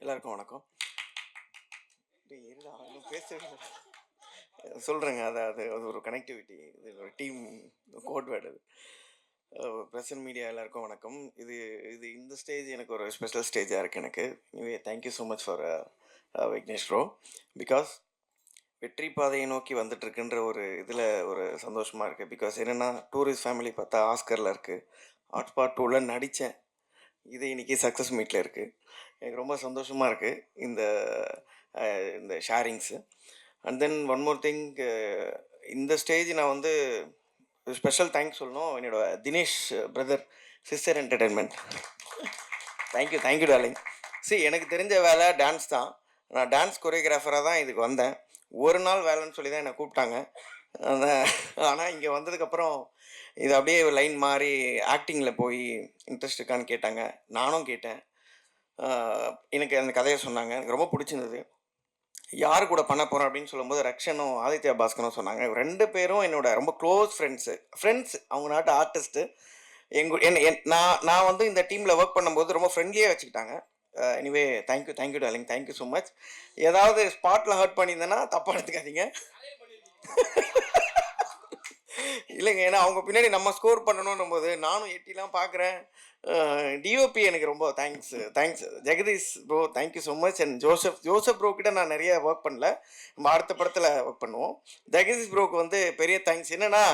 எல்லாருக்கும் வணக்கம். பேசவே சொல்கிறேங்க. அது அது அது ஒரு கனெக்டிவிட்டி, இது ஒரு டீம் கோட் வேர்டு. அது ப்ரெசன்ட் மீடியா எல்லாருக்கும் வணக்கம். இது இது இந்த ஸ்டேஜ் எனக்கு ஒரு ஸ்பெஷல் ஸ்டேஜாக இருக்குது எனக்கு. Anyway thank you so much for Vignesh bro. Because வெற்றி பாதையை நோக்கி வந்துட்டுருக்குன்ற ஒரு இதில் ஒரு சந்தோஷமாக இருக்குது. பிகாஸ் என்னென்னா, டூரிஸ்ட் ஃபேமிலி பார்த்தா ஆஸ்கரில் இருக்குது, ஹாட்ஸ்பாட் 2ல் நடித்தேன், இது இன்றைக்கி சக்ஸஸ் மீட்டில் இருக்குது. எனக்கு ரொம்ப சந்தோஷமாக இருக்குது இந்த இந்த sharings. And then one more thing, இந்த ஸ்டேஜ் நான் வந்து ஸ்பெஷல் தேங்க்ஸ் சொல்லணும் என்னோடய Dinesh brother, sister entertainment. Thank you darling. எனக்கு தெரிஞ்ச வேலை டான்ஸ் தான். நான் டான்ஸ் கொரியோகிராஃபராக தான் இதுக்கு வந்தேன். ஒரு நாள் வேலைன்னு சொல்லி தான் என்னை கூப்பிட்டாங்க. ஆனால் இங்கே வந்ததுக்கப்புறம் இது அப்படியே லைன் மாறி ஆக்டிங்கில் போய் இன்ட்ரெஸ்ட் இருக்கான்னு கேட்டாங்க. நானும் கேட்டேன். எனக்கு அந்த கதையை சொன்னாங்க. எனக்கு ரொம்ப பிடிச்சிருந்தது. யார் கூட பண்ண போகிறேன் அப்படின்னு சொல்லும்போது ரக்ஷனும் ஆதித்யா பாஸ்கரும் சொன்னாங்க. 2 பேரும் என்னோட ரொம்ப க்ளோஸ் ஃப்ரெண்ட்ஸ். அவங்க நாட்டு ஆர்டிஸ்ட்டு. நான் வந்து இந்த டீமில் ஒர்க் பண்ணும்போது ரொம்ப ஃப்ரெண்ட்லியாக வச்சுக்கிட்டாங்க. Anyway thank you darling, thank you so much. ஏதாவது ஸ்பாட்டில் ஹர்ட் பண்ணியிருந்தேன்னா தப்பாக எடுத்துக்காதீங்க. இல்லைங்க, ஏன்னா அவங்க பின்னாடி நம்ம ஸ்கோர் பண்ணணும் போது நானும் எட்டிலாம் பார்க்குறேன். டிஓபி எனக்கு ரொம்ப thanks Jagadish bro, thank you so much. And Joseph bro கிட்ட நான் நிறைய ஒர்க் பண்ணல, நம்ம அடுத்த படத்தில் ஒர்க் பண்ணுவோம். ஜெகதீஷ் ப்ரோக்கு வந்து பெரிய தேங்க்ஸ். என்னென்னா,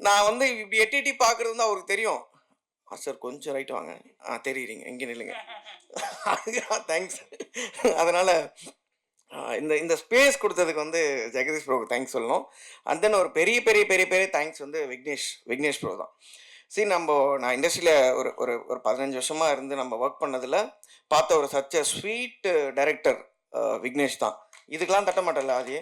நான் வந்து இப்படி எட்டி பார்க்குறது வந்து அவருக்கு தெரியும். சார் கொஞ்சம் ரைட் வாங்க, தெரியுறீங்க, எங்கே நில்லுங்க. தேங்க்ஸ். அதனால் இந்த ஸ்பேஸ் கொடுத்ததுக்கு வந்து ஜெகதீஷ் ப்ரோக்கு தேங்க்ஸ் சொல்லணும். அண்ட் தென் ஒரு பெரிய தேங்க்ஸ் வந்து விக்னேஷ் ப்ரோ தான். நான் இண்டஸ்ட்ரியில் ஒரு 15 வருஷமாக இருந்து நம்ம ஒர்க் பண்ணதில் பார்த்த ஒரு சச் ஸ்வீட் டைரக்டர் விக்னேஷ் தான். இதுக்கெலாம் தட்ட மாட்டேன்ல அது.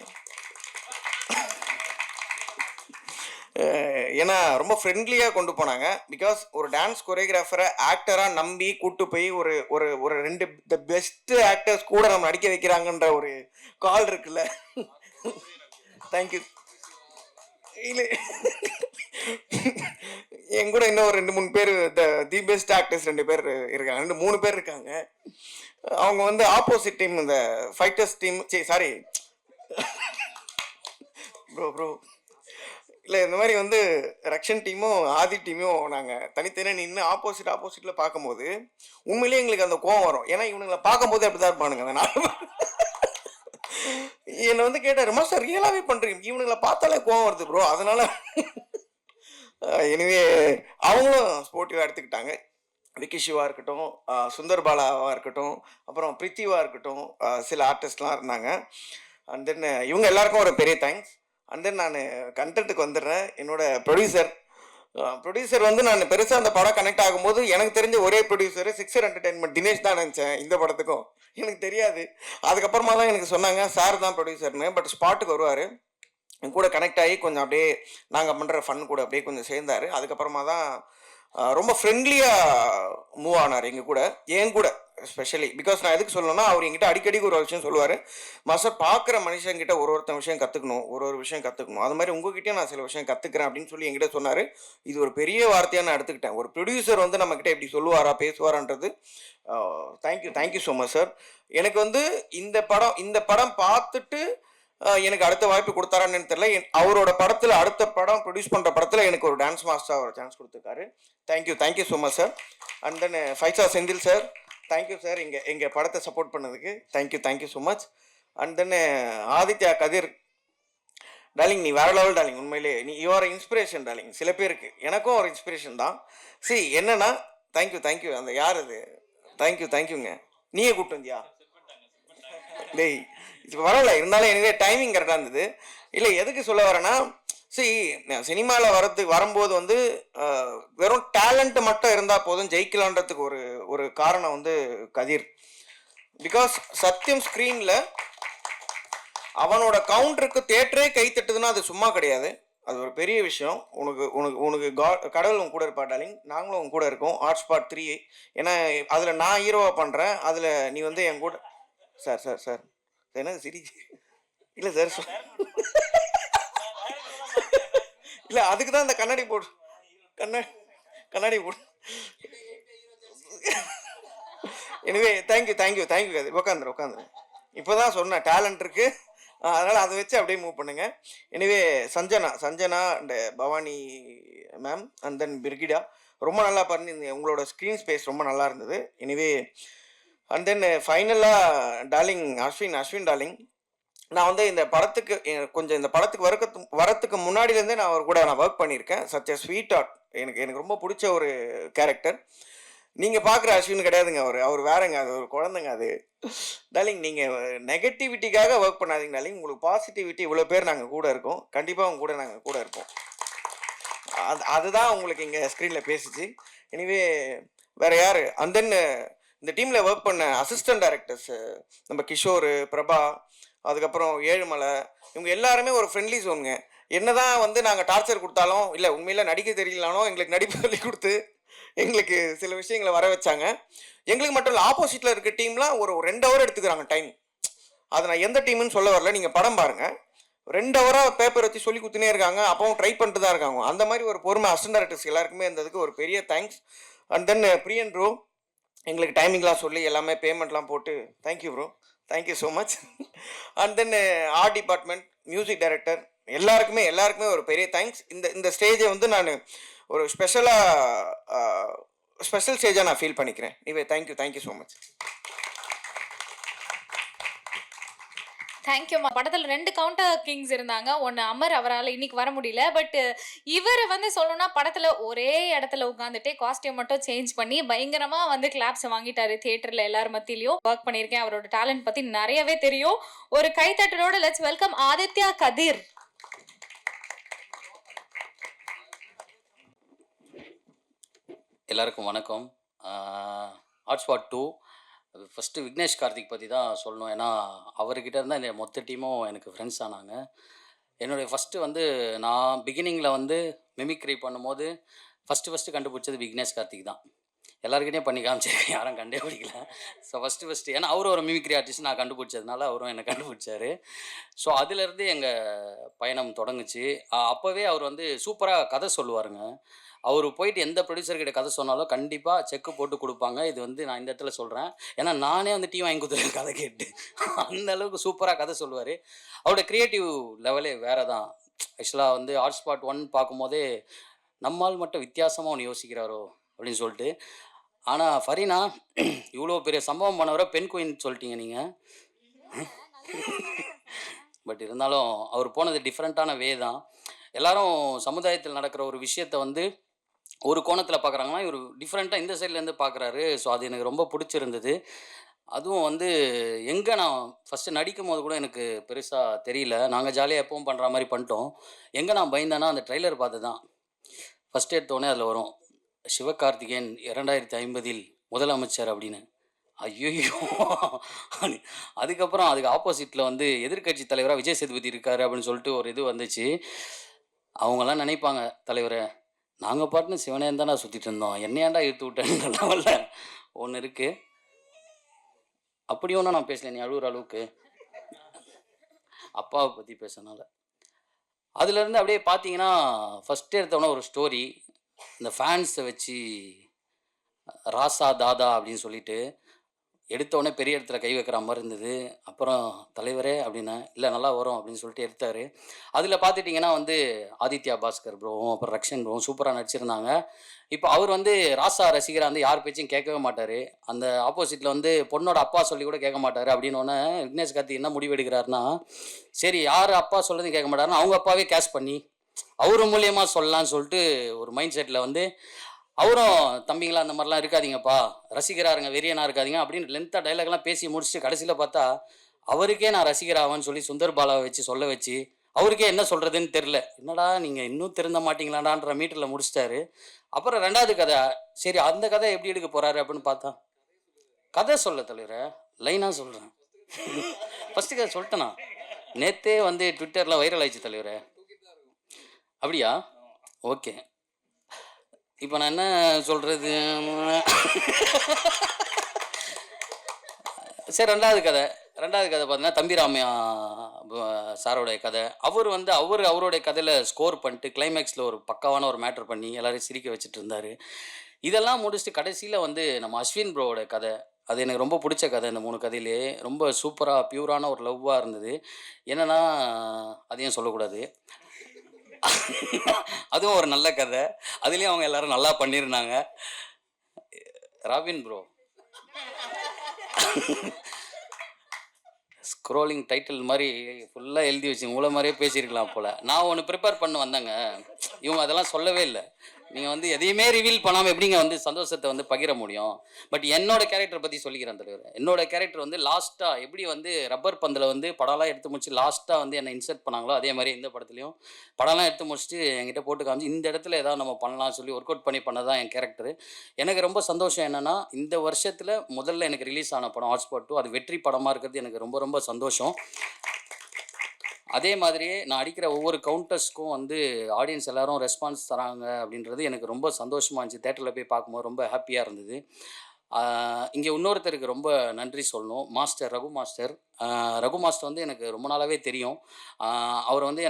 ஏன்னா ரொம்ப ஃப்ரெண்ட்லியாக கொண்டு போனாங்க. பிகாஸ் ஒரு டான்ஸ் கொரியோகிராஃபரை ஆக்டராக நம்பி கூப்பிட்டு போய் ஒரு 2 த பெஸ்ட்டு ஆக்டர்ஸ் கூட நம்ம நடிக்க வைக்கிறாங்கன்ற ஒரு கால் இருக்குல்ல. தேங்க்யூ. இல்லை, என் கூட இன்னும் ஒரு 2-3 பேர் தி பெஸ்ட் ஆக்டர்ஸ் 2 பேர் இருக்காங்க, 3 பேர் இருக்காங்க. அவங்க வந்து ஆப்போசிட் டீம், இந்த ஃபைட்டர்ஸ் டீம். Sorry bro. இல்லை, இந்த மாதிரி வந்து ரக்ஷன் டீமும் ஆதி டீமும் நாங்கள் தனித்தனியாக நின்று ஆப்போசிட்டில் பார்க்கும்போது உண்மையிலேயே எங்களுக்கு அந்த கோவம் வரும். ஏன்னா இவனுங்களை பார்க்கும்போது அப்படி தான் இருப்பானுங்க. அந்த நாள் என்னை வந்து கேட்டார், மாஸ்டர் ரியலாகவே பண்ணுறீங்க, இவனுங்களை பார்த்தாலே கோவம் வருது ப்ரோ. அதனால் எனிவே அவங்களும் ஸ்போர்ட்டிவாக எடுத்துக்கிட்டாங்க. விக்கி சிவா இருக்கட்டும், சுந்தர் பாலாவாக இருக்கட்டும், அப்புறம் பிரித்திவாக இருக்கட்டும், சில ஆர்டிஸ்ட்லாம் இருந்தாங்க. அண்ட் தென் இவங்க எல்லாருக்கும் ஒரு பெரிய தேங்க்ஸ். அண்ட் தென் நான் கண்டென்ட்டுக்கு வந்துடுறேன். என்னோட ப்ரொடியூசர் வந்து நான் பெருசாக அந்த படம் கனெக்ட் ஆகும்போது எனக்கு தெரிஞ்ச ஒரே ப்ரொடியூசர் சிக்ஸர் என்டர்டெயின்மெண்ட் தினேஷ் தான் நினச்சேன். இந்த படத்துக்கும் எனக்கு தெரியாது. அதுக்கப்புறமா தான் எனக்கு சொன்னாங்க சார் தான் ப்ரொடியூசர்னு. பட் ஸ்பாட்டுக்கு வருவார், என் கூட கனெக்ட் ஆகி கொஞ்சம் அப்படியே நாங்கள் பண்ணுற ஃபன் கூட அப்படியே கொஞ்சம் சேர்ந்தார். அதுக்கப்புறமா தான் ரொம்ப ஃப்ரெண்ட்லியாக மூவ் ஆனார் எங்கள் கூட, என் கூட ஸ்பெஷலி. பிகாஸ் நான் எதுக்கு சொல்லணும்னா, அவர் என்கிட்ட அடிக்கடி ஒரு விஷயம் சொல்லுவார், மாஸ்டர் பார்க்குற மனுஷங்கிட்ட ஒருத்தன் விஷயம் கற்றுக்கணும், ஒரு விஷயம் கற்றுக்கணும், அது மாதிரி உங்ககிட்டே நான் சில விஷயம் கற்றுக்கிறேன் அப்படின்னு சொல்லி என்கிட்ட சொன்னார். இது ஒரு பெரிய வார்த்தையாக நான் எடுத்துக்கிட்டேன். ஒரு ப்ரொடியூசர் வந்து நம்மக்கிட்ட எப்படி சொல்லுவாரா பேசுவாரான்றது. Thank you so much sir. எனக்கு வந்து இந்த படம் பார்த்துட்டு எனக்கு அடுத்த வாய்ப்பு கொடுத்தாரான்னு தெரியல. அவரோட படத்தில் அடுத்த படம் ப்ரொடியூஸ் பண்ணுற படத்தில் எனக்கு ஒரு டான்ஸ் மாஸ்டர் ஒரு சான்ஸ் கொடுத்துருக்காரு. Thank you so much sir. And then ஃபைசா Senthil sir, thank you sir எங்கள் படத்தை சப்போர்ட் பண்ணதுக்கு. Thank you so much. And then Aditya Kathir darling, நீ வேற லெவல் டார்லிங். உண்மையிலே நீ யுவர் இன்ஸ்பிரேஷன் டார்லிங். சில பேருக்கு, எனக்கும் ஒரு இன்ஸ்பிரேஷன் தான். என்னன்னா தேங்க்யூ. அந்த யார் அது? தேங்க்யூங்க. நீயே கூப்பிட்டு வந்தியா? டேய், இப்போ வரல, இருந்தாலும் எனக்கு டைமிங் கரெக்டாக இருந்தது. இல்லை, எதுக்கு சொல்ல வரேன்னா, சினிமாவில் வரும்போது வந்து வெறும் டேலண்ட் மட்டும் இருந்தால் போதும் ஜெயிக்கலான்றதுக்கு ஒரு காரணம் வந்து கதிர். பிகாஸ் சத்தியம் ஸ்க்ரீனில் அவனோட கவுண்டருக்கு தேட்டரே கை தட்டுதுன்னா அது சும்மா கிடையாது, அது ஒரு பெரிய விஷயம். உனக்கு கடவுள் உன் கூட இருப்பா டார்லிங். நாங்களும் உன் கூட இருக்கோம். ஹாட்ஸ்பாட் 3, ஏன்னா அதில் நான் ஹீரோவாக பண்ணுறேன். அதில் நீ வந்து என் கூட சார் என்ன சிரி இல்லை சார். இல்லை, அதுக்கு தான் இந்த கண்ணாடி போடு. எனவே தேங்க்யூ கதிர். உட்காந்துரு. இப்போ தான் சொன்னேன் டேலண்ட் இருக்குது, அதனால் அதை வச்சு அப்படியே மூவ் பண்ணுங்கள். எனவே Sanjana and Bhavani ma'am and then Brigida ரொம்ப நல்லா பண்ணியிருந்தீங்க. உங்களோட ஸ்க்ரீன் ஸ்பேஸ் ரொம்ப நல்லா இருந்தது. எனவே அண்ட் தென் ஃபைனலாக அஸ்வின் டார்லிங், நான் வந்து இந்த படத்துக்கு கொஞ்சம் இந்த படத்துக்கு வரத்துக்கு முன்னாடியிலேருந்தே நான் அவர் கூட ஒர்க் பண்ணியிருக்கேன். Such a sweet art. எனக்கு ரொம்ப பிடிச்ச ஒரு கேரக்டர். நீங்கள் பார்க்குற அஸ்வின் கிடையாதுங்க, அவர் வேறங்க, அது ஒரு குழந்தைங்க அது. டார்லிங், நீங்கள் நெகட்டிவிட்டிக்காக ஒர்க் பண்ணாதீங்க டார்லிங். உங்களுக்கு பாசிட்டிவிட்டி இவ்வளோ பேர் நாங்கள் கூட இருக்கோம். கண்டிப்பாக உங்க கூட நாங்கள் கூட இருப்போம். அதுதான் உங்களுக்கு இங்கே ஸ்க்ரீனில் பேசுச்சு. எனிவே வேறு யார்? அண்ட் தென் இந்த டீமில் ஒர்க் பண்ண அசிஸ்டன்ட் டைரக்டர்ஸ் நம்ம கிஷோர், பிரபா, அதுக்கப்புறம் ஏழுமலை, இவங்க எல்லாருமே ஒரு ஃப்ரெண்ட்லி ஜோனுங்க. என்னதான் வந்து நாங்கள் டார்ச்சர் கொடுத்தாலும், இல்லை உண்மையில் நடிக்க தெரியலனாலும் எங்களுக்கு நடிப்பு சொல்லி கொடுத்து எங்களுக்கு சில விஷயங்களை வர வச்சாங்க. எங்களுக்கு மட்டும் இல்லை, ஆப்போசிட்டில் இருக்க டீம்லாம் ஒரு 2 ஹவர் எடுத்துக்கிறாங்க டைம். அதை நான் எந்த டீம்னு சொல்ல வரல, நீங்கள் படம் பாருங்கள். 2 ஹவராக பேப்பர் வச்சு சொல்லி கொடுத்துனே இருக்காங்க, அப்பவும் ட்ரை பண்ணிட்டு தான் இருக்காங்க. அந்த மாதிரி ஒரு பொறுமை அசிஸ்டன்ட் டைரக்டர்ஸ் எல்லாருக்குமே இருந்ததுக்கு ஒரு பெரிய thanks. And then Priyan bro எங்களுக்கு டைமிங்லாம் சொல்லி எல்லாமே பேமெண்ட்லாம் போட்டு thank you bro, thank you so much. And then art department, music director எல்லாருக்குமே ஒரு பெரிய தேங்க்ஸ். இந்த ஸ்டேஜை வந்து நான் ஒரு ஸ்பெஷல் ஸ்டேஜாக நான் ஃபீல் பண்ணிக்கிறேன். இவே தேங்க்யூ ஸோ மச். தேங்க்யூம்மா. படத்தில் 2 கவுண்டர் கிங்ஸ் இருந்தாங்க. ஒன்று அமர், அவரால் இன்னைக்கு வர முடியல. பட் இவர் வந்து சொல்லணும்னா படத்தில் ஒரே இடத்துல உட்காந்துட்டே காஸ்டியூம் மட்டும் சேஞ்ச் பண்ணி பயங்கரமாக வந்து கிளாப்ஸ் வாங்கிட்டாரு தியேட்டரில் எல்லார் மத்தியிலையும். ஒர்க் பண்ணியிருக்கேன். அவரோட டேலண்ட் பற்றி நிறையவே தெரியும். ஒரு கைத்தட்டலோட லெட்ஸ் வெல்கம் ஆதித்யா கதிர். எல்லாருக்கும் வணக்கம். ஹாட்ஸ்பாட் 2 ஃபஸ்ட்டு விக்னேஷ் கார்த்திக் பற்றி தான் சொல்லணும். ஏன்னா அவர்கிட்ட இருந்தால் இந்த மொத்த டீமும் எனக்கு ஃப்ரெண்ட்ஸ் ஆனாங்க. என்னுடைய ஃபஸ்ட்டு வந்து நான் பிகினிங்கில் வந்து மிமிக்ரி பண்ணும்போது ஃபஸ்ட்டு கண்டுபிடிச்சது விக்னேஷ் கார்த்திக் தான். எல்லாருக்கிட்டையும் பண்ணி காமிச்சிருக்கேன், யாரும் கண்டே பிடிக்கல. ஸோ ஃபஸ்ட்டு ஏன்னா அவரும் ஒரு மிமிக்ரி ஆர்டிஸ்ட், நான் கண்டுபிடிச்சதுனால அவரும் என்னை கண்டுபிடிச்சாரு. ஸோ அதுலேருந்து எங்கள் பயணம் தொடங்குச்சு. அப்போவே அவர் வந்து சூப்பராக கதை சொல்லுவாருங்க. அவர் போயிட்டு எந்த ப்ரொடியூசர்கிட்ட கதை சொன்னாலும் கண்டிப்பாக செக்கு போட்டு கொடுப்பாங்க. இது வந்து நான் இந்த இடத்துல சொல்கிறேன், ஏன்னா நானே வந்து டீ வாங்கி கொடுத்துருக்கேன் கதை கேட்டு. அந்த அளவுக்கு சூப்பராக கதை சொல்லுவார். அவரோட க்ரியேட்டிவ் லெவலே வேறு தான். ஆக்சுவலாக வந்து ஹாட்ஸ்பாட் 1 பார்க்கும்போதே நம்மால் மட்டும் வித்தியாசமாக ஒன்று யோசிக்கிறாரோ அப்படின்னு சொல்லிட்டு. ஆனால் ஃபரீனா இவ்வளோ பெரிய சம்பவம் பண்ணவரை பெண் குயின் சொல்லிட்டீங்க நீங்கள். பட் இருந்தாலும் அவர் போனது டிஃப்ரெண்ட்டான வே தான். எல்லாரும் சமுதாயத்தில் நடக்கிற ஒரு விஷயத்தை வந்து ஒரு கோணத்தில் பார்க்குறாங்கன்னா, இவர் டிஃப்ரெண்ட்டாக இந்த சைட்லேருந்து பார்க்குறாரு. ஸோ அது எனக்கு ரொம்ப பிடிச்சிருந்தது. அதுவும் வந்து எங்கே நான் ஃபஸ்ட்டு நடிக்கும் போது கூட எனக்கு பெருசாக தெரியல. நாங்கள் ஜாலியாக எப்பவும் பண்ணுற மாதிரி பண்ணிட்டோம். எங்கே நான் பயந்தேன்னா அந்த ட்ரெய்லர் பார்த்து தான். ஃபஸ்ட் எடுத்தோடனே அதில் வரும் சிவகார்த்திகேயன் 2050 முதலமைச்சர் அப்படின்னு. ஐயோ! அதுக்கப்புறம் அதுக்கு ஆப்போசிட்டில் வந்து எதிர்க்கட்சி தலைவராக விஜய் சேதுபதி இருக்கார் அப்படின்னு சொல்லிட்டு ஒரு இது வந்துச்சு. அவங்கெல்லாம் நினைப்பாங்க, தலைவரை நாங்கள் பாட்டுன்னு சிவனேன்னு தானே சுற்றிட்டு இருந்தோம், என்னையாண்டா இழுத்து விட்டேன்ற லெவலில் ஒன்று இருக்குது. அப்படி ஒன்றும் நான் பேசல, நீ அழுகிற அளவுக்கு அப்பாவை பற்றி பேசுனால. அதுலேருந்து அப்படியே பார்த்தீங்கன்னா ஃபஸ்ட்டு எடுத்தோன்னே ஒரு ஸ்டோரி, இந்த ஃபேன்ஸை வச்சு ராசா தாதா அப்படின்னு சொல்லிட்டு எடுத்தோடனே பெரிய இடத்துல கை வைக்கிற மாதிரி இருந்தது. அப்புறம் தலைவரே அப்படின்னா இல்லை நல்லா வரும் அப்படின்னு சொல்லிட்டு எடுத்தார். அதில் பார்த்துட்டிங்கன்னா வந்து ஆதித்யா பாஸ்கர் ப்ரோவும் அப்புறம் ரக்ஷன் ப்ரோவும் சூப்பராக நடிச்சிருந்தாங்க. இப்போ அவர் வந்து ராசா ரசிகராக வந்து யார் பேச்சும் கேட்கவே மாட்டார். அந்த ஆப்போசிட்டில் வந்து பொண்ணோட அப்பா சொல்லி கூட கேட்க மாட்டார். அப்படின்னோடனே விக்னேஷ் கார்த்திக் என்ன முடிவு எடுக்கிறாருன்னா, சரி யார் அப்பா சொல்கிறதையும் கேட்க மாட்டாருன்னா அவங்க அப்பாவே கேஷ் பண்ணி அவர் மூலியமாக சொல்லலான்னு சொல்லிட்டு ஒரு மைண்ட் செட்டில் வந்து அவரும் தம்பிங்களா அந்த மாதிரிலாம் இருக்காதீங்கப்பா, ரசிகராருங்க, வெறியனா இருக்காதீங்க அப்படின்னு லென்த்தாக டைலாக்லாம் பேசி முடிச்சுட்டு கடைசியில் பார்த்தா அவருக்கே நான் ரசிகராகன்னு சொல்லி சுந்தர் பாலாவை வச்சு சொல்ல வச்சு அவருக்கே என்ன சொல்கிறதுன்னு தெரில. என்னடா நீங்கள் இன்னும் திருந்த மாட்டீங்களாடான்ற மீட்டரில் முடிச்சிட்டாரு. அப்புறம் 2வது கதை, சரி அந்த கதை எப்படி எடுக்க போகிறாரு அப்படின்னு பார்த்தா கதை சொல்ல தலைவரை லைனாக சொல்கிறேன். ஃபஸ்ட்டு கதை சொல்லிட்டேனா, நேற்றே வந்து ட்விட்டரில் வைரல் ஆயிடுச்சு தலைவரை. அப்படியா? ஓகே, இப்போ நான் என்ன சொல்கிறது? சரி, 2வது கதை பார்த்தீங்கன்னா தம்பிராமையா சாரோடைய கதை. அவர் வந்து அவருடைய கதையில் ஸ்கோர் பண்ணிட்டு கிளைமேக்ஸில் ஒரு பக்காவான ஒரு மேட்ரு பண்ணி எல்லாரையும் சிரிக்க வச்சுட்டு இருந்தார். இதெல்லாம் முடிச்சுட்டு கடைசியில் வந்து நம்ம அஸ்வின் ப்ரோவோட கதை, அது எனக்கு ரொம்ப பிடிச்ச கதை. இந்த 3 கதையிலேயே ரொம்ப சூப்பரா, பியூரான ஒரு லவ்வா இருந்தது. என்னன்னா, அதையும் சொல்லக்கூடாது. அதுவும் ஒரு நல்ல கதை. அதுலயும் அவங்க எல்லாரும் நல்லா பண்ணியிருந்தாங்க. ராபின் ப்ரோ, ஸ்க்ரோலிங் டைட்டில் மாரி ஃபுல்லா எழுதி வச்சு உங்கள மாரியே பேசியிருக்கலாம் போல. நான் ஒண்ணு ப்ரிப்பேர் பண்ண வந்தேங்க. இவங்க அதெல்லாம் சொல்லவே இல்ல. நீங்க வந்து எதையுமே ரிவீல் பண்ணாம எப்படிங்க வந்து சந்தோஷத்த வந்து பகிர முடியும்? பட் என்னோட கேரக்டர பத்தி சொல்லிக்கிறேன் தலைவரே. என்னோட கேரக்டர் வந்து லாஸ்ட்டா எப்படி வந்து ரப்பர் பந்துல வந்து படம்லாம் எடுத்து முடிச்சு லாஸ்ட்டா வந்து என்ன இன்சர்ட் பண்ணாங்களோ, அதே மாரி இந்த படத்துலயும் படம்லாம் எடுத்து முடிச்சுட்டு என்கிட்ட போட்டு காமிச்சு, இந்த இடத்துல ஏதாவது நம்ம பண்ணலாம்னு சொல்லி ஒர்க் அவுட் பண்ணி பண்ணது தான் என் கேரக்டரு. எனக்கு ரொம்ப சந்தோஷம் என்னன்னா, இந்த வருஷத்துல முதல்ல எனக்கு ரிலீஸ் ஆன படம் ஹாட்ஸ்பாட் 2 அது வெற்றி படமா இருக்கிறது எனக்கு ரொம்ப ரொம்ப சந்தோஷம். அதே மாதிரியே நான் அடிக்கிற ஒவ்வொரு கவுண்டர்ஸ்க்கும் வந்து ஆடியன்ஸ் எல்லாரும் ரெஸ்பான்ஸ் தராங்க அப்படின்றது எனக்கு ரொம்ப சந்தோஷமா இருந்துச்சு. தியேட்டர்ல போய் பார்க்கும்போது ரொம்ப ஹாப்பியா இருந்தது. இங்கே இன்னொருத்தருக்கு ரொம்ப நன்றி சொல்லணும். Master Raghu master. Raghu master வந்து எனக்கு ரொம்ப நாளாவே தெரியும். அவர் வந்து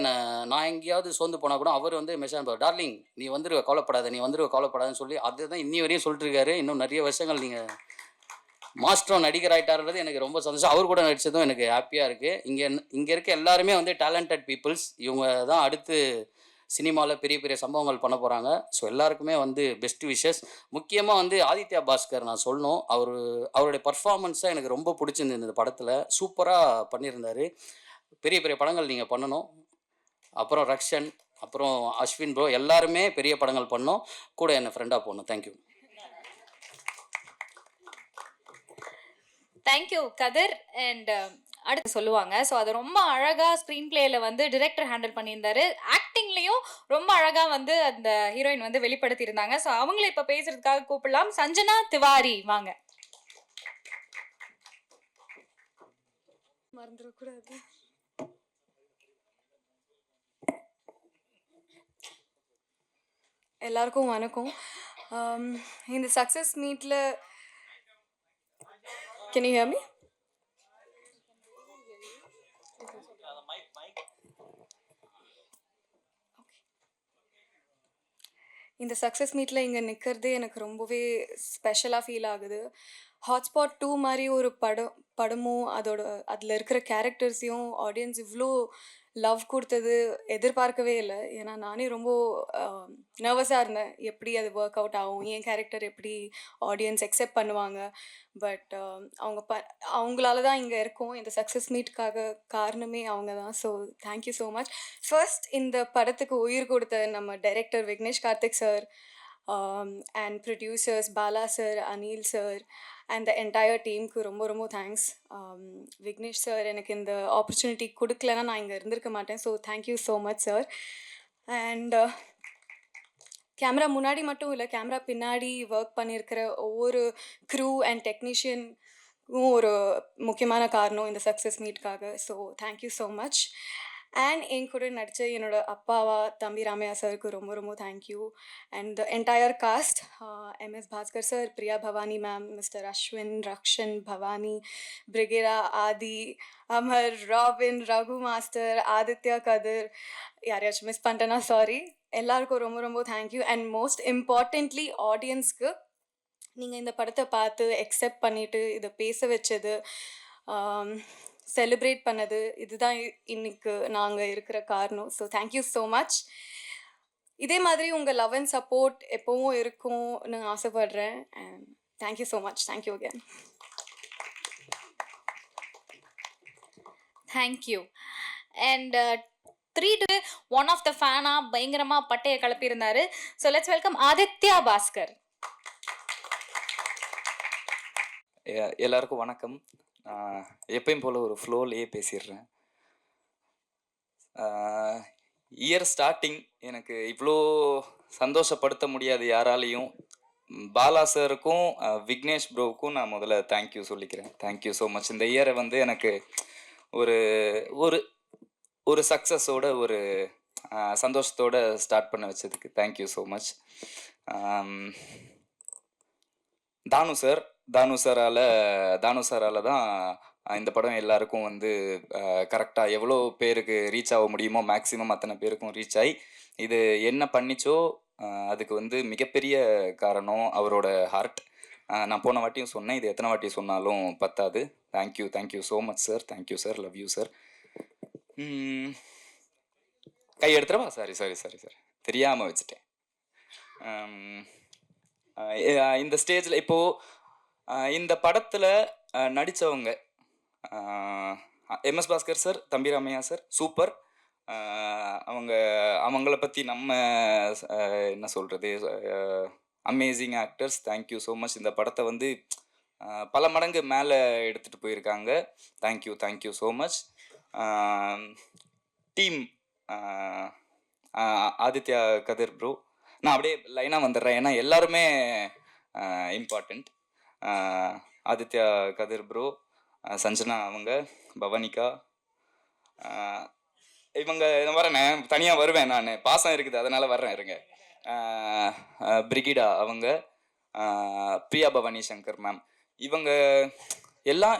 நான் எங்கேயாவது சோர்ந்து போனா கூட அவர் வந்து மெசேஜ் அனுப்புவார். "டார்லிங் நீ வந்துருவ கவலைப்படாத, நீ வந்துருவ கவலைப்படாதன்னு" சொல்லி அதுதான் இன்னி வரையும் சொல்லிட்டு இருக்காரு. இன்னும் நிறைய வருஷங்கள் நீங்க மாஸ்டரும் நடிகர் ஆயிட்டாருன்றது எனக்கு ரொம்ப சந்தோஷம். அவர் கூட நடிச்சதும் எனக்கு ஹாப்பியா இருக்கு. இங்க இருக்க எல்லாருமே வந்து டேலண்டட் பீப்பிள்ஸ். இவங்க தான் அடுத்து சினிமால பெரிய பெரிய சம்பவங்கள் பண்ண போறாங்க. ஸோ எல்லாருக்குமே வந்து பெஸ்ட் விஷஸ். முக்கியமா வந்து ஆதித்யா பாஸ்கர் நான் சொல்லணும். அவருடைய பெர்ஃபார்மன்ஸ் தான் எனக்கு ரொம்ப பிடிச்சிருந்தது இந்த படத்துல. சூப்பரா பண்ணியிருந்தாரு. பெரிய பெரிய படங்கள் நீங்க பண்ணணும். அப்புறம் ரக்ஷன், அப்புறம் அஸ்வின் ப்ரோ எல்லாருமே பெரிய படங்கள் பண்ணணும். கூட என்ன ஃப்ரெண்டா போகணும். Thank you. Thank you Kathir. And அடுத்து சொல்லுவாங்க. ஸோ அது ரொம்ப அழகா ஸ்க்ரீன் பிளேல வந்து டிரெக்டர் ஹேண்டில் பண்ணியிருந்தாரு. ஆக்டிங்லயும் ரொம்ப அழகா வந்து அந்த ஹீரோயின் வந்து வெளிப்படுத்தியிருந்தாங்க. ஸோ அவங்கள இப்ப பேசுறதுக்காக கூப்பிடலாம். சஞ்சனா திவாரி வாங்க. மறந்துடக்கூடாது. எல்லாருக்கும் வணக்கம். இந்த சக்ஸஸ் மீட்ல கேன் யூ ஹியர் மீ? இந்த சக்ஸஸ் மீட்ல இங்கே நிற்கிறதே எனக்கு ரொம்பவே ஸ்பெஷலாக ஃபீல் ஆகுது. ஹாட்ஸ்பாட் 2 மாதிரி ஒரு படமும் அதில் இருக்கிற கேரக்டர்ஸையும் ஆடியன்ஸ் இவ்வளோ லவ் கொடுத்தது எதிர்பார்க்கவே இல்லை. ஏன்னா நானே ரொம்ப நர்வஸாக இருந்தேன். எப்படி அது ஒர்க் அவுட் ஆகும், என் கேரக்டர் எப்படி ஆடியன்ஸ் அக்செப்ட் பண்ணுவாங்க. பட் அவங்களால தான் இங்கே இருக்கோம். இந்த சக்ஸஸ் மீட்காக காரணமே அவங்க தான். So thank you so much. First இந்த படத்துக்கு உயிர் கொடுத்த நம்ம director Vignesh Karthik sir and producers Bala sir, Anil sir and the entire டீமுக்கு ரொம்ப ரொம்ப தேங்க்ஸ். விக்னேஷ் சார் எனக்கு இந்த ஆப்பர்ச்சுனிட்டி கொடுக்கலன்னா நான் இங்கே இருந்திருக்க மாட்டேன். So thank you so much sir. And camera முன்னாடி மட்டும் இல்லை, கேமரா பின்னாடி ஒர்க் பண்ணியிருக்கிற ஒவ்வொரு க்ரூ அண்ட் டெக்னீஷியனுக்கும் ஒரு முக்கியமான காரணம் இந்த சக்ஸஸ் மீட்காக. So thank you so much. And என் கூட நடித்த என்னோட அப்பாவா தம்பி ராமையா சாருக்கு ரொம்ப ரொம்ப thank you. And the entire cast, MS Bhaskar sir, Priya Bhavani ma'am, mister Ashwin, Rakshan, Bhavani, Brigida, Aadhi, Amar, Robin, Raghu master, Aditya, Kathir, யாரையாச்சும் மிஸ் பண்ணிட்டேன்னா சாரி. எல்லாருக்கும் ரொம்ப ரொம்ப தேங்க்யூ. அண்ட் மோஸ்ட் இம்பார்ட்டண்ட்லி ஆடியன்ஸ்க்கு நீங்கள் இந்த படத்தை பார்த்து அக்செப்ட் பண்ணிவிட்டு இதை பேச வச்சது, செலிப்ரேட் பண்ணது, இதுதான் இன்னைக்கு நாங்கள் இருக்கிற காரணம். So thank you so much. இதே மாதிரி உங்கள் லவ் அண்ட் சப்போர்ட் எப்போவும் இருக்கும்னு ஆசைப்படுறேன். And thank you so much. Thank you again. Thank you. And 3 to 1 of the ஃபேனா பயங்கரமா பட்டைய கிளப்பியிருந்தாரு. So let's welcome Aditya Bhaskar. எல்லாருக்கும் வணக்கம். எப்பயும் போல் ஒரு ஃப்ளோலையே பேசிடுறேன். இயர் ஸ்டார்டிங் எனக்கு இவ்வளோ சந்தோஷப்படுத்த முடியாது யாராலையும். பாலா சாருக்கும் விக்னேஷ் ப்ரோவுக்கும் நான் முதல்ல தேங்க்யூ சொல்லிக்கிறேன். Thank you so much. இந்த இயரை வந்து எனக்கு ஒரு ஒரு ஒரு சக்ஸஸோட ஒரு சந்தோஷத்தோட ஸ்டார்ட் பண்ண வச்சதுக்கு தேங்க்யூ ஸோ மச். தானு சாரால் தான் இந்த படம் எல்லாருக்கும் வந்து கரெக்டாக எவ்வளோ பேருக்கு ரீச் ஆக முடியுமோ மேக்ஸிமம் அத்தனை பேருக்கும் ரீச் ஆகி இது என்ன பண்ணிச்சோ அதுக்கு வந்து மிகப்பெரிய காரணம் அவரோட ஹார்ட். நான் போன வாட்டியும் சொன்னேன், இது எத்தனை வாட்டி சொன்னாலும் பத்தாது. Thank you so much sir. Thank you sir. Love you sir. கை எடுத்துறவா? சாரி தெரியாமல் வச்சுட்டேன். இந்த ஸ்டேஜில் இப்போது இந்த படத்தில் நடித்தவங்க எம்எஸ் பாஸ்கர் சார், தம்பி ராமையா சார், சூப்பர். அவங்கள பற்றி நம்ம என்ன சொல்கிறது, amazing actors. Thank you so much. இந்த படத்தை வந்து பல மடங்கு மேலே எடுத்துகிட்டு போயிருக்காங்க. Thank you so much. Team Aditya Kathir bro, நான் அப்படியே லைனாக வந்துடுறேன் ஏன்னா எல்லாருமே இம்பார்ட்டண்ட். ஆதித்யா கதிர் ப்ரோ, சஞ்சனா அவங்க, பவனிகா, இவங்க வரேன், தனியாக வருவேன், நான் பாசம் இருக்குது அதனால் வர்றேன், இருங்க. பிரிகிடா அவங்க, பிரியா பவானி சங்கர் மேம், இவங்க எல்லாம்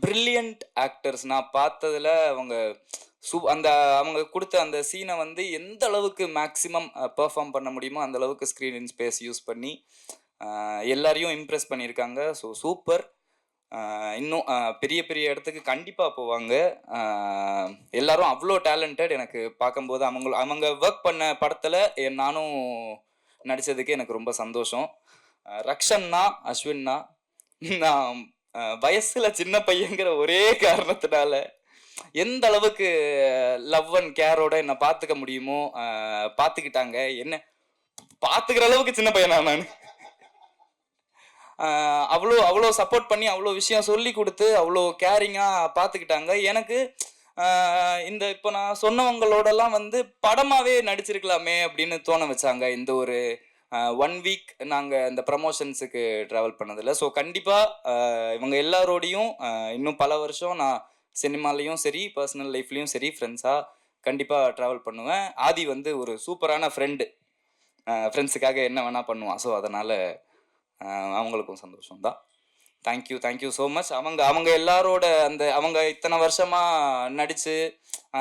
பிரில்லியன்ட் ஆக்டர்ஸ். நான் பார்த்ததில் அவங்க அவங்க கொடுத்த அந்த சீனை வந்து எந்த அளவுக்கு மேக்ஸிமம் பெர்ஃபார்ம் பண்ண முடியுமோ அந்த அளவுக்கு ஸ்க்ரீன் ஸ்பேஸ் யூஸ் பண்ணி எல்லாரையும் இம்ப்ரெஸ் பண்ணியிருக்காங்க. So super. இன்னும் பெரிய பெரிய இடத்துக்கு கண்டிப்பாக போவாங்க. எல்லாரும் அவ்வளோ டேலண்டட். எனக்கு பார்க்கும்போது அவங்க ஒர்க் பண்ண படத்தில் நானும் நடித்ததுக்கு எனக்கு ரொம்ப சந்தோஷம். ரக்ஷன்னா, அஸ்வின்னா, நான் வயசில் சின்ன பையங்கிற ஒரே காரணத்தினால எந்த அளவுக்கு லவ் அண்ட் கேரோட என்னை பார்த்துக்க முடியுமோ பார்த்துக்கிட்டாங்க. என்ன பார்த்துக்கிற அளவுக்கு சின்ன பையனா நான். அவ்வளோ சப்போர்ட் பண்ணி அவ்வளோ விஷயம் சொல்லி கொடுத்து அவ்வளோ கேரிங்காக பார்த்துக்கிட்டாங்க. எனக்கு இந்த இப்போ நான் சொன்னவங்களோடலாம் வந்து படமாகவே நடிச்சிருக்கலாமே அப்படின்னு தோண வச்சாங்க. இந்த ஒரு 1 வீக் நாங்கள் இந்த ப்ரமோஷன்ஸுக்கு ட்ராவல் பண்ணதில்லை. ஸோ கண்டிப்பாக இவங்க எல்லாரோடையும் இன்னும் பல வருஷம் நான் சினிமாலையும் சரி, பர்சனல் லைஃப்லேயும் சரி, ஃப்ரெண்ட்ஸாக கண்டிப்பாக ட்ராவல் பண்ணுவேன். ஆதி வந்து ஒரு சூப்பரான ஃப்ரெண்டு. ஃப்ரெண்ட்ஸுக்காக என்ன வேணால் பண்ணுவான். ஸோ அதனால் அவங்களுக்கும் சந்தோஷம்தான். Thank you so much. அவங்க எல்லாரோட அவங்க இத்தனை வருஷமாக நடித்து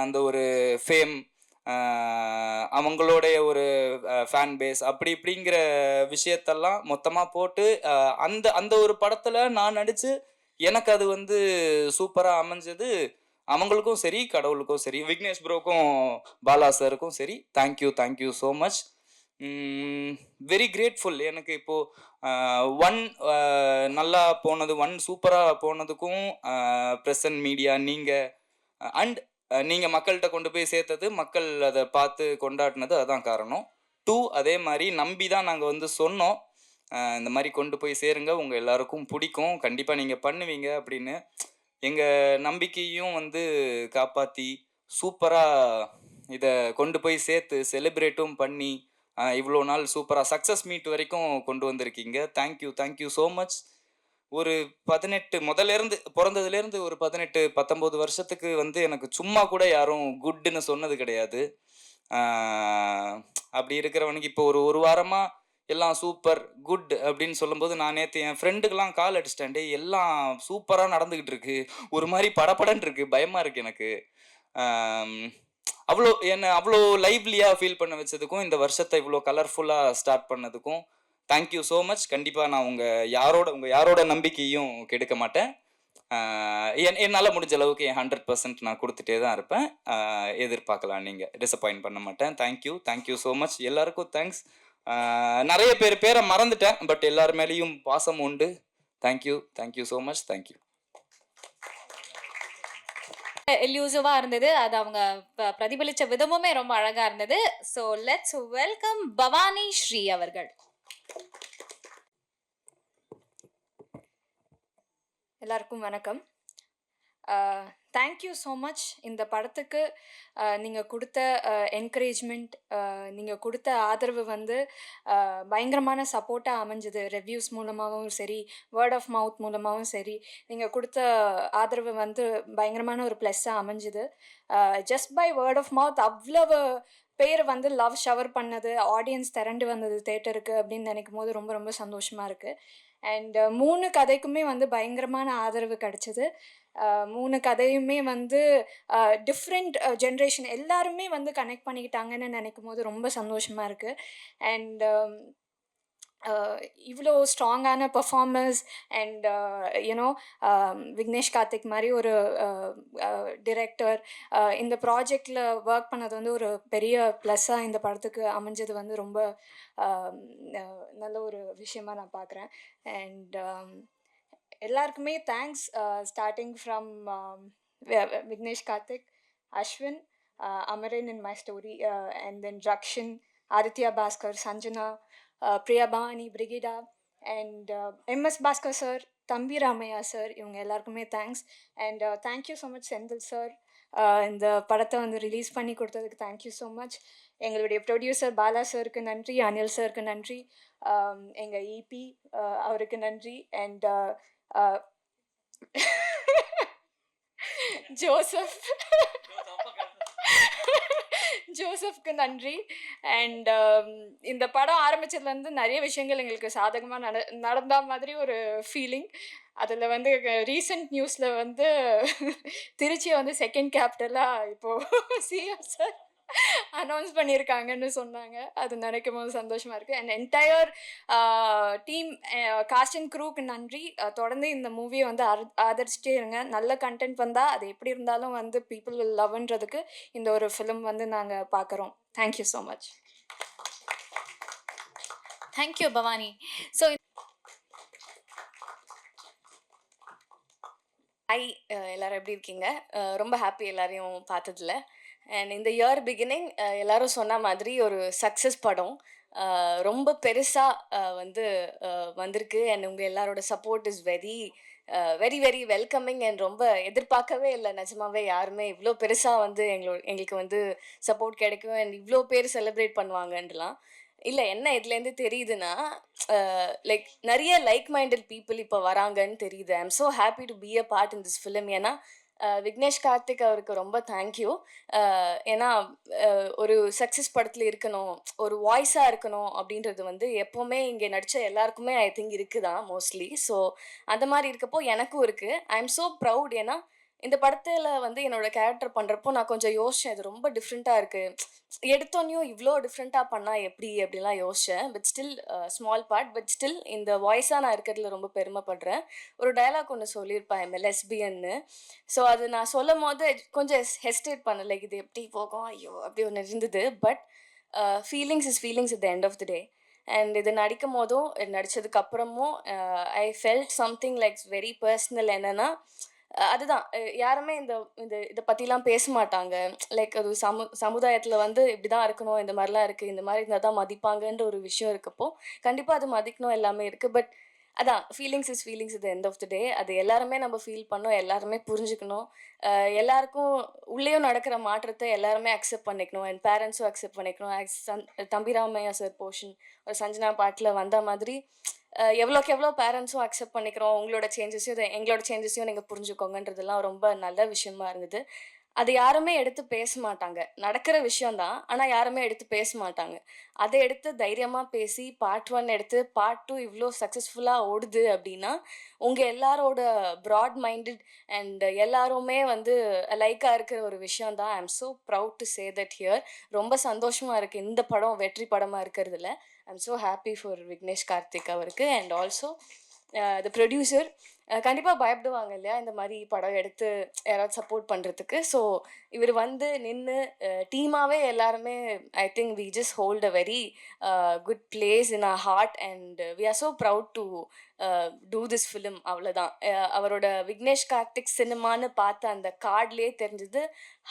அந்த ஒரு ஃபேம், அவங்களுடைய ஒரு ஃபேன் பேஸ் அப்படி இப்படிங்கிற விஷயத்தெல்லாம் மொத்தமாக போட்டு அந்த ஒரு படத்தில் நான் நடித்து எனக்கு அது வந்து சூப்பராக அமைஞ்சது. அவங்களுக்கும் சரி, கடவுளுக்கும் சரி, விக்னேஷ் ப்ரோக்கும் பாலா சாருக்கும் சரி, thank you so much. Very grateful. எனக்கு இப்போது 1 நல்லா போனது, 1 சூப்பராக போனதுக்கும் ப்ரெஸ் அண்ட் மீடியா நீங்கள் அண்ட் நீங்கள் மக்கள்கிட்ட கொண்டு போய் சேர்த்தது, மக்கள் அதை பார்த்து கொண்டாடினது, அதுதான் காரணம். 2 அதே மாதிரி நம்பி தான் நாங்கள் வந்து சொன்னோம், இந்த மாதிரி கொண்டு போய் சேருங்க, உங்கள் எல்லாருக்கும் பிடிக்கும், கண்டிப்பாக நீங்கள் பண்ணுவீங்க அப்படின்னு. எங்கள் நம்பிக்கையும் வந்து காப்பாற்றி சூப்பராக இதை கொண்டு போய் சேர்த்து செலிப்ரேட்டும் பண்ணி இவ்வளோ நாள் சூப்பராக சக்ஸஸ் மீட் வரைக்கும் கொண்டு வந்திருக்கீங்க. Thank you so much. ஒரு 18 முதல்லேருந்து பிறந்ததுலேருந்து ஒரு 18-19 வருஷத்துக்கு வந்து எனக்கு சும்மா கூட யாரும் குட்டுன்னு சொன்னது கிடையாது. அப்படி இருக்கிறவனுக்கு இப்போ ஒரு வாரமாக எல்லாம் சூப்பர் குட் அப்படின்னு சொல்லும்போது நான் நேற்று என் ஃப்ரெண்டுக்கெல்லாம் கால் அடிச்சிட்டேன். டே எல்லாம் சூப்பராக நடந்துக்கிட்டு இருக்கு, ஒரு மாதிரி படபடன்னு இருக்குது, பயமாக இருக்குது எனக்கு. அவ்வளோ லைவ்லியாக ஃபீல் பண்ண வச்சதுக்கும் இந்த வருஷத்தை இவ்வளோ கலர்ஃபுல்லாக ஸ்டார்ட் பண்ணதுக்கும் தேங்க்யூ ஸோ மச். கண்டிப்பாக நான் உங்கள் யாரோட நம்பிக்கையும் கெடுக்க மாட்டேன். என்னால் முடிஞ்ச அளவுக்கு என் 100% நான் கொடுத்துட்டே தான் இருப்பேன். எதிர்பார்க்கலாம், நீங்கள் டிசப்பாயிண்ட் பண்ண மாட்டேன். Thank you so much. எல்லாருக்கும் தேங்க்ஸ். நிறைய பேரை மறந்துட்டேன், பட் எல்லார் மேலேயும் பாசம் உண்டு. Thank you so much. தேங்க்யூ. எல்யூசிவாக இருந்தது. அது அவங்க பிரதிபலித்த விதமுமே ரொம்ப அழகாக இருந்தது. So let's welcome Bhavani Sri அவர்கள். எல்லாருக்கும் வணக்கம். Thank you so much. இந்த படத்துக்கு நீங்கள் கொடுத்த என்கரேஜ்மெண்ட், நீங்கள் கொடுத்த ஆதரவு வந்து பயங்கரமான சப்போர்ட்டாக அமைஞ்சது. ரிவ்யூஸ் மூலமாகவும் சரி, வேர்ட் ஆஃப் மவுத் மூலமாகவும் சரி, நீங்கள் கொடுத்த ஆதரவு வந்து பயங்கரமான ஒரு ப்ளஸ்ஸாக அமைஞ்சுது. Just by word of mouth அவ்வளவு பேர் வந்து லவ் ஷவர் பண்ணது, ஆடியன்ஸ் திரண்டு வந்தது தேட்டருக்கு அப்படின்னு நினைக்கும் போது ரொம்ப ரொம்ப சந்தோஷமாக இருக்குது. அண்ட் 3 கதைக்குமே வந்து பயங்கரமான ஆதரவு கிடச்சிது. 3 கதையுமே வந்து டிஃப்ரெண்ட் ஜென்ரேஷன் எல்லாருமே வந்து கனெக்ட் பண்ணிக்கிட்டாங்கன்னு நினைக்கும் போது ரொம்ப சந்தோஷமாக இருக்குது. அண்ட் இவ்வளோ ஸ்ட்ராங்கான performers and you know Vignesh Karthik மாதிரி ஒரு டிரெக்டர் இந்த ப்ராஜெக்டில் ஒர்க் பண்ணது வந்து ஒரு பெரிய ப்ளஸ்ஸாக இந்த படத்துக்கு அமைஞ்சது வந்து ரொம்ப நல்ல ஒரு விஷயமா நான் பார்க்குறேன். அண்ட் எல்லாருக்குமே thanks, starting from Vignesh Karthik, Ashwin, Amarin in my story, and then Rakshin, Aditya Bhaskar, Sanjana, Priya Bhavani, Brigida, and MS Bhaskar sir, Thambi Ramaya sir, இவங்க எல்லாருக்குமே thanks. And thank you so much Senthil sir, இந்த படத்தை வந்து ரிலீஸ் பண்ணி கொடுத்ததுக்கு thank you so much. எங்களுடைய producer Bala சாருக்கு நன்றி, அனில் சாருக்கு நன்றி, எங்கள் இபி அவருக்கு நன்றி, அண்ட் ஜோசப் ஜோசப்க்கு நன்றி. அண்ட் இந்த படம் ஆரம்பிச்சதுலேருந்து நிறைய விஷயங்கள் எங்களுக்கு சாதகமாக நடந்த மாதிரி ஒரு ஃபீலிங். அதில் வந்து ரீசெண்ட் நியூஸில் வந்து திருச்சியை வந்து செகண்ட் கேபிட்டலாக இப்போது சிஎம் சார் அனௌன்ஸ் பண்ணியிருக்காங்கன்னு சொன்னாங்க. அது நினைக்கும் போது சந்தோஷமாக இருக்குது. And entire team, cast and க்ரூக்கு நன்றி. தொடர்ந்து இந்த மூவியை வந்து ஆதரிச்சிட்டே இருங்க. நல்ல கண்டென்ட் வந்தால் அது எப்படி இருந்தாலும் வந்து பீப்புள் வில் லவ்ன்றதுக்கு இந்த ஒரு ஃபிலிம் வந்து நாங்கள் பார்க்குறோம். Thank you so much. Thank you Bhavani. So hi, எல்லாரும் எப்படி இருக்கீங்க? ரொம்ப ஹாப்பி எல்லாரையும் பார்த்ததுல. அண்ட் இந்த இயர் பிகினிங் எல்லாரும் சொன்ன மாதிரி ஒரு சக்ஸஸ் படம் ரொம்ப பெருசாக வந்து வந்திருக்கு. அண்ட் உங்கள் எல்லாரோட support is very very very welcoming. And ரொம்ப எதிர்பார்க்கவே இல்லை நிஜமாவே யாருமே இவ்வளோ பெருசாக வந்து எங்களுக்கு வந்து சப்போர்ட் கிடைக்கும் அண்ட் இவ்வளோ பேர் செலிப்ரேட் பண்ணுவாங்கன்றலாம் இல்லை. என்ன இதுலேருந்து தெரியுதுன்னா, லைக் நிறைய லைக் மைண்டட் பீப்புள் இப்போ வராங்கன்னு தெரியுது. ஐ am so happy to be a part in this film. ஏன்னா விக்னேஷ் கார்த்திக் அவருக்கு ரொம்ப தேங்க்யூ. ஏன்னா ஒரு சக்ஸஸ் படத்தில் இருக்கணும், ஒரு வாய்ஸாக இருக்கணும் அப்படின்றது வந்து எப்போவுமே இங்கே நடித்த எல்லாருக்குமே ஐ திங்க் இருக்குதான் மோஸ்ட்லி. ஸோ அந்த மாதிரி இருக்கப்போ எனக்கும் இருக்குது. ஐ எம் ஸோ ப்ரவுட். ஏன்னா இந்த படத்தில் வந்து என்னோட கேரக்டர் பண்ணுறப்போ நான் கொஞ்சம் யோசித்தேன், இது ரொம்ப டிஃப்ரெண்ட்டாக இருக்குது, எடுத்தோன்னையும் இவ்வளோ டிஃப்ரெண்ட்டாக பண்ணால் எப்படி அப்படிலாம் யோசித்தேன். But still small part, but still இந்த வாய்ஸாக நான் இருக்கிறதுல ரொம்ப பெருமைப்படுறேன். ஒரு டயலாக் ஒன்று சொல்லியிருப்பேன், எம் லெஸ்பியன்னு. ஸோ அது நான் சொல்லும் போது கொஞ்சம் ஹெஸ்டேட் பண்ண, லைக் இது எப்படி போகும் ஐயோ அப்படி ஒன்று இருந்தது. But feelings is feelings at the end of the day. And இது நடிக்கும் போதும் நடித்ததுக்கப்புறமும் I felt something like very personal. என்னென்னா அதுதான் யாருமே இந்த இந்த இதை பற்றிலாம் பேச மாட்டாங்க. லைக் அது சமுதாயத்தில் வந்து இப்படி தான் இருக்கணும், இந்த மாதிரிலாம் இருக்குது, இந்த மாதிரி இருந்தால் தான் மதிப்பாங்கன்ற ஒரு விஷயம் இருக்கப்போ கண்டிப்பாக அது மதிக்கணும் எல்லாமே இருக்குது. பட் அதான் feelings is feelings at the end of the day. அது எல்லாருமே நம்ம ஃபீல் பண்ணோம், எல்லாருமே புரிஞ்சுக்கணும். எல்லாருக்கும் உள்ளேயும் நடக்கிற மாற்றத்தை எல்லாருமே அக்செப்ட் பண்ணிக்கணும். அண்ட் பேரண்ட்ஸும் அக்செப்ட் பண்ணிக்கணும். தம்பி ராமையா சார் போர்ஷன் ஒரு சஞ்சனா பாட்டில் வந்த மாதிரி எவ்வளோக்கு எவ்வளோ பேரண்ட்ஸும் அக்செப்ட் பண்ணிக்கிறோம், உங்களோட சேஞ்சஸையும் எங்களோட சேஞ்சஸையும் நீங்கள் புரிஞ்சுக்கோங்கன்றதெல்லாம் ரொம்ப நல்ல விஷயமா இருந்தது. அது யாருமே எடுத்து பேச மாட்டாங்க. நடக்கிற விஷயந்தான், ஆனால் யாருமே எடுத்து பேச மாட்டாங்க. அதை எடுத்து தைரியமாக பேசி பார்ட் 1 எடுத்து பார்ட் 2 இவ்வளோ சக்ஸஸ்ஃபுல்லாக ஓடுது அப்படின்னா உங்கள் எல்லாரோட ப்ராட் மைண்டட் அண்ட் எல்லாருமே வந்து லைக்காக இருக்கிற ஒரு விஷயந்தான். I am so proud to say that here. ரொம்ப சந்தோஷமாக இருக்குது இந்த படம் வெற்றி படமாக இருக்கிறதுல. I am so happy for Vignesh Karthik அவருக்கு. அண்ட் ஆல்சோ த ப்ரொடியூசர் கண்டிப்பாக பயப்படுவாங்க இல்லையா இந்த மாதிரி படம் எடுத்து யாராவது சப்போர்ட் பண்ணுறதுக்கு. ஸோ இவர் வந்து நின்று டீமாகவே எல்லாருமே I think we just hold a very good place in a heart and we are so proud to do this film. அவ்வளோதான். அவரோட விக்னேஷ் கார்த்திக் சினிமான்னு பார்த்த அந்த கார்ட்லேயே தெரிஞ்சது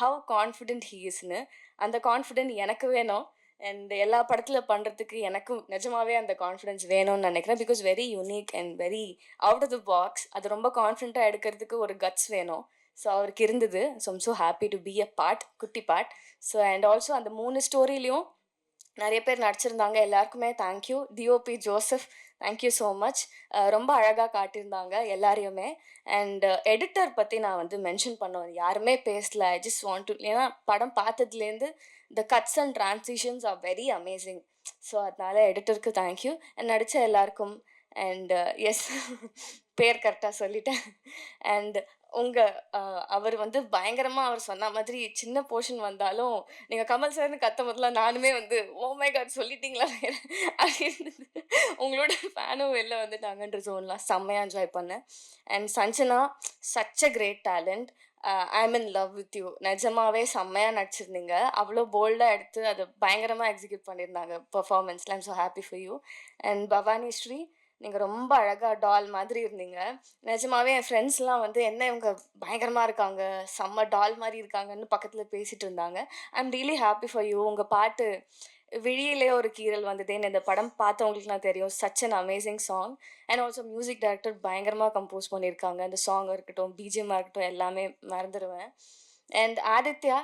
ஹவ் கான்ஃபிடென்ட் ஹீ இஸ்னு. அந்த கான்ஃபிடென்ட் எனக்கு வேணும். அண்ட் எல்லா படத்தில் பண்ணுறதுக்கு எனக்கும் நிஜமாவே அந்த கான்ஃபிடென்ஸ் வேணும்னு நினைக்கிறேன். Because very unique and very out of the box. அது ரொம்ப கான்ஃபிடென்ட்டாக எடுக்கிறதுக்கு ஒரு கட்ஸ் வேணும். ஸோ அவருக்கு இருந்தது. So I'm so happy to be a part, குட்டி பார்ட். ஸோ அண்ட் ஆல்சோ அந்த 3 ஸ்டோரிலையும் நிறைய பேர் நடிச்சிருந்தாங்க. எல்லாருக்குமே thank you. DOP Joseph thank you so much. ரொம்ப அழகாக காட்டியிருந்தாங்க எல்லாரையுமே. அண்ட் எடிட்டர் பற்றி நான் வந்து மென்ஷன் பண்ணுவேன், யாருமே பேசல. ஐ ஜஸ்ட் வாண்ட் டு, ஏன்னா படம் பார்த்ததுலேருந்து the cuts and transitions are very amazing. So அதனால எடிட்டருக்கு தேங்க்யூ. நடித்த எல்லாருக்கும். அண்ட் எஸ் பேர் கரெக்டாக சொல்லிட்டேன். அண்ட் அவர் வந்து பயங்கரமாக அவர் சொன்ன மாதிரி சின்ன போர்ஷன் வந்தாலும் நீங்கள் கமல் சார்னு கத்தும் போதெல்லாம் நானுமே வந்து ஓ மை காட் சொல்லிட்டீங்களா வேற அப்படி இருந்தது. உங்களோட ஃபேனும் வெளில வந்துட்டாங்கன்ற ஜோன்லாம் செம்மையாக என்ஜாய் பண்ணேன். And Sanjana such a great talent. I am in love with you. நிஜமாவே செம்மையாக நடிச்சிருந்தீங்க. அவ்வளோ போல்டாக எடுத்து அதை பயங்கரமாக எக்ஸிக்யூட் பண்ணியிருந்தாங்க பெர்ஃபார்மன்ஸில். I'm so happy for you. And Bhavani Sri, நீங்கள் ரொம்ப அழகாக டால் மாதிரி இருந்தீங்க. நிஜமாவே என் ஃப்ரெண்ட்ஸ்லாம் வந்து என்ன இவங்க பயங்கரமாக இருக்காங்க, செம்ம டால் மாதிரி இருக்காங்கன்னு பக்கத்தில் பேசிகிட்டு இருந்தாங்க. I am really happy for you. உங்கள் பாட்டு விழியிலே ஒரு கீறல் வந்ததேன்னு இந்த படம் பார்த்தவங்களுக்கு நான் தெரியும். Such an amazing song. And also music director பயங்கரமாக கம்போஸ் பண்ணியிருக்காங்க. அந்த சாங் இருக்கட்டும், பிஜிஎம்மாக இருக்கட்டும், எல்லாமே மறந்துடுவேன். And Aditya,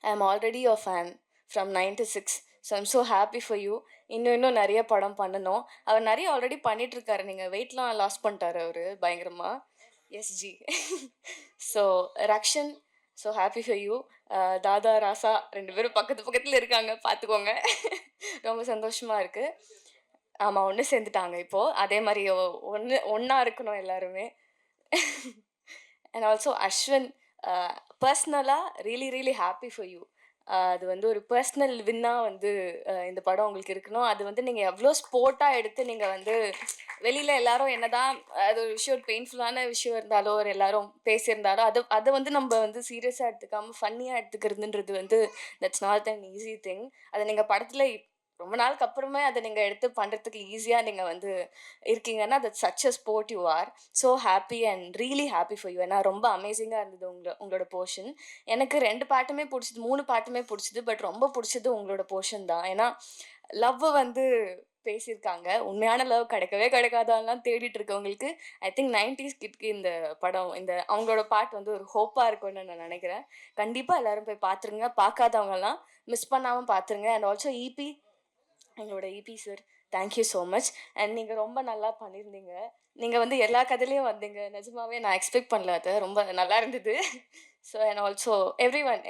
I am already your fan from 96. So I'm so happy for you. இன்னும் நிறைய படம் பண்ணணும். அவர் நிறைய ஆல்ரெடி பண்ணிகிட்ருக்காரு. நீங்கள் வெயிட்லாம் லாஸ் பண்ணிட்டாரு அவர் பயங்கரமாக. எஸ்ஜி. So Rakshan, so happy for you. தாதா ராசா 2 பேரும் பக்கத்தில் இருக்காங்க, பார்த்துக்கோங்க. ரொம்ப சந்தோஷமாக இருக்குது. ஆமாம், ஒன்று சேர்ந்துட்டாங்க இப்போது. அதே மாதிரி ஒன்றா இருக்கணும் எல்லாருமே. அண்ட் ஆல்சோ அஸ்வின், பர்ஸ்னலாக ரியலி ஹாப்பி ஃபார் யூ. அது வந்து ஒரு பர்சனல் வின்னாக வந்து இந்த படம் உங்களுக்கு இருக்கணும். அது வந்து நீங்கள் எவ்வளோ ஸ்போர்ட்டாக எடுத்து நீங்கள் வந்து வெளியில் எல்லாரும் என்னதான் அது ஒரு விஷயம், ஒரு பெயின்ஃபுல்லான விஷயம் இருந்தாலோ, ஒரு எல்லாரும் பேசியிருந்தாலோ, அதை வந்து நம்ம வந்து சீரியஸாக எடுத்துக்காமல் ஃபன்னியாக எடுத்துக்கிறதுன்றது வந்து that's not an easy thing. அதை நீங்கள் படத்தில் ரொம்ப நாளுக்கு அப்புறமே அதை நீங்கள் எடுத்து பண்ணுறதுக்கு ஈஸியாக நீங்கள் வந்து இருக்கீங்கன்னா that such a sport you are. So happy and really happy for you. ஏன்னா ரொம்ப அமேசிங்காக இருந்தது உங்களோட போர்ஷன். எனக்கு 2 பாட்டுமே பிடிச்சிது, 3 பாட்டுமே பிடிச்சிது. பட் ரொம்ப பிடிச்சது உங்களோட போர்ஷன் தான். ஏன்னா லவ் வந்து பேசியிருக்காங்க. உண்மையான லவ் கிடைக்காதான்லாம் தேடிட்டு இருக்கவங்களுக்கு ஐ திங்க் 90s கிட்க்கு இந்த படம், இந்த அவங்களோட பாட்டு வந்து ஒரு ஹோப்பாக இருக்கும்னு நான் நினைக்கிறேன். கண்டிப்பாக எல்லோரும் போய் பார்த்துருங்க. பார்க்காதவங்கலாம் மிஸ் பண்ணாமல் பார்த்துருங்க. அண்ட் ஆல்சோ இபி, எங்களோட EB sir, thank you so much. And நீங்கள் ரொம்ப நல்லா பண்ணியிருந்தீங்க. நீங்கள் வந்து எல்லா கதையிலையும் வந்தீங்க. நிஜமாவே நான் எக்ஸ்பெக்ட் பண்ணல, அது ரொம்ப நல்லா இருந்தது. So and also every one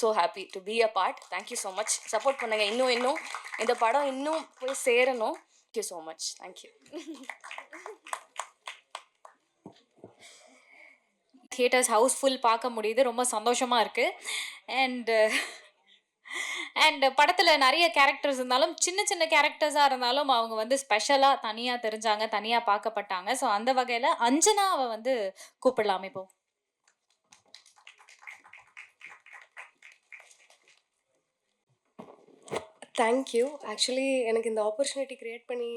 so happy to be a part. Thank you so much. Support பண்ணுங்கள். இன்னும் இந்த படம் இன்னும் போய் சேரணும். Thank you so much. Thank you. Theatres house full பார்க்க முடியுது. ரொம்ப சந்தோஷமாக இருக்குது. அண்ட் படத்தில் நிறைய கேரக்டர்ஸ் இருந்தாலும், சின்ன கேரக்டர்ஸாக இருந்தாலும் அவங்க வந்து ஸ்பெஷலாக தனியாக தெரிஞ்சாங்க, தனியாக பார்க்கப்பட்டாங்க. ஸோ அந்த வகையில் அஞ்சனாவை வந்து கூப்பிடலாமே இப்போ. தேங்க்யூ. ஆக்சுவலி எனக்கு இந்த ஆப்பர்ச்சுனிட்டி க்ரியேட் பண்ணி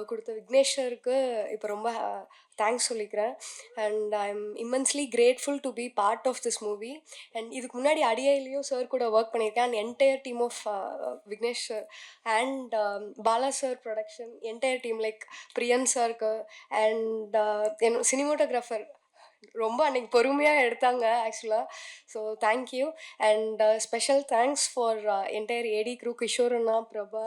கொடுத்த விக்னேஷ் சாருக்கு இப்போ ரொம்ப தேங்க்ஸ் சொல்லிக்கிறேன். And I am immensely grateful to be part of this movie. And இதுக்கு முன்னாடி அடியாயிலையும் சார் கூட ஒர்க் பண்ணியிருக்கேன். And entire team of Vignesh sir and Bala sir production, entire team like Priyan சாருக்கு அண்ட் என் சினிமோட்டோகிராஃபர் ரொம்ப அன்றைக்கி பொறுமையாக எடுத்தாங்க ஆக்சுவலாக. So thank you. And special thanks for entire AD crew, Kishore அண்ணா, Prabha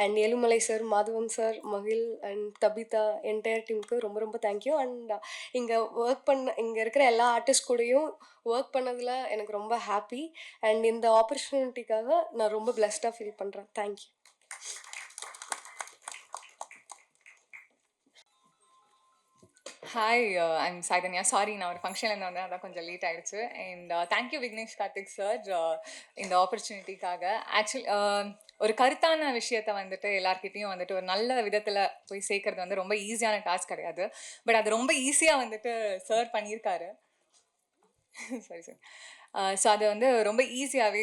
and Ezhumalai sir, Madhavan sir, Magil and Tabitha, entire டீமுக்கு ரொம்ப தேங்க்யூ. அண்ட் இங்கே இருக்கிற எல்லா ஆர்டிஸ்ட் கூடயும் ஒர்க் பண்ணதில் எனக்கு ரொம்ப ஹாப்பி. அண்ட் இந்த ஆப்பர்ச்சுனிட்டிக்காக நான் ரொம்ப பிளஸ்டாக ஃபீல் பண்ணுறேன். Thank you. Hi, I'm Saithanya. Sorry, நான் ஒரு ஃபங்க்ஷனில் இருந்து வந்தேன், அதான் கொஞ்சம் லேட் ஆகிடுச்சு. And thank you Vignesh Karthik sir இந்த ஆப்பர்ச்சுனிட்டிக்காக. ஆக்சுவலி ஒரு கருத்தான விஷயத்த வந்துட்டு எல்லார்கிட்டையும் வந்துட்டு ஒரு நல்ல விதத்தில் போய் சேர்க்கறது வந்து ரொம்ப ஈஸியான டாஸ்க் கிடையாது. பட் அது ரொம்ப ஈஸியாக வந்துட்டு சார் பண்ணியிருக்காரு. சரி சார். ஸோ அது வந்து ரொம்ப ஈஸியாகவே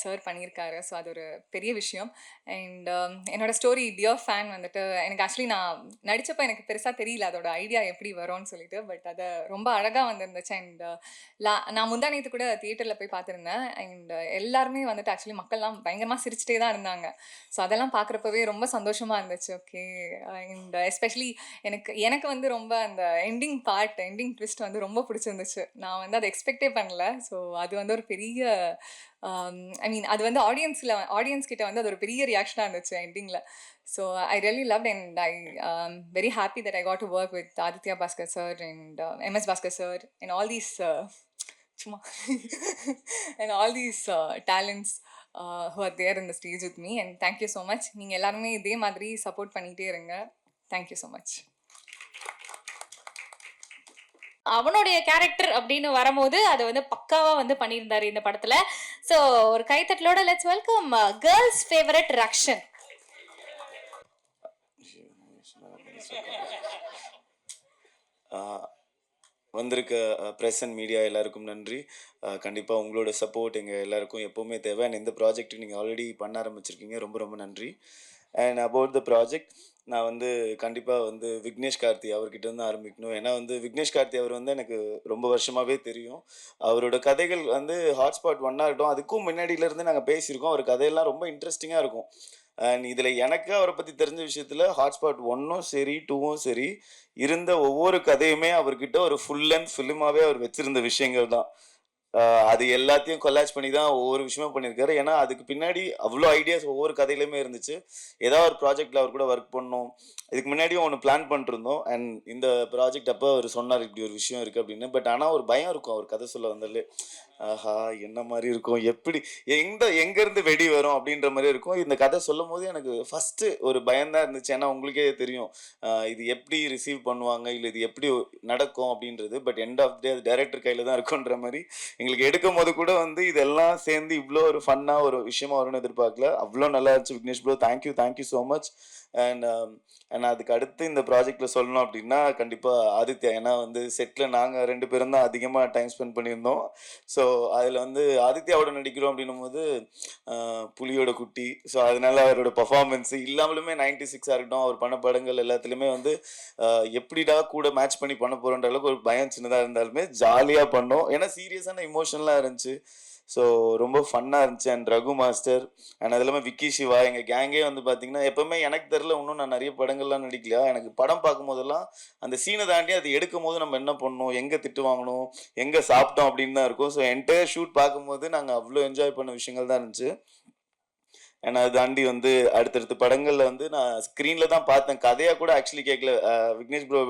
சார் பண்ணியிருக்காரு. ஸோ அது ஒரு பெரிய விஷயம். அண்ட் என்னோடய ஸ்டோரி டியர் ஃபேன் வந்துட்டு எனக்கு ஆக்சுவலி நான் நடித்தப்போ எனக்கு பெருசாக தெரியல அதோட ஐடியா எப்படி வரும்னு சொல்லிட்டு. பட் அதை ரொம்ப அழகாக வந்துருந்துச்சு. அண்ட் நான் முந்தா நேற்று கூட தியேட்டரில் போய் பார்த்துருந்தேன். அண்ட் எல்லாருமே வந்துட்டு ஆக்சுவலி மக்கள்லாம் பயங்கரமாக சிரிச்சிட்டே தான் இருந்தாங்க. ஸோ அதெல்லாம் பார்க்குறப்பவே ரொம்ப சந்தோஷமாக இருந்துச்சு. ஓகே. அண்ட் எஸ்பெஷலி எனக்கு வந்து ரொம்ப அந்த எண்டிங் ட்விஸ்ட் வந்து ரொம்ப பிடிச்சிருந்துச்சு. நான் வந்து அதை எக்ஸ்பெக்டே பண்ணல. ஸோ அது வந்து ஒரு பெரிய ஐ மீன் அது வந்து ஆடியன்ஸ் கிட்ட வந்து அது ஒரு பெரிய ரியாக்ஷனாக இருந்துச்சு எண்டிங்கில். So I really loved and I very happy that I got to work with Aditya Bhaskar sir and MS Bhaskar sir and all these சும்மா and all these talents who are there in the stage with me. And thank you so much. நீங்கள் எல்லாருமே இதே மாதிரி support பண்ணிகிட்டே இருங்க. Thank you so much. அவனுடைய character அப்படின்னு வரும்போது அதை வந்து பக்காவா வந்து பண்ணியிருந்தாரு இந்த படத்துல. ஸோ ஒரு கைத்தட்டலோட let's welcome girls favourite Rakshan. வந்திருக்க ப்ரெஸ் அண்ட் மீடியா எல்லாருக்கும் நன்றி. கண்டிப்பாக உங்களோட சப்போர்ட் எங்கள் எல்லாருக்கும் எப்போவுமே தேவை. அண்ட் இந்த ப்ராஜெக்ட் நீங்கள் ஆல்ரெடி பண்ண ஆரம்பிச்சிருக்கீங்க, ரொம்ப ரொம்ப நன்றி. அண்ட் அபவுட் த ப்ராஜெக்ட், நான் வந்து கண்டிப்பாக வந்து விக்னேஷ் கார்த்தி அவர்கிட்ட இருந்து ஆரம்பிக்கணும். ஏன்னா வந்து விக்னேஷ் கார்த்தி அவர் வந்து எனக்கு ரொம்ப வருஷமாகவே தெரியும். அவரோட கதைகள் வந்து ஹாட்ஸ்பாட் ஒன்னாக இருக்கட்டும், அதுக்கும் முன்னாடியிலேருந்து நாங்கள் பேசியிருக்கோம். அவர் கதையெல்லாம் ரொம்ப இன்ட்ரெஸ்டிங்காக இருக்கும். அண்ட் இதில் எனக்கு அவரை பற்றி தெரிஞ்ச விஷயத்தில் ஹாட்ஸ்பாட் 1ம் சரி 2ம் சரி இருந்த ஒவ்வொரு கதையுமே அவர்கிட்ட ஒரு ஃபுல் லென்த் ஃபிலிமாகவே அவர் வச்சுருந்த விஷயங்கள் தான். அது எல்லாத்தையும் கொலாஜ் பண்ணி தான் ஒவ்வொரு விஷயமும் பண்ணியிருக்காரு. ஏன்னா அதுக்கு பின்னாடி அவ்வளோ ஐடியாஸ் ஒவ்வொரு கதையிலுமே இருந்துச்சு. ஏதாவது ஒரு ப்ராஜெக்டில் அவர் கூட ஒர்க் பண்ணோம். இதுக்கு முன்னாடியும் ஒன்று பிளான் பண்ணிருந்தோம். அண்ட் இந்த ப்ராஜெக்ட் அப்போ அவர் சொன்னார் இப்படி ஒரு விஷயம் இருக்குது அப்படின்னு. பட் ஆனால் ஒரு பயம் இருக்கும் அவர் கதை சொல்ல வந்தாலே. ஆஹா என்ன மாதிரி இருக்கும், எப்படி எங்கேருந்து வெடி வரும் அப்படின்ற மாதிரி இருக்கும். இந்த கதை சொல்லும் போது எனக்கு ஃபஸ்ட்டு ஒரு பயம்தான் இருந்துச்சு. ஏன்னா உங்களுக்கே தெரியும் இது எப்படி ரிசீவ் பண்ணுவாங்க, இல்லை இது எப்படி நடக்கும் அப்படின்றது. பட் எண்ட் ஆஃப் டே அது டைரக்டர் கையில் தான் இருக்குன்ற மாதிரி எங்களுக்கு எடுக்கும் போது கூட வந்து இதெல்லாம் சேர்ந்து இவ்வளோ ஒரு ஃபன்னாக ஒரு விஷயமா வரும்னு எதிர்பார்க்கல. அவ்வளோ நல்லா இருந்துச்சு Vignesh bro. Thank you so much. And அதுக்கு அடுத்து இந்த ப்ராஜெக்டில் சொல்லணும் அப்படின்னா கண்டிப்பாக ஆதித்யா. ஏன்னா வந்து செட்டில் நாங்கள் 2 பேரும் தான் அதிகமாக டைம் ஸ்பெண்ட் பண்ணியிருந்தோம். ஸோ அதில் வந்து ஆதித்யாவோட நடிக்கிறோம் அப்படின்னும் போது புலியோட குட்டி. ஸோ அதனால அவரோட பர்ஃபார்மன்ஸு இல்லாமலுமே 96 இருக்கட்டும், அவர் பண்ண படங்கள் எல்லாத்துலேயுமே வந்து எப்படிடா கூட மேட்ச் பண்ணி பண்ண போகிறோன்ற அளவுக்கு ஒரு பயம் சின்னதாக இருந்தாலுமே ஜாலியாக பண்ணோம். ஏன்னா சீரியஸான இமோஷனலாக இருந்துச்சு. ஸோ ரொம்ப ஃபன்னாக இருந்துச்சு. அண்ட் ரகு மாஸ்டர் அண்ட் அது இல்லாமல் விக்கி சிவா எங்கள் கேங்கே வந்து பார்த்தீங்கன்னா எப்போவுமே எனக்கு தெரில, இன்னும் நான் நிறைய படங்கள்லாம் நடிக்கலையா. எனக்கு படம் பார்க்கும் போதெல்லாம் அந்த சீனை தாண்டி அது எடுக்கும் போது நம்ம என்ன பண்ணோம், எங்கே திட்டு வாங்கணும், எங்கே சாப்பிட்டோம் அப்படின்னு தான் இருக்கும். ஸோ என்டையர் ஷூட் பார்க்கும்போது நாங்கள் அவ்வளோ என்ஜாய் பண்ண விஷயங்கள் தான் இருந்துச்சு. ஏன்னா அதை தாண்டி வந்து அடுத்தடுத்த படங்களில் வந்து நான் ஸ்க்ரீனில் தான் பார்த்தேன். கதையாக கூட ஆக்சுவலி கேட்கல. விக்னேஷ் ப்ரோ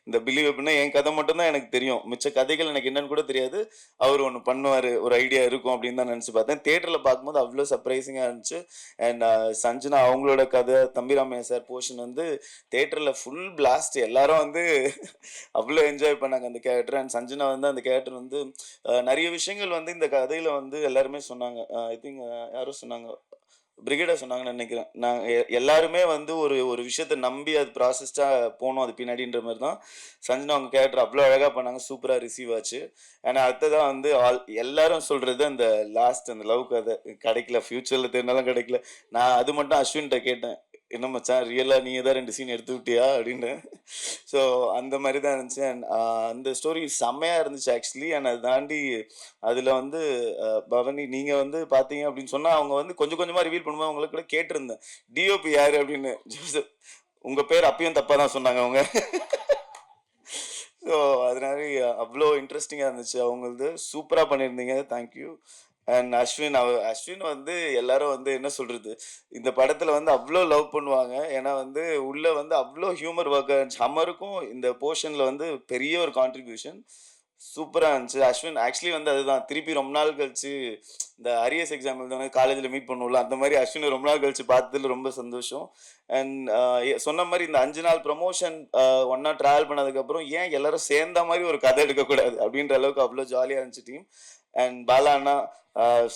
இந்த பிலீவ் அப்படின்னா என் கதை மட்டும்தான் எனக்கு தெரியும். மிச்ச கதைகள் எனக்கு என்னன்னு கூட தெரியாது. அவர் ஒன்று பண்ணுவார், ஒரு ஐடியா இருக்கும் அப்படின்னு தான் நினச்சி பார்த்தேன். தேட்டரில் பார்க்கும்போது அவ்வளோ சர்ப்ரைசிங்காக இருந்துச்சு. அண்ட் சஞ்சனா அவங்களோட கதை, தம்பிராமையா சார் போர்ஷன் வந்து தேட்டரில் ஃபுல் பிளாஸ்ட். எல்லாரும் வந்து அவ்வளோ என்ஜாய் பண்ணாங்க அந்த கேரக்டர். அண்ட் சஞ்சனா வந்து அந்த கேரக்டர் வந்து நிறைய விஷயங்கள் வந்து இந்த கதையில் வந்து எல்லாருமே சொன்னாங்க. ஐ திங்க் யாரும் சொன்னாங்க, பிரிகேடா சொன்னாங்கன்னு நினைக்கிறேன். எல்லாருமே வந்து ஒரு விஷயத்தை நம்பி அது ப்ராசஸ்டாக போகணும் அது பின்னாடின்ற மாதிரி தான் சஞ்சனா அவங்க கேரக்டர் அவ்வளோ அழகாக பண்ணாங்க. சூப்பராக ரிசீவ் ஆச்சு. ஏன்னா அடுத்ததான் வந்து எல்லாரும் சொல்கிறது அந்த லாஸ்ட் அந்த லவ் கதை கிடைக்கல, ஃப்யூச்சரில் தெரிஞ்சாலும் கிடைக்கல. நான் அது மட்டும் அஸ்வின்கிட்ட கேட்டேன், என்ன மச்சான் ரியலாக நீ தான் 2 சீன் எடுத்து விட்டியா அப்படின்னு. ஸோ அந்த மாதிரி தான் இருந்துச்சு. அண்ட் அந்த ஸ்டோரி செம்மையாக இருந்துச்சு ஆக்சுவலி. அண்ட் அதை தாண்டி அதில் வந்து பவனி நீங்கள் வந்து பார்த்தீங்க அப்படின்னு சொன்னால் அவங்க வந்து கொஞ்சம் கொஞ்சமாக ரிவீல் பண்ணும்போது அவங்களுக்கு கூட கேட்டிருந்தேன் டிஓபி யார் அப்படின்னு. ஜோசப் உங்கள் பேர் அப்பயும் தப்பாக தான் சொன்னாங்க அவங்க. ஸோ அதனால அவ்வளோ இன்ட்ரெஸ்டிங்காக இருந்துச்சு. அவங்களது சூப்பராக பண்ணியிருந்தீங்க. தேங்க்யூ. அண்ட் அஸ்வின் வந்து எல்லாரும் வந்து என்ன சொல்கிறது, இந்த படத்தில் வந்து அவ்வளோ லவ் பண்ணுவாங்க. ஏன்னா வந்து உள்ளே வந்து அவ்வளோ ஹியூமர் ஒர்க் இருந்துச்சு. ஹம்மருக்கும் இந்த போர்ஷனில் வந்து பெரிய ஒரு கான்ட்ரிபியூஷன் சூப்பராக இருந்துச்சு. அஸ்வின் ஆக்சுவலி வந்து அதுதான் திருப்பி ரொம்ப நாள் கழிச்சு இந்த அரியஸ் எக்ஸாம் எழுதவங்க காலேஜில் மீட் பண்ணுவோம்ல, அந்த மாதிரி அஸ்வினை ரொம்ப நாள் கழிச்சு பார்த்ததுல ரொம்ப சந்தோஷம். அண்ட் சொன்ன மாதிரி இந்த 5 நாள் ப்ரமோஷன் ஒன்றா ட்ராவல் பண்ணதுக்கப்புறம் ஏன் எல்லாரும் சேர்ந்த மாதிரி ஒரு கதை எடுக்கக்கூடாது அப்படின்ற அளவுக்கு அவ்வளோ ஜாலியாக இருந்துச்சு டீம். அண்ட் பாலா அண்ணா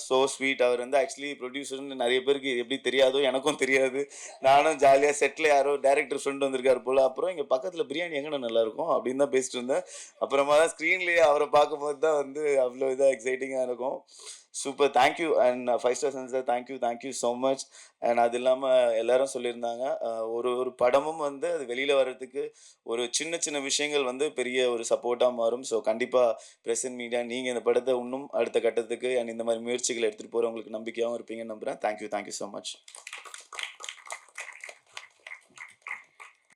ஸோ ஸ்வீட். அவர் வந்து ஆக்சுவலி ப்ரொடியூசர்னு நிறைய பேருக்கு எப்படி தெரியாதோ எனக்கும் தெரியாது. நானும் ஜாலியாக செட்டில் யாரோ டேரக்டர் ஃப்ரெண்ட் வந்திருக்காரு போல். அப்புறம் இங்கே பக்கத்தில் பிரியாணி எங்கே நல்லாயிருக்கும் அப்படின்னு தான் பேசிட்டு இருந்தேன். அப்புறமா தான் ஸ்க்ரீன்லேயே அவரை பார்க்கும்போது தான் வந்து அவ்வளோ இதாக எக்ஸைட்டிங்காக இருக்கும். Super. Thank you. And 5 star sensor thank you so much. And அது இல்லாமல் எல்லாரும் சொல்லியிருந்தாங்க ஒரு படமும் வந்து அது வெளியில் வர்றதுக்கு ஒரு சின்ன சின்ன விஷயங்கள் வந்து பெரிய ஒரு சப்போர்ட்டாக மாறும். ஸோ கண்டிப்பாக ப்ரெஸ் அண்ட் மீடியா நீங்கள் இந்த படத்தை இன்னும் அடுத்த கட்டத்துக்கு அண்ட் இந்த மாதிரி முயற்சிகள் எடுத்துகிட்டு போகிறவங்களுக்கு நம்பிக்கையாகவும் இருப்பீங்கன்னு நம்புகிறேன். Thank you so much.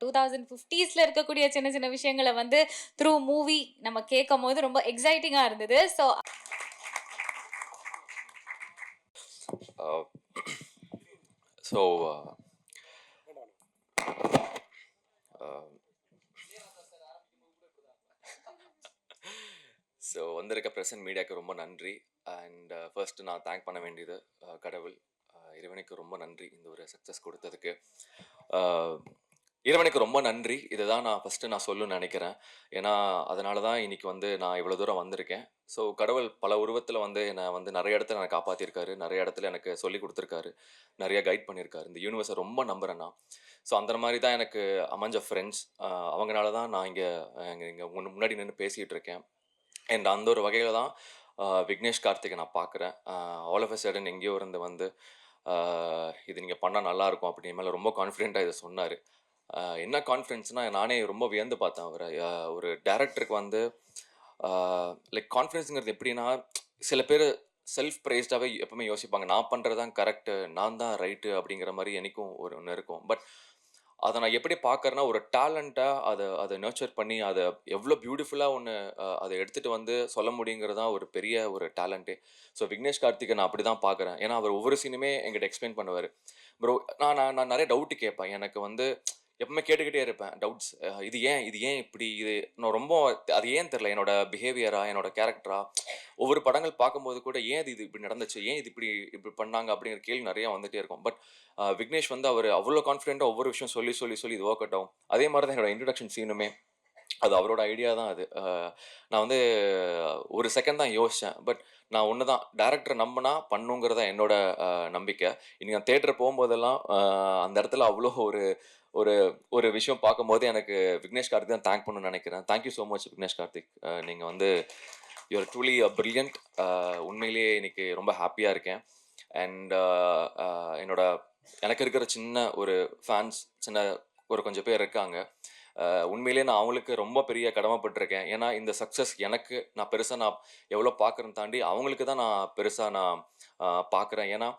2050s இருக்கக்கூடிய சின்ன சின்ன விஷயங்களை வந்து த்ரூ மூவி நம்ம கேட்கும் போது ரொம்ப எக்ஸைட்டிங்காக இருந்தது. ஸோ ஸோ வந்திருக்க ப்ரெஸ் அண்ட் மீடியாவுக்கு ரொம்ப நன்றி. அண்ட் ஃபர்ஸ்ட்டு நான் தேங்க் பண்ண வேண்டியது கடவுள், இறைவனுக்கு ரொம்ப நன்றி இந்த ஒரு சக்ஸஸ் கொடுத்ததுக்கு. இறைவனுக்கு ரொம்ப நன்றி. இதுதான் நான் ஃபர்ஸ்ட்டு நான் சொல்லணும்னு நெனைக்கிறேன். ஏன்னா, அதனால தான் இன்னைக்கு வந்து நான் இவ்வளோ தூரம் வந்திருக்கேன். ஸோ கடவுள் பல உருவத்தில வந்து என்ன வந்து நெறைய இடத்துல என்ன காப்பாத்தியிருக்காரு. நெறைய இடத்துல எனக்கு சொல்லிக் குடுத்துருக்காரு. நெறைய கைட் பண்ணியிருக்காரு. இந்த யூனிவர்ஸ ரொம்ப நம்புறேன் நான். ஸோ அந்த மாரி தான் எனக்கு அமைஞ்ச ஃப்ரெண்ட்ஸ். அவங்கனால தான் நான் இங்க இங்க முன்னாடி நின்னு பேசிட்டு இருக்கேன். அண்ட் அந்த ஒரு வகையில தான் விக்னேஷ் கார்த்திகை நான் பார்க்குறேன். ஆல் ஆஃப் அ சடன் எங்கேயோ இருந்து வந்து, அ இது நீங்க பண்ணா நல்லாயிருக்கும் அப்படின்னு என் மேல ரொம்ப கான்ஃபிடென்ட்டா இத சொன்னாரு. என்ன கான்ஃபிடன்ஸ்னா, நானே ரொம்ப வியந்து பார்த்தேன் அவர. ஒரு டைரக்டருக்கு வந்து லைக் கான்ஃபிடன்ஸ்ங்கிறது எப்படின்னா, சில பேரு செல்ஃப் பிரைஸ்டாவே எப்பவுமே யோசிப்பாங்க. நான் பண்றது தான் கரெக்ட்டு, நான் தான் ரைட்டு அப்படிங்கிற மாரி என்னைக்கும் ஒண்ணு இருக்கும். பட் அத நான் எப்படி பார்க்குறேன்னா, ஒரு டேலண்ட்டா அத அத நர்ச்சர் பண்ணி, அத எவ்ளோ பியூட்டிஃபுல்லா ஒண்ணு அத எடுத்துட்டு வந்து சொல்ல முடியுங்கிறது தான் ஒரு பெரிய ஒரு டேலண்ட்டே. ஸோ விக்னேஷ் கார்த்திக்க நான் அப்படி தான் பார்க்குறேன். ஏன்னா, அவர் ஒவ்வொரு சீனுமே என்கிட்ட எக்ஸ்ப்ளைன் பண்ணுவாரு. ப்ரோ நான் நான் நான் நெறைய டவுட் கேட்பேன். எனக்கு வந்து எப்பவுமே கேட்டுக்கிட்டே இருப்பேன். டவுட்ஸ் இது ஏன் இது ஏன் இப்படி? இது நான் ரொம்ப அது ஏன் தெரியல. என்னோட பிஹேவியரா, என்னோட கேரக்டரா, ஒவ்வொரு படங்கள் பார்க்கும்போது கூட ஏன் இது இப்படி நடந்துச்சு? ஏன் இது இப்படி இப்படி பண்ணாங்க? அப்படிங்கிற கேள்வி நெறைய வந்துட்டே இருக்கும். பட் விக்னேஷ் வந்து அவரு அவ்வளோ கான்ஃபிடென்ட்டா ஒவ்வொரு விஷயம் சொல்லி, சொல்லி, சொல்லி இது ஒர்க் அவுட் ஆகும். அதே மாரி தான் என்னோட இன்ட்ரோடக்ஷன் சீனுமே அது அவரோட ஐடியா தான் அது. நான் வந்து ஒரு செகண்ட் தான் யோசிச்சேன். பட் நான் ஒண்ணு தான் டைரக்டர நம்புனா பண்ணுங்கிறது தான் என்னோட நம்பிக்கை. இன்னைக்கு நான் தியேட்டர் போம்போதெல்லாம் அந்த இடத்துல அவ்ளோ ஒரு ஒரு ஒரு விஷயம் பார்க்கும்போது எனக்கு விக்னேஷ் கார்த்திக் தான் தேங்க் பண்ணணும்னு நெனைக்கிறேன். Thank you so much Vignesh Karthik. நீங்க வந்து யூ ஆர் ட்ரூலி பிரில்லியன்ட். உண்மையிலேயே இன்னைக்கு ரொம்ப ஹேப்பியா இருக்கேன். அண்ட் என்னோட எனக்கு இருக்கிற சின்ன ஒரு ஃபேன்ஸ் சின்ன ஒரு கொஞ்சம் பேர் இருக்காங்க. உண்மையிலேயே நான் அவங்களுக்கு ரொம்ப பெரிய கடமைப்பட்டுருக்கேன். ஏன்னா இந்த சக்ஸஸ் எனக்கு நான் பெருசா நான் எவ்வளோ பார்க்குறேன்னு தாண்டி அவங்களுக்கு தான் நான் பெருசா நான் பார்க்குறேன். ஏன்னா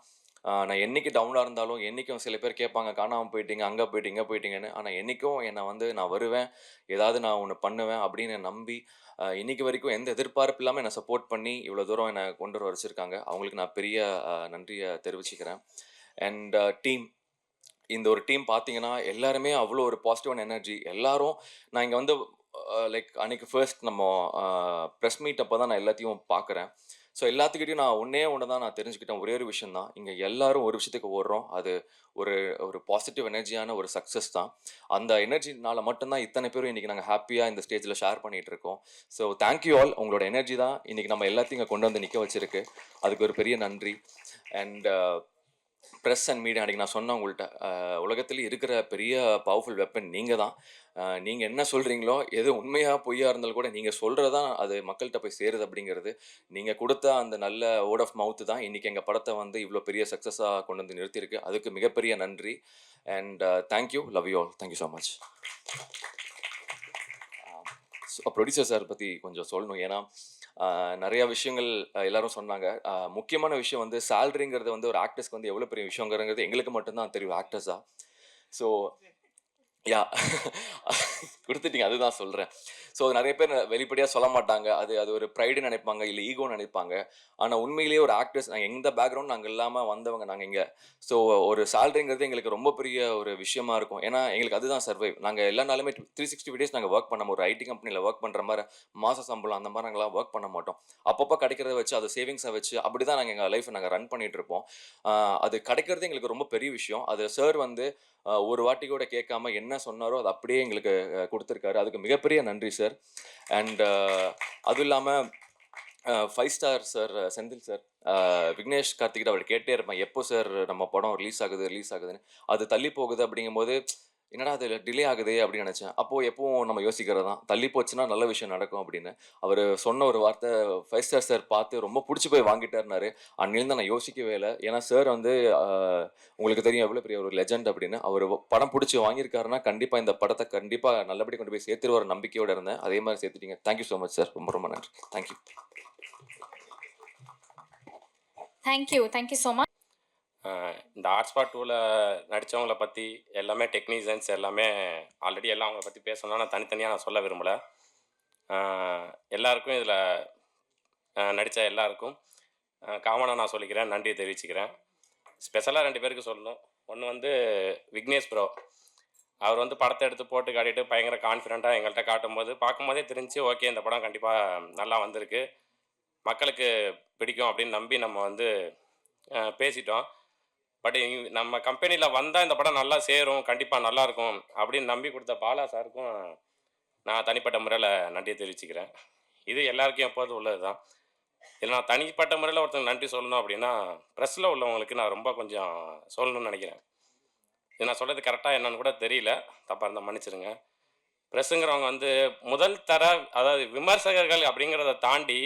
நான் என்னைக்கு டவுனா இருந்தாலும், என்னைக்கும் சில பேர் கேட்பாங்க, "காணாம போயிட்டீங்க, அங்க போயிட்டீங்க, இங்க போயிட்டீங்கன்னு." ஆனா என்னைக்கும் என்ன வந்து நான் வருவேன், ஏதாவது நான் ஒண்ணு பண்ணுவேன் அப்படின்னு நம்பி, இன்னைக்கு வரைக்கும் எந்த எதிர்பார்ப்பு இல்லாம என்ன சப்போர்ட் பண்ணி, இவ்வளோ தூரம் என்ன கொண்டு வர வச்சிருக்காங்க. அவங்களுக்கு நான் பெரிய நன்றிய தெரிவிச்சுக்கிறேன். அண்ட் டீம் இந்த ஒரு டீம் பார்த்தீங்கன்னா, எல்லாருமே அவ்வளோ ஒரு பாசிட்டிவான எனர்ஜி. எல்லாரும் நான் இங்க வந்து லைக் அன்னைக்கு ஃபர்ஸ்ட் நம்ம பிரஸ் மீட் அப்ப தான் நான் எல்லாத்தையும் பார்க்குறேன். ஸோ எல்லாத்துக்கிட்டயும் நான் ஒண்ணே ஒண்ணு தான் நான் தெரிஞ்சுக்கிட்டேன். ஒரே ஒரு விஷயம் தான். இங்க எல்லாரும் ஒரு விஷயத்துக்கு ஓடுறோம். அது ஒரு ஒரு பாசிட்டிவ் எனர்ஜியான ஒரு சக்சஸ் தான். அந்த எனர்ஜினால மட்டும் தான் இத்தனை பேரும் இன்னைக்கு நாங்க ஹேப்பியா இந்த ஸ்டேஜ்ல ஷேர் பண்ணிட்டு இருக்கோம். So thank you all. உங்களோட எனர்ஜி தான் இன்னைக்கு நம்ம எல்லாத்தையும் இங்க கொண்டு வந்து நிக்க வச்சிருக்கு. அதுக்கு ஒரு பெரிய நன்றி. அண்ட் பிரஸ் அண்ட் மீடியா அன்றைக்கி நான் சொன்னேன் உங்கள்கிட்ட உலகத்தில் இருக்கிற பெரிய பவர்ஃபுல் வெப்பன் நீங்கள் தான். நீங்கள் என்ன சொல்கிறீங்களோ எது உண்மையாக பொய்யா இருந்தாலும் கூட நீங்கள் சொல்கிறது தான் அது மக்கள்கிட்ட போய் சேருது அப்படிங்கிறது. நீங்கள் கொடுத்த அந்த நல்ல வேர்ட் ஆஃப் மவுத்து தான் இன்றைக்கி எங்கள் படத்தை வந்து இவ்வளோ பெரிய சக்ஸஸாக கொண்டு வந்து நிறுத்தியிருக்கு. அதுக்கு மிகப்பெரிய நன்றி. And thank you, love you all. Thank you so much. Producer sir பற்றி கொஞ்சம் சொல்லணும். ஏன்னா நிறைய விஷயங்கள் எல்லாரும் சொன்னாங்க. முக்கியமான விஷயம் வந்து சேலரிங்கிறது வந்து ஒரு ஆக்டர்ஸ்க்கு வந்து எவ்வளோ பெரிய விஷயங்கிறது எங்களுக்கு மட்டும்தான் தெரியும் ஆக்டர்ஸாக. So yeah குடுத்துட்டீங்க. அதுதான் சொல்றேன். ஸோ நெறைய பேர் வெளிப்படையா சொல்ல மாட்டாங்க. அது அது ஒரு ப்ரைடுன்னு நெனைப்பாங்க. இல்ல ஈகோன்னு நெனைப்பாங்க. ஆனா உண்மையிலேயே ஒரு ஆக்டர்ஸ் நாங்க எந்த பேக்ரவுண்ட் நாங்க இல்லாம வந்தவங்க நாங்க இங்க. ஸோ ஒரு சேலரிங்கிறது எங்களுக்கு ரொம்ப பெரிய ஒரு விஷயமா இருக்கும். ஏன்னா எங்களுக்கு அதுதான் சர்வைவ். நாங்க எல்லா நாளுமே 365 டேஸ் நாங்க வொர்க் பண்ண ஒரு ஐடி கம்பெனில வொர்க் பண்ற மாரி மாச சம்பளம் அந்த மாரி நாங்கலாம் வொர்க் பண்ண மாட்டோம். அப்பப்போ கிடைக்கிறத வச்சு அத சேவிங்ஸா வச்சு அப்படிதான் நாங்க எங்க லைஃப்ப நாங்க ரன் பண்ணிட்டு இருப்போம். அது கிடைக்கிறது எங்களுக்கு ரொம்ப பெரிய விஷயம். அது சார் வந்து ஒரு வாட்டி கூட கேட்காம என்ன சொன்னாரோ அது அப்படியே எங்களுக்கு குடுத்துருக்காரு. அதுக்கு மிகப்பெரிய நன்றி சார். அண்ட் அதுவும் இல்லாம 5 star sir Senthil sir, Vignesh கார்த்திக்கிட்ட அவர் கேட்டே இருப்பேன். எப்போ சார் நம்ம படம் ரிலீஸ் ஆகுதுன்னு. அது தள்ளி போகுது அப்படிங்கும்போது, என்னடா அது டிலே ஆகுதே அப்படின்னு நினைச்சேன். அப்போ எப்பவும் நம்ம யோசிக்கிறது தான். தள்ளி போச்சுன்னா நல்ல விஷயம் நடக்கும் அப்படின்னு. அவரு சொன்ன ஒரு வார்த்தை 5 ஸ்டார் சார் பார்த்து ரொம்ப புடிச்சு போய் வாங்கிட்டாருன்னாரு. அன்னையிலேருந்து நான் யோசிக்கவே இல்ல. ஏன்னா சார் வந்து உங்களுக்கு தெரியும் எவ்வளோ பெரிய ஒரு லெஜெண்ட் அப்படின்னு. அவரு படம் புடிச்சு வாங்கியிருக்காருன்னா, கண்டிப்பா இந்த படத்த கண்டிப்பா நல்லபடியா கொண்டு போய் சேர்த்துருவாரு நம்பிக்கையோட இருந்தேன். அதே மாரி சேர்த்துட்டீங்க. Thank so much sir. ரொம்ப ரொம்ப நன்றி. Thank. Thank so much. இந்த ஹாட்ஸ்பாட் 2ல நடித்தவங்கள பற்றி எல்லாமே டெக்னீஷியன்ஸ் எல்லாமே ஆல்ரெடி எல்லாம் அவங்கள பற்றி பேசணும்னா நான் தனித்தனியாக நான் சொல்ல விரும்பலை. எல்லாருக்கும் இதில் நடித்த எல்லாருக்கும் காமனாக நான் சொல்லிக்கிறேன், நன்றி தெரிவிச்சுக்கிறேன். ஸ்பெஷலாக 2 பேருக்கு சொல்லணும். ஒன்று வந்து விக்னேஷ் ப்ரோ. அவர் வந்து படத்தை எடுத்து போட்டு காட்டிட்டு பயங்கர கான்ஃபிடெண்ட்டாக எங்கள்கிட்ட காட்டும்போது பார்க்கும்போதே தெரிஞ்சு ஓகே இந்த படம் கண்டிப்பாக நல்லா வந்திருக்கு, மக்களுக்கு பிடிக்கும் அப்படின்னு நம்பி நம்ம வந்து பேசிட்டோம். பட் நம்ம கம்பெனியில் வந்தால் இந்த படம் நல்லா சேரும், கண்டிப்பாக நல்லாயிருக்கும் அப்படின்னு நம்பி கொடுத்த பாலா சாருக்கும் நான் தனிப்பட்ட முறையில் நன்றியை தெரிவிச்சுக்கிறேன். இது எல்லாருக்கும் எப்போதும் உள்ளது தான். இதில் நான் தனிப்பட்ட முறையில் ஒருத்தங்க நன்றி சொல்லணும் அப்படின்னா, ப்ரெஸ்ஸில் உள்ளவங்களுக்கு நான் ரொம்ப கொஞ்சம் சொல்லணும்னு நினைக்கிறேன். இது நான் சொல்கிறது கரெக்டாக என்னன்னு கூட தெரியல, தப்பாக இருந்தால் மன்னிச்சிடுங்க. ப்ரெஸ்ஸுங்கிறவங்க வந்து முதல் தர, அதாவது விமர்சகர்கள் அப்படிங்கிறத தாண்டி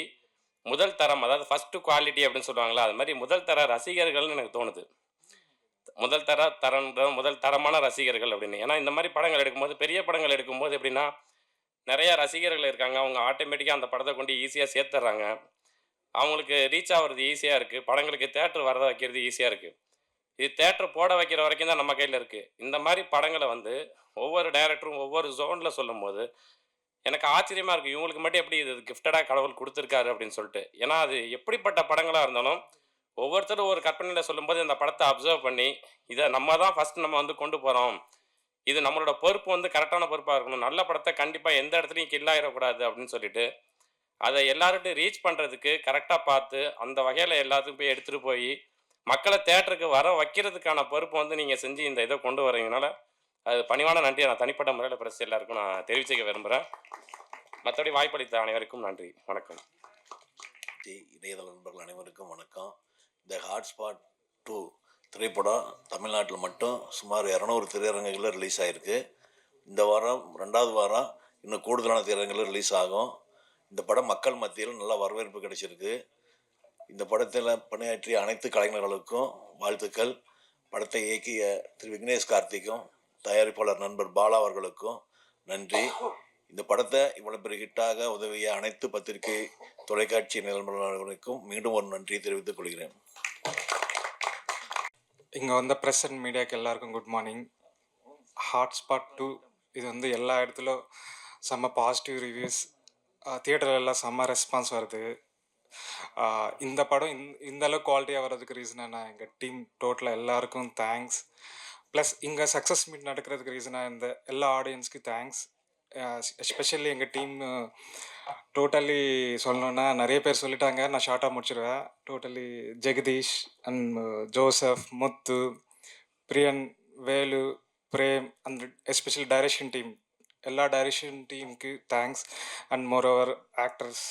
முதல் தரம், அதாவது ஃபஸ்ட்டு குவாலிட்டி அப்படின்னு சொல்லுவாங்களா, அது மாதிரி முதல் தர ரசிகர்கள்னு எனக்கு தோணுது. முதல் தரமான ரசிகர்கள் அப்படின்னு. ஏன்னா இந்த மாதிரி படங்கள் எடுக்கும்போது, பெரிய படங்கள் எடுக்கும்போது எப்படின்னா, நிறைய ரசிகர்கள் இருக்காங்க, அவங்க ஆட்டோமேட்டிக்காக அந்த படத்தை கொண்டு ஈஸியாக சேர்த்துட்றாங்க. அவங்களுக்கு ரீச் ஆகிறது ஈஸியாக இருக்குது, படங்களுக்கு தேட்டர் வரத வைக்கிறது ஈஸியாக இருக்குது. இது தேட்டர் போட வைக்கிற வரைக்கும் தான் நம்ம கையில் இருக்குது. இந்த மாதிரி படங்களை வந்து ஒவ்வொரு டைரக்டரும் ஒவ்வொரு ஜோனில் சொல்லும்போது எனக்கு ஆச்சரியமாக இருக்குது, இவங்களுக்கு மட்டும் எப்படி இது கிஃப்டடாக கடவுள் கொடுத்துருக்காரு அப்படின்னு சொல்லிட்டு. ஏன்னா அது எப்படிப்பட்ட படங்களாக இருந்தாலும் ஒவ்வொருத்தரும் ஒரு கற்பனையில் சொல்லும்போது அந்த படத்தை அப்சர்வ் பண்ணி, இதை நம்ம தான் ஃபஸ்ட் நம்ம வந்து கொண்டு போகிறோம், இது நம்மளோட பொறுப்பு வந்து கரெக்டான பொறுப்பாக இருக்கணும், நல்ல படத்தை கண்டிப்பாக எந்த இடத்துலையும் கில்லாயிடக்கூடாது அப்படின்னு சொல்லிட்டு அதை எல்லார்கிட்டையும் ரீச் பண்ணுறதுக்கு கரெக்டாக பார்த்து அந்த வகையில் எல்லாத்துக்கும் போய் எடுத்துகிட்டு போய் மக்களை தேட்டருக்கு வர வைக்கிறதுக்கான பொறுப்பு வந்து நீங்கள் செஞ்சு இந்த இதை கொண்டு வரீங்கனால அது பணிவான நன்றியை நான் தனிப்பட்ட முறையில் பிரஸ் எல்லாருக்கும் நான் தெரிவிச்சுக்க விரும்புகிறேன். மற்றபடி வாய்ப்பளித்த அனைவருக்கும் நன்றி, வணக்கம். இணையதள நண்பர்கள் அனைவருக்கும் வணக்கம். இந்த ஹாட்ஸ்பாட் 2 திரைப்படம் தமிழ்நாட்டில் மட்டும் சுமார் 200 திரையரங்குகளில் ரிலீஸ் ஆகிருக்கு. இந்த வாரம் 2வது வாரம் இன்னும் கூடுதலான திரையரங்குகளில் ரிலீஸ் ஆகும். இந்த படம் மக்கள் மத்தியில் நல்ல வரவேற்பு கிடைச்சிருக்கு. இந்த படத்தில் பணியாற்றிய அனைத்து கலைஞர்களுக்கும் வாழ்த்துக்கள். படத்தை இயக்கிய திரு விக்னேஷ் கார்த்திக்கும் தயாரிப்பாளர் நண்பர் பாலா அவர்களுக்கும் நன்றி. இந்த படத்தை இவ்வளோ பெரிய ஹிட்டாக உதவிய அனைத்து பத்திரிகை தொலைக்காட்சி நிலைமைகளுக்கும் மீண்டும் ஒரு நன்றியை தெரிவித்துக் கொள்கிறேன். இங்கே வந்த ப்ரெஸ் அண்ட் மீடியாவுக்கு எல்லாருக்கும் குட் மார்னிங். ஹாட்ஸ்பாட் 2 இது வந்து எல்லா இடத்துலையும் செம்ம பாசிட்டிவ் ரிவ்யூஸ், தியேட்டரில் எல்லாம் செம்ம ரெஸ்பான்ஸ் வருது. இந்த படம் இந்த அளவுக்கு குவாலிட்டியாக வர்றதுக்கு ரீசனாக நான் எங்கள் டீம் டோட்டலாக எல்லாருக்கும் தேங்க்ஸ். ப்ளஸ் இங்கே சக்ஸஸ் மீட் நடக்கிறதுக்கு ரீசனாக இந்த எல்லா ஆடியன்ஸ்க்கு தேங்க்ஸ். எஸ்பெஷலி எங்கள் டீம் டோட்டலி சொல்லணுன்னா நிறைய பேர் சொல்லிட்டாங்க, நான் ஷார்ட்டாக முடிச்சிடுவேன். Totally Jagadish and Joseph, Muthu, Priyan, Velu, Prem and especially direction team, எல்லா டைரக்ஷன் டீமுக்கு thanks. And moreover actors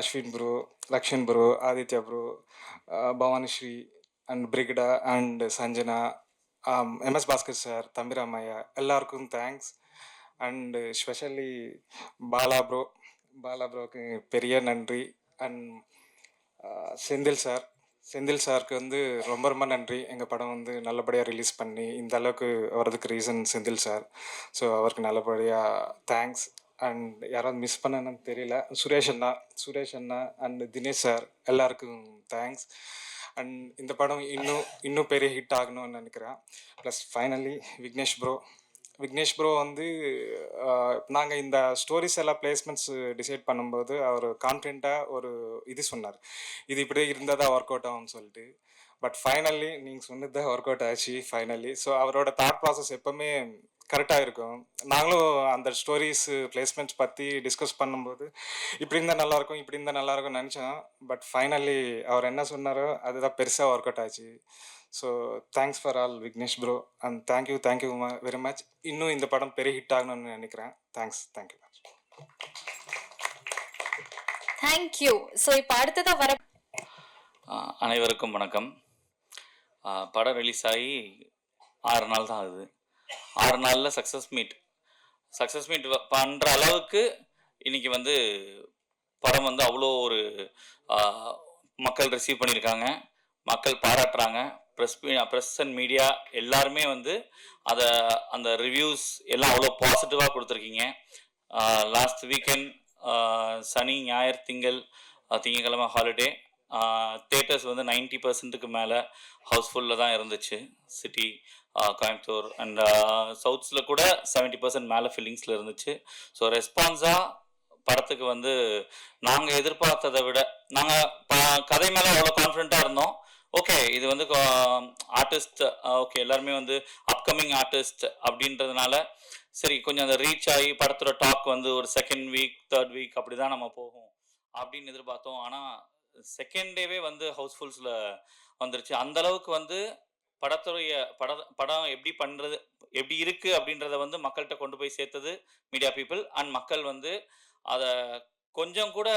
Ashwin bro, Lakshan bro, Aditya bro, Bhavanisri and Brigida and Sanjana, எம்எஸ் பாஸ்கர் சார், தம்பிராமையா, எல்லாருக்கும் தேங்க்ஸ். அண்டு ஸ்பெஷலி பாலா ப்ரோக்கு பெரிய நன்றி. அண்ட் செந்தில் சாருக்கு வந்து ரொம்ப ரொம்ப நன்றி. எங்கள் படம் வந்து நல்லபடியாக ரிலீஸ் பண்ணி இந்த அளவுக்கு வர்றதுக்கு ரீசன் செந்தில் சார். ஸோ அவருக்கு நல்லபடியாக தேங்க்ஸ். அண்ட் யாராவது மிஸ் பண்ணேன்னு தெரியல, சுரேஷ் அண்ணா அண்ட் தினேஷ் சார், எல்லாருக்கும் தேங்க்ஸ். அண்ட் இந்த படம் இன்னும் பெரிய ஹிட் ஆகணும்னு நினைக்கிறேன். ப்ளஸ் ஃபைனலி விக்னேஷ் ப்ரோ வந்து நாங்கள் இந்த ஸ்டோரிஸ் எல்லாம் பிளேஸ்மெண்ட்ஸ் டிசைட் பண்ணும்போது அவர் கான்ஃபிடென்ட்டாக ஒரு இது சொன்னார், இது இப்படியே இருந்தால் தான் ஒர்க் அவுட் ஆகும்னு சொல்லிட்டு. பட் ஃபைனலி நீங்கள் சொன்னது தான் ஒர்க் அவுட் ஆச்சு ஃபைனலி. ஸோ அவரோட தாட் ப்ராசஸ் எப்போவுமே கரெக்டாக இருக்கும். நாங்களும் அந்த ஸ்டோரிஸ் பிளேஸ்மெண்ட்ஸ் பற்றி டிஸ்கஸ் பண்ணும்போது இப்படி இருந்தால் நல்லாயிருக்கும் நினச்சோம். பட் ஃபைனலி அவர் என்ன சொன்னாரோ அதுதான் பெருசாக ஒர்க் அவுட் ஆச்சு. So thanks for all Vignesh bro and thank you very much. இன்னும் இந்த படம் பெரிய ஹிட் ஆகணும்னு நினைக்கிறேன். தேங்க்யூ. தேங்க்யூ. ஸோ இப்போ அடுத்ததாக வர அனைவருக்கும் வணக்கம். படம் ரிலீஸ் ஆகி 6 நாள் தான் ஆகுது. 6 நாளில் சக்ஸஸ் மீட் பண்ணுற அளவுக்கு இன்றைக்கி வந்து படம் வந்து அவ்வளோ ஒரு மக்கள் ரிசீவ் பண்ணியிருக்காங்க, மக்கள் பாராட்டுறாங்க. ப்ரெஸ் அண்ட் மீடியா எல்லாருமே வந்து அந்த ரிவ்யூஸ் எல்லாம் அவ்வளோ பாசிட்டிவாக கொடுத்துருக்கீங்க. லாஸ்ட் வீக்கெண்ட் சனி, ஞாயிறு, திங்கக்கிழமை ஹாலிடே, தேட்டர்ஸ் வந்து 90% மேலே ஹவுஸ்ஃபுல்லில் தான் இருந்துச்சு. சிட்டி, கோயம்புத்தூர் அண்ட் சவுத்ஸில் கூட 70% மேலே ஃபில்லிங்ஸில் இருந்துச்சு. ஸோ ரெஸ்பான்ஸாக படத்துக்கு வந்து நாங்கள் எதிர்பார்த்ததை விட நாங்கள் கதை மேலே அவ்வளோ கான்ஃபிடென்ட்டாக இருந்தோம். ஓகே, இது வந்து ஆர்டிஸ்ட், ஓகே எல்லாருமே வந்து அப்கமிங் ஆர்டிஸ்ட் அப்படின்றதுனால சரி கொஞ்சம் அந்த ரீச் ஆகி படத்தோட டாக் வந்து ஒரு 2nd வீக் 3rd வீக் அப்படி தான் நம்ம போகும் அப்படின்னு எதிர்பார்த்தோம். ஆனால் 2nd டேவே வந்து ஹவுஸ்ஃபுல்ஸில் வந்துருச்சு. அந்தளவுக்கு வந்து படத்துடைய படம் எப்படி இருக்குது அப்படின்றத வந்து மக்கள்கிட்ட கொண்டு போய் சேர்த்தது மீடியா பீப்புள். அண்ட் மக்கள் வந்து அதை கொஞ்சம் கூட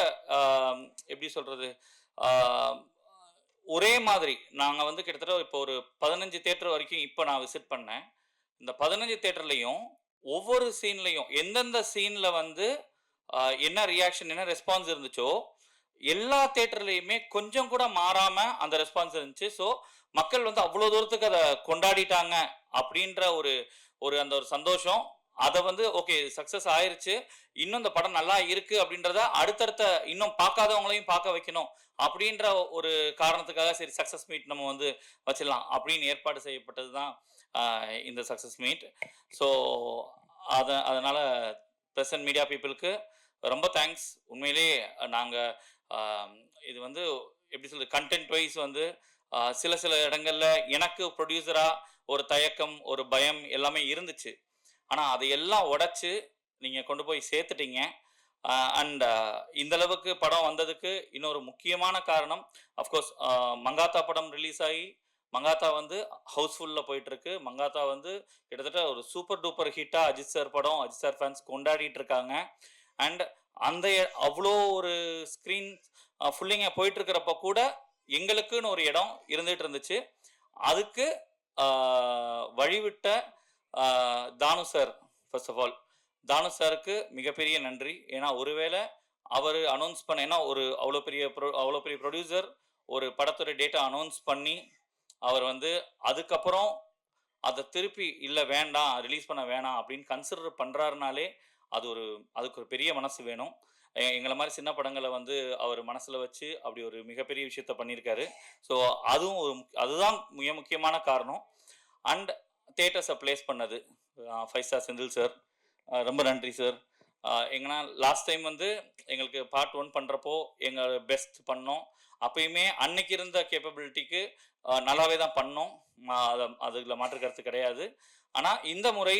எப்படி சொல்கிறது, ஒரே மாதிரி நாங்கள் வந்து கிட்டத்தட்ட இப்போ ஒரு 15 தேட்டர் வரைக்கும் இப்போ நான் விசிட் பண்ணேன். இந்த 15 தேட்டர்லையும் ஒவ்வொரு சீன்லையும் எந்தெந்த சீனில் வந்து என்ன ரியாக்ஷன் என்ன ரெஸ்பான்ஸ் இருந்துச்சோ எல்லா தேட்டர்லையுமே கொஞ்சம் கூட மாறாமல் அந்த ரெஸ்பான்ஸ் இருந்துச்சு. ஸோ மக்கள் வந்து அவ்வளோ தூரத்துக்கு அதை கொண்டாடிட்டாங்க அப்படின்ற ஒரு அந்த ஒரு சந்தோஷம். அதை வந்து ஓகே சக்ஸஸ் ஆயிருச்சு, இன்னும் இந்த படம் நல்லா இருக்கு அப்படின்றத அடுத்தடுத்த இன்னும் பார்க்காதவங்களையும் பார்க்க வைக்கணும் அப்படின்ற ஒரு காரணத்துக்காக சரி சக்ஸஸ் மீட் நம்ம வந்து வச்சிடலாம் அப்படின்னு ஏற்பாடு செய்யப்பட்டது தான் இந்த சக்ஸஸ் மீட். ஸோ அதனால் ப்ரெசன்ட் மீடியா பீப்புளுக்கு ரொம்ப தேங்க்ஸ். உண்மையிலே நாங்கள் இது வந்து எப்படி சொல்கிறது, கண்டென்ட் வைஸ் வந்து சில இடங்களில் எனக்கு ப்ரொடியூசராக ஒரு தயக்கம் ஒரு பயம் எல்லாமே இருந்துச்சு. ஆனால் அதையெல்லாம் உடைச்சு நீங்கள் கொண்டு போய் சேர்த்துட்டீங்க. அண்ட் இந்தளவுக்கு படம் வந்ததுக்கு இன்னொரு முக்கியமான காரணம் அஃப்கோர்ஸ் மங்காத்தா படம் ரிலீஸ் ஆகி மங்காத்தா வந்து ஹவுஸ்ஃபுல்லில் போயிட்டுருக்கு. மங்காத்தா வந்து கிட்டத்தட்ட ஒரு சூப்பர் டூப்பர் ஹிட்டாக அஜித் சார் படம் அஜித் சார் ஃபேன்ஸ் கொண்டாடிட்டு இருக்காங்க. அண்ட் அந்த அவ்வளோ ஒரு ஸ்க்ரீன் ஃபுல்லிங்காக போயிட்டுருக்கிறப்ப கூட எங்களுக்குன்னு ஒரு இடம் இருந்துகிட்டு இருந்துச்சு. அதுக்கு வழிவிட்ட தானு சார், ஃபர்ஸ்ட் ஆஃப் ஆல் தானு சாருக்கு மிகப்பெரிய நன்றி. ஏன்னா ஒருவேளை அவர் அனௌன்ஸ் பண்ண, ஏன்னா ஒரு அவ்வளோ பெரிய ப்ரொடியூசர் ஒரு படத்துடைய டேட்டா அனௌன்ஸ் பண்ணி அவர் வந்து அதுக்கப்புறம் அதை திருப்பி இல்லை வேண்டாம் ரிலீஸ் பண்ண வேணாம் அப்படின்னு கன்சிடர் பண்ணுறாருனாலே அதுக்கு ஒரு பெரிய மனசு வேணும். எங்களை மாதிரி சின்ன படங்களை வந்து அவர் மனசில் வச்சு அப்படி ஒரு மிகப்பெரிய விஷயத்த பண்ணியிருக்காரு. ஸோ அதுதான் மிக முக்கியமான காரணம். அண்ட் தேட்டர்ஸை ப்ளேஸ் பண்ணது 5 ஸ்டார் செந்தில் சார், ரொம்ப நன்றி சார். எங்கன்னா லாஸ்ட் டைம் வந்து எங்களுக்கு பார்ட் 1 பண்ணுறப்போ எங்கள் பெஸ்ட் பண்ணோம். அப்பயுமே அன்னைக்கு இருந்த கேப்பபிலிட்டிக்கு நல்லாவே தான் பண்ணோம், அதில் மாற்று கருத்து கிடையாது. ஆனால் இந்த முறை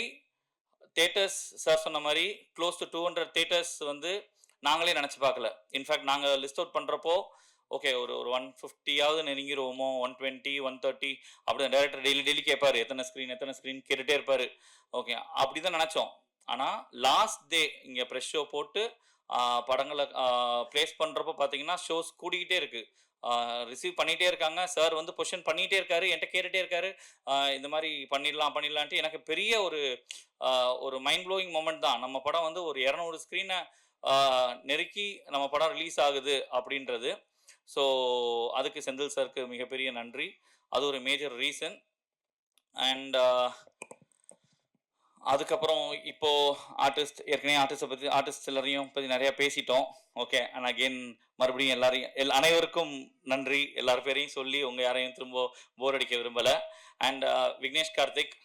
தேட்டர்ஸ் சார் சொன்ன மாதிரி க்ளோஸ் டு 200 தேட்டர்ஸ் வந்து நாங்களே நினச்சி பார்க்கல. இன்ஃபேக்ட் நாங்கள் லிஸ்ட் அவுட் பண்ணுறப்போ ஓகே ஒரு 150யாவது நெருங்கிடுவோமோ, 120 130 அப்படி தான் டேரக்டர் டெய்லி கேட்பார் எத்தனை ஸ்க்ரீன் கேட்டுகிட்டே இருப்பார். ஓகே அப்படி தான் நினச்சோம். ஆனால் லாஸ்ட் டே இங்கே ப்ரெஷ் ஷோ போட்டு படங்களை ப்ளேஸ் பண்ணுறப்போ பார்த்தீங்கன்னா ஷோஸ் கூடிக்கிட்டே இருக்குது, ரிசீவ் பண்ணிகிட்டே இருக்காங்க. சார் வந்து பொசிஷன் பண்ணிகிட்டே இருக்காரு, என்கிட்ட கேட்டுகிட்டே இருக்காரு இந்த மாதிரி பண்ணிடலான்ட்டு. எனக்கு பெரிய ஒரு மைண்ட் ப்ளோயிங் மொமெண்ட் தான். நம்ம படம் வந்து ஒரு 200 ஸ்க்ரீனை நெருக்கி நம்ம படம் ரிலீஸ் ஆகுது அப்படின்றது. ஸோ அதுக்கு செந்தில் சாருக்கு மிகப்பெரிய நன்றி, அது ஒரு மேஜர் ரீசன். அண்ட் அதுக்கப்புறம் இப்போது ஏற்கனவே ஆர்டிஸ்ட் எல்லாரையும் பற்றி நிறையா பேசிட்டோம். ஓகே அண்ட் அகெயின் மறுபடியும் அனைவருக்கும் நன்றி. எல்லார் பேரையும் சொல்லி உங்கள் யாரையும் திரும்ப போர் அடிக்க விரும்பலை. அண்ட் விக்னேஷ் கார்த்திக்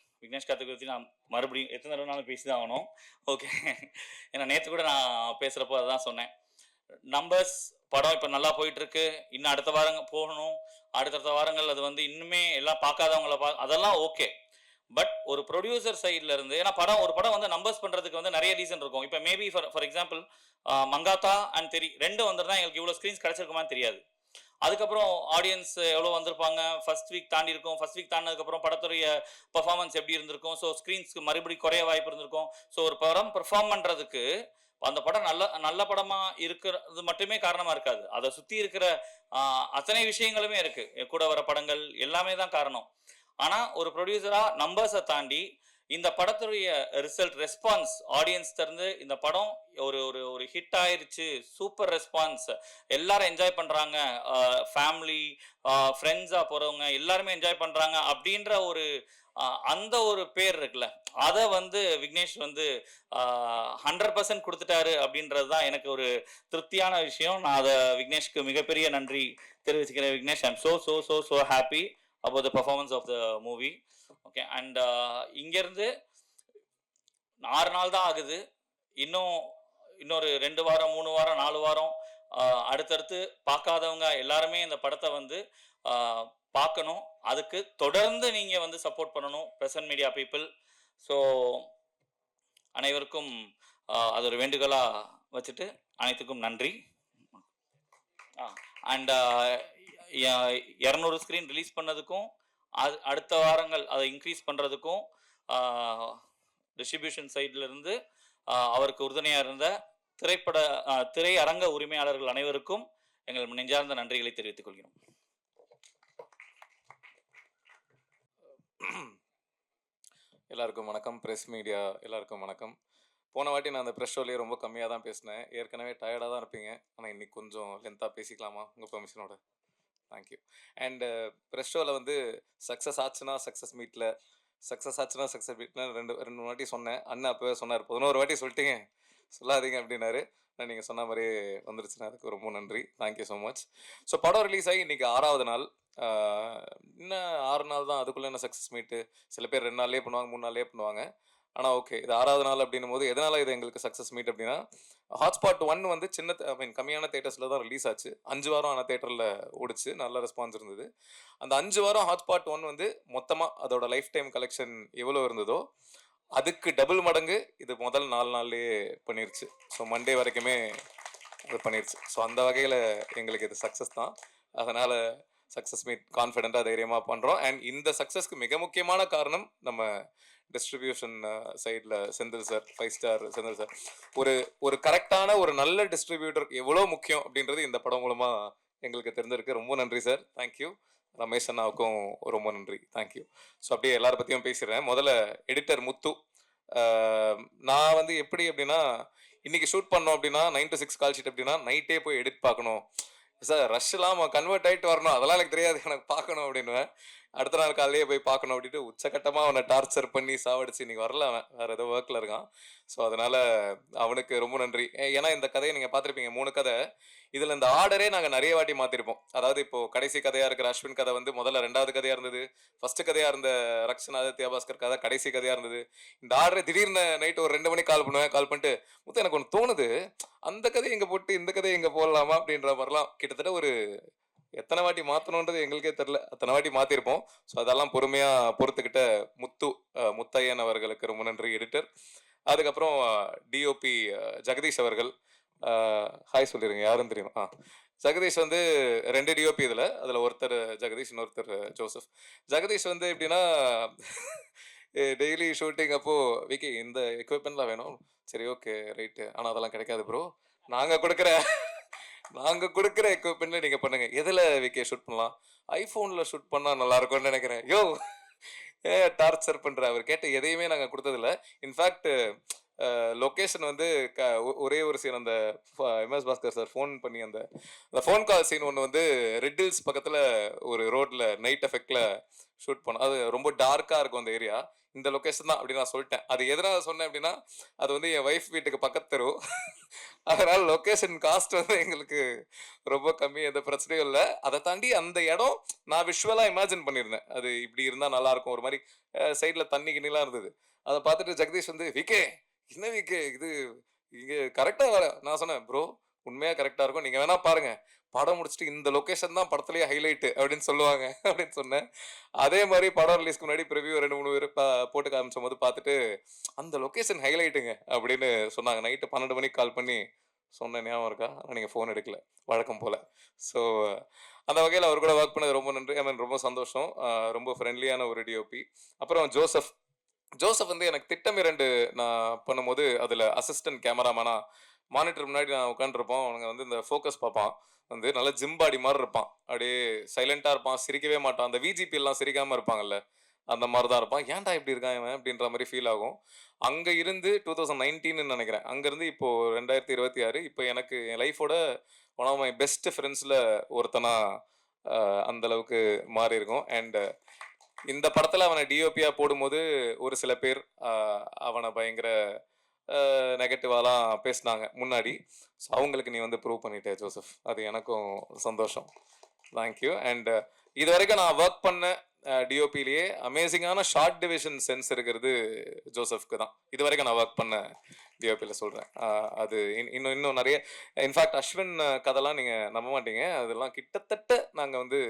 பற்றி நான் மறுபடியும் எத்தனை தடவைனாலும் பேசி தான் ஆகணும். ஓகே ஏன்னா நேற்று கூட நான் பேசுகிறப்போ அதுதான் சொன்னேன். நம்பர்ஸ் படம் இப்போ நல்லா போயிட்டுருக்கு, இன்னும் அடுத்த வாரங்கள் போகணும், அடுத்தடுத்த வாரங்கள் அது வந்து இன்னுமே எல்லாம் பார்க்காதவங்கள அதெல்லாம் ஓகே. பட் ஒரு ப்ரொடியூசர் சைடில் இருந்து, ஏன்னா ஒரு படம் வந்து நம்பர்ஸ் பண்ணுறதுக்கு வந்து நிறைய ரீசன் இருக்கும். இப்போ maybe for example Mankatha and தெரி 2 வந்துருந்தா எங்களுக்கு இவ்வளோ ஸ்க்ரீன்ஸ் கிடச்சிருக்குமான்னு தெரியாது. அதுக்கப்புறம் ஆடியன்ஸ் எவ்வளோ வந்திருப்பாங்க, ஃபர்ஸ்ட் வீக் தாண்டி இருக்கும், ஃபர்ஸ்ட் வீக் தாண்டினதுக்கப்புறம் படத்துடைய பர்ஃபார்மன்ஸ் எப்படி இருந்திருக்கும், ஸோ ஸ்க்ரீன்ஸ்க்கு மறுபடியும் குறைய வாய்ப்பு இருந்திருக்கும். ஸோ ஒரு படம் பெர்ஃபார்ம் பண்ணுறதுக்கு அந்த படம் நல்ல படமாக இருக்கிறது மட்டுமே காரணமாக இருக்காது, அதை சுற்றி இருக்கிற அத்தனை விஷயங்களுமே இருக்குது, கூட வர படங்கள் எல்லாமே தான் காரணம். ஆனால் ஒரு ப்ரொடியூசராக நம்பர்ஸை தாண்டி இந்த படத்துடைய ரெஸ்பான்ஸ் ஆடியன்ஸ் தருந்து இந்த படம் ஒரு ஹிட் ஆயிருச்சு, சூப்பர் ரெஸ்பான்ஸ், எல்லாரும் என்ஜாய் பண்ணுறாங்க, ஃபேமிலி ஃப்ரெண்ட்ஸாக போகிறவங்க எல்லாருமே என்ஜாய் பண்ணுறாங்க அப்படின்ற அந்த ஒரு பேர் இருக்குல்ல, அதை வந்து விக்னேஷ் வந்து 100% கொடுத்துட்டாரு அப்படின்றது தான் எனக்கு ஒரு திருப்தியான விஷயம். நான் அதை விக்னேஷ்க்கு மிகப்பெரிய நன்றி தெரிவிச்சுக்கிறேன். Vignesh, I'm so happy about the performance of the movie. Okay and இங்கேருந்து 6 நாள் தான் ஆகுது, இன்னொரு 2 வாரம் 3 வாரம் 4 வாரம் அடுத்தடுத்து பார்க்காதவங்க எல்லாருமே இந்த படத்தை வந்து பார்க்கணும். அதுக்கு தொடர்ந்து நீங்கள் வந்து சப்போர்ட் பண்ணணும் ப்ரெசன்ட் மீடியா பீப்புள். ஸோ அனைவருக்கும் அது ஒரு வேண்டுகோளாக வச்சுட்டு அனைத்துக்கும் நன்றி. அண்ட் 200 ஸ்க்ரீன் ரிலீஸ் பண்ணதுக்கும் அடுத்த வாரங்கள் அதை இன்க்ரீஸ் பண்ணுறதுக்கும் டிஸ்ட்ரிபியூஷன் சைட்லேருந்து அவருக்கு உறுதுணையாக இருந்த திரையரங்க உரிமையாளர்கள் அனைவருக்கும் எங்கள் நெஞ்சார்ந்த நன்றிகளை தெரிவித்துக் கொள்கிறோம். எல்லாருக்கும் வணக்கம். ப்ரெஸ் மீடியா எல்லாருக்கும் வணக்கம். போன வாட்டி நான் அந்த ப்ரெஸ் ஷோலேயே ரொம்ப கம்மியாக தான் பேசினேன். ஏற்கனவே டயர்டாக தான் இருப்பீங்க. ஆனால் இன்னைக்கு கொஞ்சம் லென்த்தாக பேசிக்கலாமா உங்கள் பெர்மிஷனோட? தேங்க்யூ. அண்டு ப்ரெஸ் ஷோவில் வந்து சக்ஸஸ் ஆச்சுன்னா சக்ஸஸ் மீட்டில் ரெண்டு மூணு வாட்டி சொன்னேன். அண்ணன் அப்போவே சொன்னார், 11 வாட்டி சொல்லிட்டீங்க, சொல்லாதீங்க அப்படின்னாரு. நான் நீங்கள் சொன்ன மாதிரியே வந்துருச்சுன்னா அதுக்கு ரொம்ப நன்றி. Thank you so much. ஸோ படம் ரிலீஸ் ஆகி இன்றைக்கி 6வது நாள். இன்னும் 6 நாள் தான், அதுக்குள்ளே என்ன சக்ஸஸ் மீட்டு? சில பேர் 2 நாள்லேயே பண்ணுவாங்க, 3 நாள்லேயே பண்ணுவாங்க. ஆனால் ஓகே, இது 6வது நாள் அப்படின்னும் போது எதனால் இது எங்களுக்கு சக்ஸஸ் மீட் அப்படின்னா, ஹாட்ஸ்பாட் 1 வந்து கம்மியான தேட்டர்ஸில் தான் ரிலீஸ் ஆச்சு. 5 வாரம் ஆன தேட்டரில் ஓடிச்சு, நல்ல ரெஸ்பான்ஸ் இருந்தது. அந்த 5 வாரம் ஹாட்ஸ்பாட் 1 வந்து மொத்தமாக அதோட லைஃப் டைம் கலெக்ஷன் எவ்வளோ இருந்ததோ அதுக்கு டபுள் மடங்கு இது முதல் 4 நாள்லேயே பண்ணிருச்சு. ஸோ மண்டே வரைக்குமே அது பண்ணிருச்சு. ஸோ அந்த வகையில் எங்களுக்கு இது சக்ஸஸ் தான். அதனால் சக்ஸஸ் மீட் கான்ஃபிடென்ட்டாக தைரியமாக பண்ணுறோம். அண்ட் இந்த சக்ஸஸ்க்கு மிக முக்கியமான காரணம் நம்ம டிஸ்ட்ரிபியூஷன் சைடில் Senthil sir, 5 star Senthil sir. ஒரு கரெக்டான ஒரு நல்ல டிஸ்ட்ரிபியூட்டர் எவ்வளோ முக்கியம் அப்படின்றது இந்த படம் மூலமாக எங்களுக்கு தெரிஞ்சிருக்கு. ரொம்ப நன்றி சார். தேங்க்யூ. ரமேஷ் அண்ணாவுக்கும் ரொம்ப நன்றி. தேங்க்யூ. ஸோ அப்படியே எல்லாரை பற்றியும் பேசிடுறேன். முதல்ல எடிட்டர் முத்து. நான் வந்து எப்படி அப்படின்னா, இன்னைக்கு ஷூட் பண்ணோம் அப்படின்னா 9 to 6 கால் ஷீட் அப்படின்னா நைட்டே போய் எடிட் பார்க்கணும் சார். ரஷ் இல்லாமல் கன்வெர்ட் ஆகிட்டு வரணும், அதெல்லாம் எனக்கு தெரியாது, எனக்கு பார்க்கணும் அப்படின்னுவேன். அடுத்த நாள் காலையிலேயே போய் பார்க்கணும் அப்படின்ட்டு உச்சக்கட்டமாக அவனை டார்ச்சர் பண்ணி சாவடிச்சு இன்னைக்கு வரல, அவன் வேறு ஏதோ ஒர்க்கில் இருக்கான். ஸோ அதனால் அவனுக்கு ரொம்ப நன்றி. ஏன்னா இந்த கதையை நீங்கள் பார்த்துருப்பீங்க, 3 கதை. இதில் இந்த ஆர்டரே நாங்கள் நிறைய வாட்டி மாற்றிருப்போம். அதாவது இப்போது கடைசி கதையாக இருக்கிற அஸ்வின் கதை வந்து முதல்ல 2வது கதையாக இருந்தது. ஃபஸ்ட்டு கதையாக இருந்த ரக்ஷன் ஆதித்யா பாஸ்கர் கதை கடைசி கதையாக இருந்தது. இந்த ஆர்டரே திடீர்னு நைட்டு ஒரு 2 மணிக்கு கால் பண்ணுவேன். கால் பண்ணிட்டு, முத்து எனக்கு ஒன்று தோணுது, அந்த கதையை இங்கே போட்டு இந்த கதையை இங்கே போடலாமா அப்படின்ற மாதிரிலாம் கிட்டத்தட்ட ஒரு எத்தனை வாட்டி மாற்றணுன்றது எங்களுக்கே தெரில, அத்தனை வாட்டி மாற்றிருப்போம். ஸோ அதெல்லாம் பொறுமையாக பொறுத்துக்கிட்ட முத்தையன் அவர்களுக்கு ரொம்ப நன்றி, எடிட்டர். அதுக்கப்புறம் டிஓபி ஜெகதீஷ் அவர்கள். ஹாய் சொல்லிடுங்க, யாருன்னு தெரியும். ஜெகதீஷ் வந்து 2 டிஓபி இதில். அதில் ஒருத்தர் ஜெகதீஷ், இன்னொருத்தர் ஜோசப். ஜெகதீஷ் வந்து எப்படின்னா, டெய்லி ஷூட்டிங் அப்போது விக்கி இந்த எக்யூப்மெண்ட்லாம் வேணும், சரி ஓகே ரைட்டு, ஆனால் அதெல்லாம் கிடைக்காது ப்ரோ, நாங்கள் கொடுக்குற எக்யூப்மெண்ட்ல நீங்கள் பண்ணுங்கள். எதில் விக்கே ஷூட் பண்ணலாம்? ஐஃபோனில் ஷூட் பண்ணால் நல்லாயிருக்கும்னு நினைக்கிறேன். யோ டார்ச்சர் பண்ணுற அவர் கேட்ட எதையுமே நாங்கள் கொடுத்ததில்ல. இன்ஃபேக்ட் லொக்கேஷன் வந்து ஒரே ஒரு சீன், அந்த எம்எஸ் பாஸ்கர் சார் ஃபோன் பண்ணி அந்த ஃபோன் கால் சீன் ஒன்று வந்து ரெட் ஹில்ஸ் பக்கத்தில் ஒரு ரோட்டில் நைட் எஃபெக்டில் ஷூட் பண்ணோம். அது ரொம்ப டார்க்காக இருக்கும் அந்த ஏரியா. இந்த லொக்கேஷன் தான் அப்படி நான் சொல்லிட்டேன். அது எதனால சொன்னேன் அப்படின்னா, அது வந்து என் ஒய்ஃப் வீட்டுக்கு பக்கத்து தெரு. அதனால் லொக்கேஷன் காஸ்ட் வந்து எங்களுக்கு ரொம்ப கம்மி, எந்த பிரச்சனையும் இல்லை. அதை தாண்டி அந்த இடம் நான் விஷுவலாக இமேஜின் பண்ணியிருந்தேன், அது இப்படி இருந்தால் நல்லாயிருக்கும். ஒரு மாதிரி சைடில் தண்ணி கிண்ணிலாம் இருந்தது. அதை பார்த்துட்டு ஜெகதீஷ் வந்து, விக்கே என்ன விக்கே இது இங்கே கரெக்டாக வர. நான் சொன்னேன், ப்ரோ உண்மையாக கரெக்டாக இருக்கும், நீங்கள் வேணால் பாருங்கள், படம் முடிச்சுட்டு இந்த லொக்கேஷன் தான் படத்துலேயே ஹைலைட்டு அப்படின்னு சொல்லுவாங்க அப்படின்னு சொன்னேன். அதே மாதிரி படம் ரிலீஸ்க்கு முன்னாடி ப்ரிவியூ 2-3 பேர் போட்டு காமிச்சும் போது பார்த்துட்டு அந்த லொக்கேஷன் ஹைலைட்டுங்க அப்படின்னு சொன்னாங்க. நைட்டு 12 மணிக்கு கால் பண்ணி சொன்னேன், ஞாபகம் இருக்கா? ஆனால் நீங்கள் ஃபோன் எடுக்கல வழக்கம் போல். ஸோ அந்த வகையில் அவர் கூட ஒர்க் பண்ணது ரொம்ப நன்றி. ரொம்ப சந்தோஷம். ரொம்ப ஃப்ரெண்ட்லியான ஒரு டிஓபி. அப்புறம் ஜோசப் வந்து எனக்கு திட்டம் 2 நான் பண்ணும்போது அதில் அசிஸ்டன்ட் கேமராமேனா மானிட்டர் முன்னாடி நான் உட்காந்துருப்போம். அவனுங்க வந்து இந்த ஃபோக்கஸ் பார்ப்பான், வந்து நல்ல ஜிம் பாடி மாதிரி இருப்பான், அப்படியே சைலண்டாக இருப்பான், சிரிக்கவே மாட்டான். அந்த விஜிபி எல்லாம் சிரிக்காமல் இருப்பாங்கல்ல, அந்த மாதிரி தான் இருப்பான். ஏன்டா இப்படி இருக்கான் இவன் அப்படின்ற மாதிரி ஃபீல் ஆகும். அங்கே இருந்து 2019 நினைக்கிறேன், அங்கேருந்து இப்போது 2026, இப்போ எனக்கு என் லைஃபோட ஒன் ஆஃப் மை பெஸ்ட் ஃப்ரெண்ட்ஸில் ஒருத்தனாக அந்தளவுக்கு மாறி இருக்கும். அண்ட் இந்த படத்தில் அவனை டிஓபியாக போடும்போது ஒரு சில பேர் அவனை பயங்கர நெகட்டிவாலாம் பேசினாங்க முன்னாடி. ஸோ அவங்களுக்கு நீ வந்து ப்ரூவ் பண்ணிட்டே ஜோசப், அது எனக்கும் சந்தோஷம். தேங்க்யூ. அண்ட் இது வரைக்கும் நான் ஒர்க் பண்ண டிஓபிலேயே அமேசிங்கான ஷார்ட் டிவிஷன் சென்ஸ் இருக்கிறது ஜோசப்க்கு தான். இது வரைக்கும் நான் ஒர்க் பண்ண டிஓபியில் சொல்கிறேன். அது இன்னும் நிறைய. இன்ஃபேக்ட் அஸ்வின் கதைலாம் நீங்கள் நம்ப மாட்டீங்க, அதெல்லாம் கிட்டத்தட்ட நாங்கள் வந்து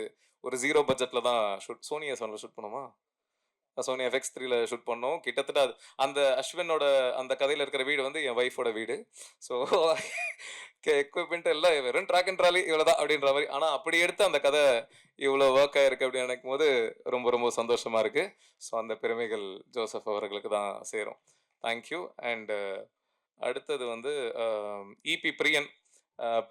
ஒரு 0 பட்ஜெட்டில் தான் ஷூட், சோனி S1ல ஷூட் பண்ணுமா, சோனி FX3ல ஷூட் பண்ணோம். கிட்டத்தட்ட அந்த அஸ்வினோட அந்த கதையில இருக்கிற வீடு வந்து என் ஒய்ஃபோட வீடு. ஸோ எக்யூப்மெண்ட் எல்லாம் வெறும் ட்ராக் அண்ட் ட்ராலி இவ்வளோதான் அப்படின்ற மாதிரி. ஆனால் அப்படி எடுத்து அந்த கதை இவ்வளோ ஒர்க் ஆயிருக்கு அப்படின்னு நினைக்கும் போது ரொம்ப ரொம்ப சந்தோஷமா இருக்கு. ஸோ அந்த பெருமைகள் ஜோசப் அவர்களுக்கு தான் சேரும். தேங்க்யூ. அண்ட் அடுத்தது வந்து இபி பிரியன்.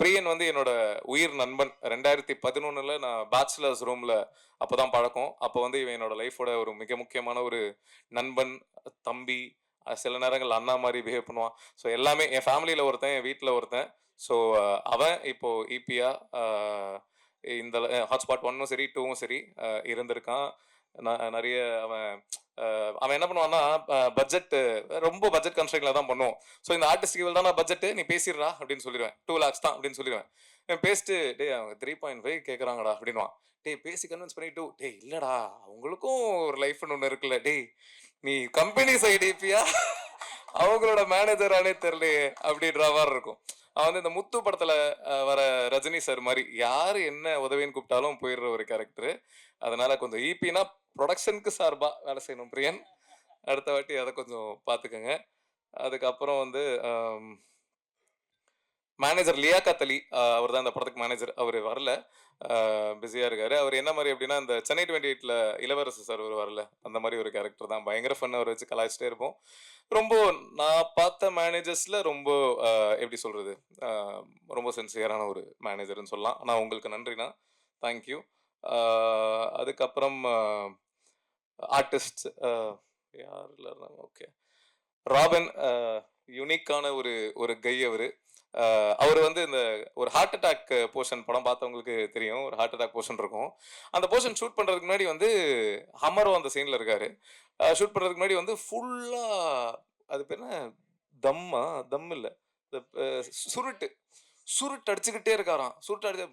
பிரியன் வந்து என்னோட உயிர் நண்பன். 2011 நான் பேச்சுலர்ஸ் ரூமில் அப்போ தான் பழக்கம். அப்போ வந்து இவன் என்னோட லைஃபோட ஒரு மிக முக்கியமான ஒரு நண்பன், தம்பி, சில நேரங்கள் அண்ணா மாதிரி பிஹேவ் பண்ணுவான். ஸோ எல்லாமே என் ஃபேமிலியில் ஒருத்தன், என் வீட்டில் ஒருத்தன். ஸோ அவன் இப்போ இபியா இந்த ஹாட்ஸ்பாட் 1ம் சரி 2ம் சரி இருந்திருக்கான். நிறைய அவன் என்ன பண்ணுவான்னா பட்ஜெட் ரொம்ப பட்ஜெட் கன்ஸ்ட்ரக்டில் தான் பண்ணுவோம். ஸோ இந்த ஆர்டிஸ்ட் இவள் தான் பட்ஜெட்டு, நீ பேசிடுறா அப்படின்னு சொல்லிடுவேன். 2 lakhs தான் அப்படின்னு சொல்லிடுவேன். பேசிட்டு டே அவங்க 3.5 கேட்குறாங்கடா அப்படின்வான். டேய் பேசி கன்வின்ஸ் பண்ணிட்டு டேய் இல்லைடா அவங்களுக்கும் ஒரு லைஃப்னு ஒன்று இருக்குல்ல, டேய் நீ கம்பெனி சைடு இப்பியா அவங்களோட மேனேஜரானே தெரியலையே அப்படின்ற மாதிரி இருக்கும். அவன் வந்து இந்த முத்து படத்தில் வர ரஜினி சார் மாதிரி யார் என்ன உதவின்னு கூப்பிட்டாலும் போயிடுற ஒரு கேரக்டரு. அதனால கொஞ்சம் இபினா ப்ரொடக்ஷனுக்கு சார்பாக வேலை செய்யணும் பிரியன். அடுத்த வாட்டி அதை கொஞ்சம் பார்த்துக்கோங்க. அதுக்கப்புறம் வந்து மேனேஜர் லியாகத் அலி, அவர் தான் இந்த படத்துக்கு மேனேஜர். அவர் வரல, பிஸியாக இருக்காரு. அவர் என்ன மாதிரி அப்படின்னா இந்த சென்னை 28ல இளவரசு சார் ஒரு வரல, அந்த மாதிரி ஒரு கேரக்டர் தான். பயங்கர ஃபன், அவர் வச்சு கலாய்ச்சிட்டே இருப்போம். ரொம்ப நான் பார்த்த மேனேஜர்ஸில் ரொம்ப எப்படி சொல்கிறது, ரொம்ப சின்சியரான ஒரு மேனேஜர்னு சொல்லலாம். ஆனால் உங்களுக்கு நன்றிண்ணா, தேங்க்யூ. அதுக்கப்புறம் ஆர்டிஸ்ட் யார் இல்லை, ஓகே ராபின், யூனிக்கான ஒரு கை அவர். அவர் வந்து இந்த ஒரு ஹார்ட் அட்டாக் போர்ஷன் படம் பார்த்தவங்களுக்கு தெரியும். ஒரு ஹார்ட் அட்டாக் போர்ஷன் இருக்கும். அந்த போர்ஷன் ஷூட் பண்ணுறதுக்கு முன்னாடி வந்து ஹமரோ அந்த சீனில் இருக்காரு. ஷூட் பண்ணுறதுக்கு முன்னாடி வந்து ஃபுல்லாக அது பேர் என்ன, தம் இல்லை, சுருட்டு அடிச்சுக்கிட்டே இருக்காராம். சுருட்டு அடிச்சு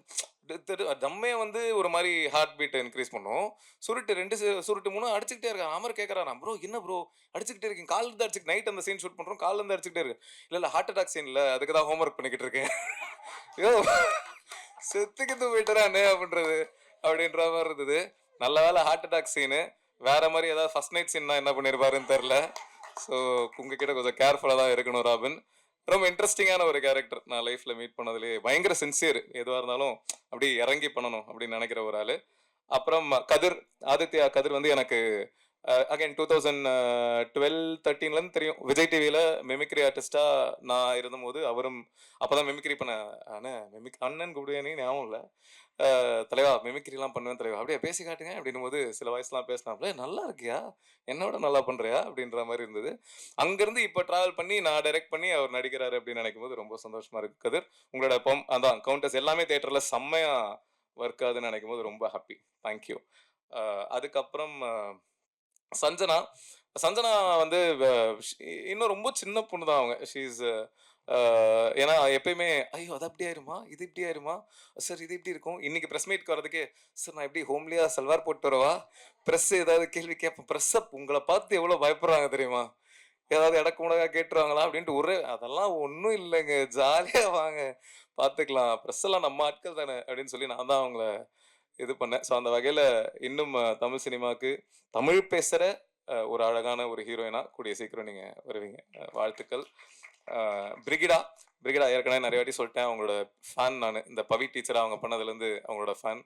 தம்மே வந்து ஒரு மாதிரி ஹார்ட் பீட்டை இன்க்ரீஸ் பண்ணும். சுருட்டு 2 சுருட்டு 3 அடிச்சுக்கிட்டே இருக்கான். அமர் கேட்குறாராம், ப்ரோ என்ன ப்ரோ அடிச்சுக்கிட்டே இருக்கீங்க, காலில் இருந்து அடிச்சு, நைட் அந்த சீன் ஷூட் பண்ணுறோம், காலில் இருந்து அடிச்சுக்கிட்டே இருக்கு. இல்லை ஹார்ட் அட்டாக் சீன் இல்லை, அதுக்கு தான் ஹோம்ஒர்க் பண்ணிக்கிட்டு இருக்கேன். ஐயோ செத்துக்கிட்டு போயிட்டுறானே அப்படின்றது அப்படின்ற மாதிரி இருந்தது. நல்ல வேலை ஹார்ட் அட்டாக் சீனு. வேற மாதிரி ஏதாவது ஃபர்ஸ்ட் நைட் சீன்னா என்ன பண்ணியிருப்பாருன்னு தெரில. ஸோ உங்ககிட்ட கொஞ்சம் கேர்ஃபுல்லாக தான் இருக்கணும் ராபின். ரொம்ப இன்ட்ரெஸ்டிங்கான ஒரு கேரக்டர். நான் லைஃப்பில் மீட் பண்ணதுலேயே பயங்கர சின்சியர், எதுவாக இருந்தாலும் அப்படி இறங்கி பண்ணணும் அப்படின்னு நினைக்கிற ஒரு ஆள். அப்புறம் ஆதித்யா கதிர் வந்து எனக்கு அகைன் 2012-13 தெரியும். விஜய் டிவியில் மிமிக்ரி ஆர்டிஸ்டாக நான் இருந்தபோது அவரும் அப்போ தான் மிமிக்ரி பண்ண அண்ணன் கூப்பிடுவேனே ஞாபகம் இல்லை, தலைவா மிமிக்ரிலாம் பண்ணுவேன் தலைவா, அப்படியே பேசி காட்டுங்க அப்படின்னும் போது சில வாய்ஸ்லாம் பேசினாப்ல, நல்லா இருக்கியா, என்னோட நல்லா பண்ணுறியா அப்படின்ற மாதிரி இருந்தது. அங்கேருந்து இப்போ ட்ராவல் பண்ணி நான் டைரக்ட் பண்ணி அவர் நடிக்கிறாரு அப்படின்னு நினைக்கும் போது ரொம்ப சந்தோஷமா இருக்கு. கதிர் உங்களோட அதான் கவுண்டர்ஸ் எல்லாமே தேட்டரில் செம்மையாக ஒர்க் ஆகுதுன்னு நினைக்கும் போது ரொம்ப ஹாப்பி, தேங்க்யூ. அதுக்கப்புறம் சஞ்சனா வந்து இன்னும் ரொம்ப சின்ன பொண்ணு தான் அவங்க. ஷீஸ் ஏன்னா எப்பயுமே ஐயோ அது அப்படி ஆயிருமா, இது இப்படி ஆயிருமா சார், இது இப்படி இருக்கும். இன்னைக்கு ப்ரெஸ் மீட்க்கு வரதுக்கே சார் நான் எப்படி ஹோம்லியா சல்வார் போட்டு வரவா, ப்ரெஸ் ஏதாவது கேள்வி கேட்பேன், ப்ரெஸ்ஸை உங்களை பார்த்து எவ்வளோ பயப்படுறாங்க தெரியுமா, ஏதாவது இடக்கு முடகா கேட்டுருவாங்களா அப்படின்ட்டு அதெல்லாம் ஒன்றும் இல்லைங்க, ஜாலியாக வாங்க பார்த்துக்கலாம், ப்ரெஸ் எல்லாம் நம்ம ஆட்கள் தானே அப்படின்னு சொல்லி நான் தான் அவங்கள இது பண்ணேன். ஸோ அந்த வகையில் இன்னும் தமிழ் சினிமாவுக்கு தமிழ் பேசுகிற ஒரு அழகான ஒரு ஹீரோயினா கூடிய சீக்கிரம் நீங்கள் வருவீங்க, வாழ்த்துக்கள். பிரிகிடா ஏற்கனவே நிறைய வாட்டி சொல்லிட்டேன், அவங்களோட ஃபேன் நான். இந்த பவி டீச்சராக அவங்க பண்ணதுலேருந்து அவங்களோட ஃபேன்.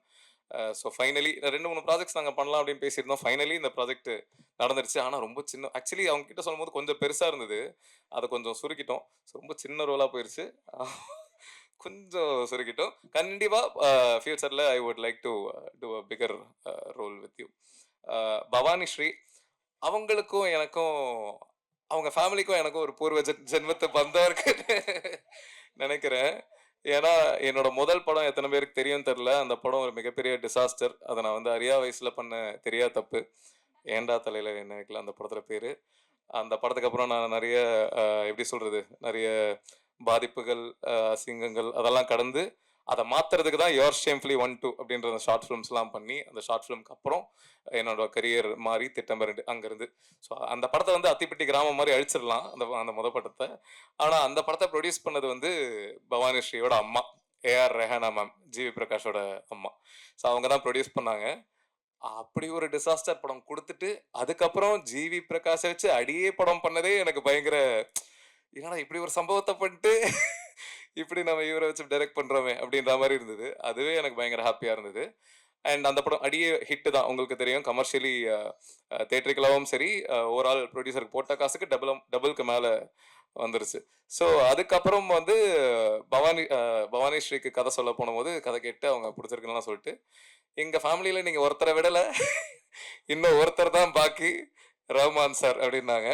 ஸோ ஃபைனலி 2-3 ப்ராஜெக்ட்ஸ் நாங்கள் பண்ணலாம் அப்படின்னு பேசியிருந்தோம். ஃபைனலி இந்த ப்ராஜெக்ட் நடந்துருச்சு. ஆனால் ரொம்ப சின்ன, ஆக்சுவலி அவங்க கிட்ட சொல்லும் போது கொஞ்சம் பெருசாக இருந்தது, அதை கொஞ்சம் சுருக்கிட்டோம். ஸோ ரொம்ப சின்ன ரோலாக போயிடுச்சு, கொஞ்சம் சுருக்கிட்டோம். கண்டிப்பாக ஃபியூச்சரில் I would like to do a bigger role with you. Bhavani Sri அவங்களுக்கும் எனக்கும் அவங்க ஃபேமிலிக்கும் எனக்கும் ஒரு பூர்வ ஜென்மத்தை பந்தம் இருக்குன்னு நினைக்கிறேன். ஏன்னா என்னோட முதல் படம் எத்தனை பேருக்கு தெரியும் தெரில, அந்த படம் ஒரு மிகப்பெரிய டிசாஸ்டர். அதை நான் வந்து அறியா வயசில் பண்ண தெரியா தப்பு, ஏண்டா தலையில் என்ன வைக்கல அந்த படத்தில் பேர். அந்த படத்துக்கு அப்புறம் நான் நிறைய எப்படி சொல்கிறது, நிறைய பாதிப்புகள், அசிங்கங்கள் அதெல்லாம் கடந்து அதை மாற்றுறதுக்கு தான் யுவர் ஷேம்ஃபுல்லி 1-2 அப்படின்ற அந்த ஷார்ட் ஃபிலிம்ஸ்லாம் பண்ணி, அந்த ஷார்ட் ஃபிலிம்க்கு அப்புறம் என்னோட கரியர் மாறி திட்டம் 2 அங்கேருந்து. ஸோ அந்த படத்தை வந்து அத்திப்பட்டி கிராமம் மாதிரி அழிச்சிடலாம் அந்த முத படத்தை. ஆனால் அந்த படத்தை ப்ரொடியூஸ் பண்ணது வந்து பவானி ஸ்ரீயோட அம்மா, ஏஆர் ரெஹானா மேம், ஜிவி பிரகாஷோட அம்மா. ஸோ அவங்க தான் ப்ரொடியூஸ் பண்ணாங்க. அப்படி ஒரு டிசாஸ்டர் படம் குடுத்துட்டு, அதுக்கப்புறம் ஜிவி பிரகாஷ வச்சு அடியே படம் பண்ணதே எனக்கு பயங்கர என்னடா இப்படி ஒரு சம்பவத்த பண்ணிட்டு, இப்படி நம்ம இவர வச்சு டைரக்ட் பண்றோமே அப்படின்ற மாரி இருந்தது. அதுவே எனக்கு பயங்கர ஹாப்பியா இருந்தது. அண்ட் அந்த படம் அடியே ஹிட் தான். உங்களுக்கு தெரியும் கமர்ஷியலி தியேட்டரிக்கலாவும் சரி, ஓவரால் ப்ரொடியூசருக்கு போட்ட காசுக்கு டபுளுக்கு மேல வந்துருச்சு. ஸோ அதுக்கப்புறம் வந்து பவானி ஸ்ரீக்கு கதை சொல்ல போனபோது, கதை கேட்டு அவங்க பிடிச்சிருக்குன்னுலாம் சொல்லிட்டு, எங்க ஃபேமிலியில நீங்க ஒருத்தரை விடல, இன்னும் ஒருத்தர் தான் பாக்கி ரஹ்மான் சார் அப்படின்னாங்க.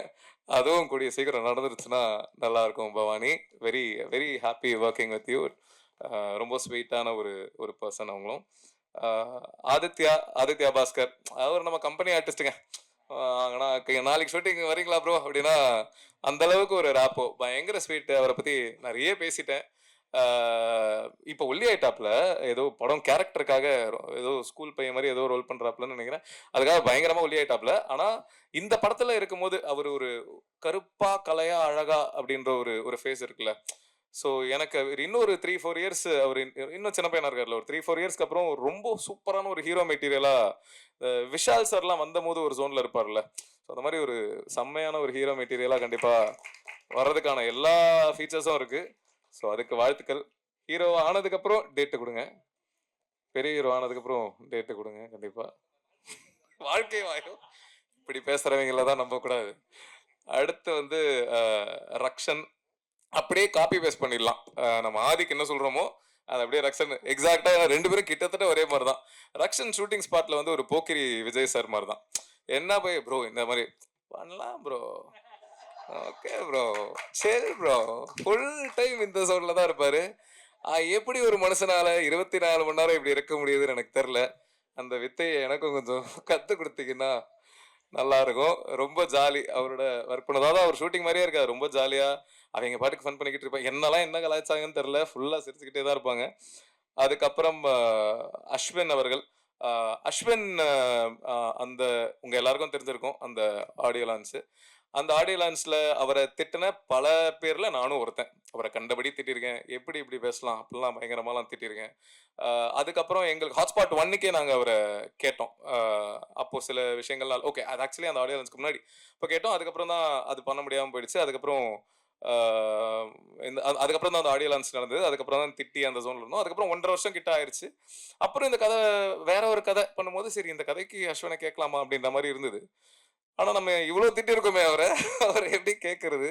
அதுவும் கூடிய சீக்கிரம் நடந்துருச்சுன்னா நல்லா இருக்கும் Bhavani. Very very happy working with you. ரொம்ப ஸ்வீட்டான ஒரு ஒரு பர்சன் அவங்களும். ஆதித்யா பாஸ்கர் அவர் நம்ம கம்பெனி ஆர்டிஸ்ட்டுங்க. ஆனால் நாளைக்கு ஷூட்டிங் வரீங்களா ப்ரோ அப்படின்னா அந்த அளவுக்கு ஒரு ராப்போ பயங்கர ஸ்வீட். அவரை பற்றி நிறைய பேசிட்டேன். இப்போ ஒல்லி ஆயிட்டாப்ல ஏதோ படம் கேரக்டருக்காக ஏதோ ஸ்கூல் பையன் மாதிரி ஏதோ ரோல் பண்றாப்லன்னு நினைக்கிறேன். அதுக்காக பயங்கரமா ஒல்லி ஆயிட்டாப்ல. ஆனா இந்த படத்துல இருக்கும்போது அவர் ஒரு கருப்பா கலையா அழகா அப்படின்ற ஒரு ஒரு ஃபேஸ் இருக்குல்ல. ஸோ எனக்கு இன்னும் ஒரு 3-4 இயர்ஸ் அவர் இன்னும் சின்ன பையனா இருக்காருல்ல, ஒரு 3-4 இயர்ஸ்க்கு அப்புறம் ரொம்ப சூப்பரான ஒரு ஹீரோ மெட்டீரியலா விஷால் சார்லாம் வந்த போது ஒரு ஜோன்ல இருப்பார்ல. ஸோ அந்த மாதிரி ஒரு செம்மையான ஒரு ஹீரோ மெட்டீரியலா கண்டிப்பா வர்றதுக்கான எல்லா ஃபீச்சர்ஸும் இருக்கு. ஸோ அதுக்கு வாழ்த்துக்கள். ஹீரோ ஆனதுக்கப்புறம் டேட்டு கொடுங்க, பெரிய ஹீரோ ஆனதுக்கப்புறம் டேட்டு கொடுங்க கண்டிப்பா. வாழ்க்கை வாயும் இப்படி பேசுறவங்கள தான் நம்பக்கூடாது. அடுத்து வந்து ரக்ஷன் அப்படியே காப்பி பேஸ்ட் பண்ணிடலாம். நம்ம ஆதிக்கு என்ன சொல்றோமோ அது அப்படியே ரக்ஷன் எக்ஸாக்டா ரெண்டு பேரும் கிட்டத்தட்ட ஒரே மாதிரி தான். ரக்ஷன் ஷூட்டிங் ஸ்பாட்ல வந்து ஒரு போக்கிரி விஜய் சார் மாதிரி தான். என்ன போய் ப்ரோ இந்த மாதிரி பண்ணலாம் ப்ரோ, ஓகே ப்ரோ, சரி ப்ரோ, ஃபுல் டைம் இந்த சவுண்ட்ல தான் இருப்பாரு. எப்படி ஒரு மனுஷனால 24 மணி நேரம் இப்படி இருக்க முடியுதுன்னு எனக்கு தெரியல. அந்த வித்தையை எனக்கும் கொஞ்சம் கத்து கொடுத்தீங்கன்னா நல்லா இருக்கும். ரொம்ப ஜாலி அவரோட ஒர்க் பண்ணதான். அவர் ஷூட்டிங் மாதிரியே இருக்காது, ரொம்ப ஜாலியா அவங்க பாட்டுக்கு ஃபன் பண்ணிக்கிட்டு இருப்பாங்க. என்னெல்லாம் என்ன கலாய்ச்சாங்கன்னு தெரியல, ஃபுல்லா சிரிச்சுக்கிட்டே தான் இருப்பாங்க. அதுக்கப்புறம் அஸ்வின் அவர்கள், அஸ்வின் அந்த உங்க எல்லாருக்கும் தெரிஞ்சிருக்கும் அந்த ஆடியோ லான்ச். அந்த ஆடியோ லான்ச்ல அவரை திட்டின பல பேர்ல நானும் ஒருத்தன். அவரை கண்டபடி திட்டிருக்கேன், எப்படி இப்படி பேசலாம் அப்படிலாம் பயங்கரமாலாம் திட்டிருக்கேன். அதுக்கப்புறம் எங்களுக்கு ஹாட்ஸ்பாட் 1க்கே நாங்கள் அவரை கேட்டோம். அப்போ சில விஷயங்கள்னால ஓகே, அது ஆக்சுவலி அந்த ஆடியோ லான்ச்சுக்கு முன்னாடி இப்போ கேட்டோம். அதுக்கப்புறம் தான் அது பண்ண முடியாமல் போயிடுச்சு. அதுக்கப்புறம் அதுக்கப்புறம் தான் அந்த ஆடியோ லான்ச் நடந்தது. அதுக்கப்புறம் தான் திட்டி அந்த ஜோன்ல இருந்தோம். அதுக்கப்புறம் 1.5 வருஷம் கிட்ட ஆயிடுச்சு. அப்புறம் இந்த கதை வேற ஒரு கதை பண்ணும்போது சரி இந்த கதைக்கு அஸ்வினை கேட்கலாமா அப்படின்ற மாதிரி இருந்தது. ஆனா நம்ம இவ்வளவு திட்டி இருக்கோமே அவரை எப்படி கேட்கறது,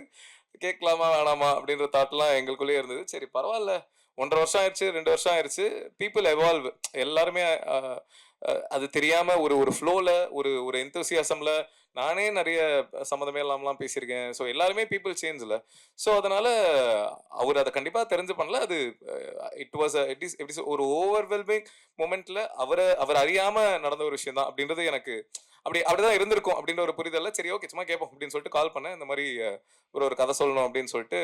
கேட்கலாமா வேணாமா அப்படின்ற தாட்லாம் எங்களுக்குள்ளேயே இருந்தது. சரி பரவாயில்ல, 1.5 வருஷம் ஆயிடுச்சு, 2 வருஷம் ஆயிடுச்சு, பீப்புள் எவால்வ். எல்லாருமே அது தெரியாம ஒரு ஒரு ஃப்ளோல ஒரு ஒரு எந்தூசியாசம்ல நானே நிறைய சம்மந்தமே இல்லாமலாம் பேசியிருக்கேன். ஸோ எல்லாருமே பீப்புள் சேஞ்சில். ஸோ அதனால அவர் அதை கண்டிப்பாக தெரிஞ்சு பண்ணல. அது இட் இஸ் ஒரு ஓவர்வெல்மிங் மொமெண்ட்ல அவர் அறியாம நடந்த ஒரு விஷயம் தான் அப்படின்றது எனக்கு அப்படிதான் இருந்திருக்கும் அப்படின்ற ஒரு புரிதல்ல சரி ஓகே சும்மா கேட்போம் அப்படின்னு சொல்லிட்டு கால் பண்ணேன். இந்த மாதிரி ஒரு கதை சொல்லணும் அப்படின்னு சொல்லிட்டு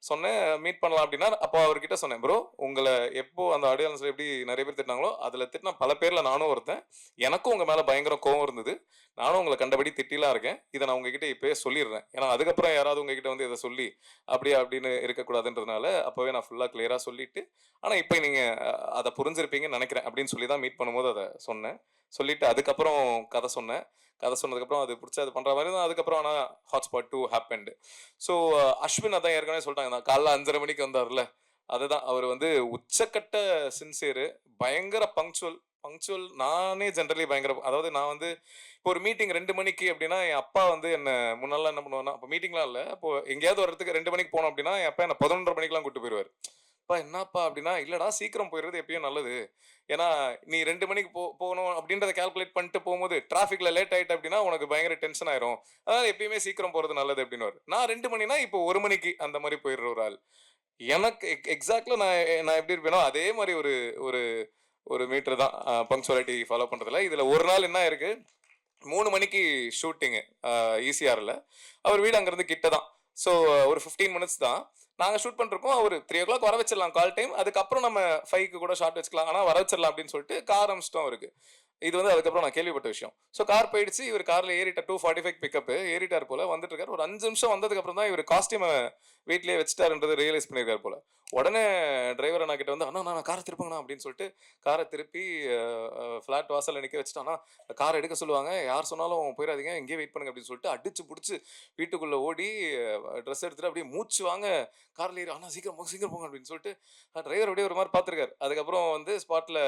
சொன்னேன், மீட் பண்ணலாம் அப்படின்னா. அப்போ அவர்கிட்ட சொன்னேன், ப்ரோ உங்களை எப்போ அந்த ஆடியோ லான்ச்ல எப்படி நிறைய பேர் திட்டினாங்களோ அதில் திட்டின பல பேர்ல நானும் ஒருத்தன். எனக்கும் உங்க மேல பயங்கர கோவம் இருந்தது. நானும் உங்களை கண்டபடி திட்டிலாம் இருக்கேன். இதை நான் உங்ககிட்ட இப்பயே சொல்லிடுறேன். ஏன்னா அதுக்கப்புறம் யாராவது உங்ககிட்ட வந்து இதை சொல்லி அப்படியே அப்படின்னு இருக்கக்கூடாதுன்றதுனால அப்பவே நான் ஃபுல்லா கிளியரா சொல்லிட்டு, ஆனா இப்போ நீங்க அதை புரிஞ்சிருப்பீங்கன்னு நினைக்கிறேன் அப்படின்னு சொல்லி தான் மீட் பண்ணும்போது அதை சொன்னேன். சொல்லிட்டு அதுக்கப்புறம் கதை சொன்னேன். கதை சொன்னதுக்கப்புறம் அது பிடிச்சா அது பண்ணுற மாதிரி தான். அதுக்கப்புறம் ஆனால் ஹாட்ஸ்பாட் 2 ஹேப்பன்டு. ஸோ அஸ்வின் அதான் ஏற்கனவே சொல்லிட்டாங்க, நான் காலைல 5:30 மணிக்கு வந்தார்ல, அதுதான் அவர் வந்து உச்சக்கட்ட சின்சியரு, பயங்கர பங்க்சுவல். நானே ஜென்ரலி பயங்கர, அதாவது நான் வந்து இப்போ ஒரு மீட்டிங் 2 மணிக்கு அப்படின்னா என் அப்பா வந்து என்ன முன்னாலாம் என்ன பண்ணுவான்னா, இப்போ மீட்டிங்லாம் இல்லை, இப்போ எங்கேயாவது வரதுக்கு 2 மணிக்கு போனோம் அப்படின்னா என் அப்பா என்ன 11:30 மணிக்கெலாம் கூப்பிட்டு போயிடுவார். அப்பா என்னப்பா அப்படின்னா, இல்லடா சீக்கிரம் போயிடுறது எப்பயும் நல்லது, ஏன்னா நீ 2 மணிக்கு போகணும் அப்படின்றத கால்குலேட் பண்ணிட்டு போகும்போது டிராஃபிக்ல லேட் ஆயிட்டு அப்படின்னா உனக்கு பயங்கர டென்ஷன் ஆயிரும், அதனால எப்பயுமே சீக்கிரம் போறது நல்லது அப்படின்னு. நான் 2 மணினா இப்போ 1 மணிக்கு அந்த மாதிரி போயிடுற ஒரு ஆள். எனக்கு எக்ஸாக்ட்லா நான் எப்படி இருப்பேனோ அதே மாதிரி ஒரு ஒரு ஒரு மீட்டர் தான் பங்க்சுவாலிட்டி ஃபாலோ பண்றதுல. இதுல ஒரு நாள் என்ன இருக்கு, 3 மணிக்கு ஷூட்டிங்கு ஈசிஆர்ல. அவர் வீடு அங்கிருந்து கிட்ட தான். ஸோ ஒரு 15 மினிட்ஸ் தான் நாங்கள் ஷூட் பண்ணிருக்கோம். அவர் 3 o'clock வர வச்சிடலாம் கால் டைம், அதுக்கப்புறம் நம்ம 5க்கு கூட ஷார்ட் வச்சுக்கலாம், ஆனால் வர வச்சிடலாம் அப்படின்னு சொல்லிட்டு கார் அமிச்சிட்டோம் அவருக்கு. இது வந்து அதுக்கப்புறம் நான் கேள்விப்பட்ட விஷயம். ஸோ கார் போயிடுச்சு, இவர் காரில் ஏறிட்டார். 2:45 பிக்கப்பு ஏறிட்டார் போல, வந்துட்டு இருக்காரு. ஒரு 5 நிமிஷம் வந்ததுக்கப்புறம் தான் இவர் காஸ்டியூமை வீட்லேயே வச்சுட்டாருன்றதை ரியலைஸ் பண்ணியிருக்காரு போல. உடனே டிரைவர் அண்ணா கிட்ட வந்து அண்ணா நான் காரை திருப்புங்கண்ணா அப்படின்னு சொல்லிட்டு காரை திருப்பி ஃப்ளாட் வாசலில் நிற்க வச்சுட்டு அண்ணா காரை எடுக்க சொல்லுவாங்க, யார் சொன்னாலும் போயிடாதீங்க, இங்கேயே வெயிட் பண்ணுங்க அப்படின்னு சொல்லிட்டு அடிச்சு பிடிச்சி வீட்டுக்குள்ளே ஓடி ட்ரெஸ் எடுத்துட்டு அப்படியே மூச்சு வாங்க காரில் ஏறி அண்ணா சீக்கிரம் போங்க சீக்கிரம் போங்க அப்படின்னு சொல்லிட்டு டிரைவர் அப்படியே ஒரு மாதிரி பார்த்துருக்காரு. அதுக்கப்புறம் வந்து ஸ்பாட்டில்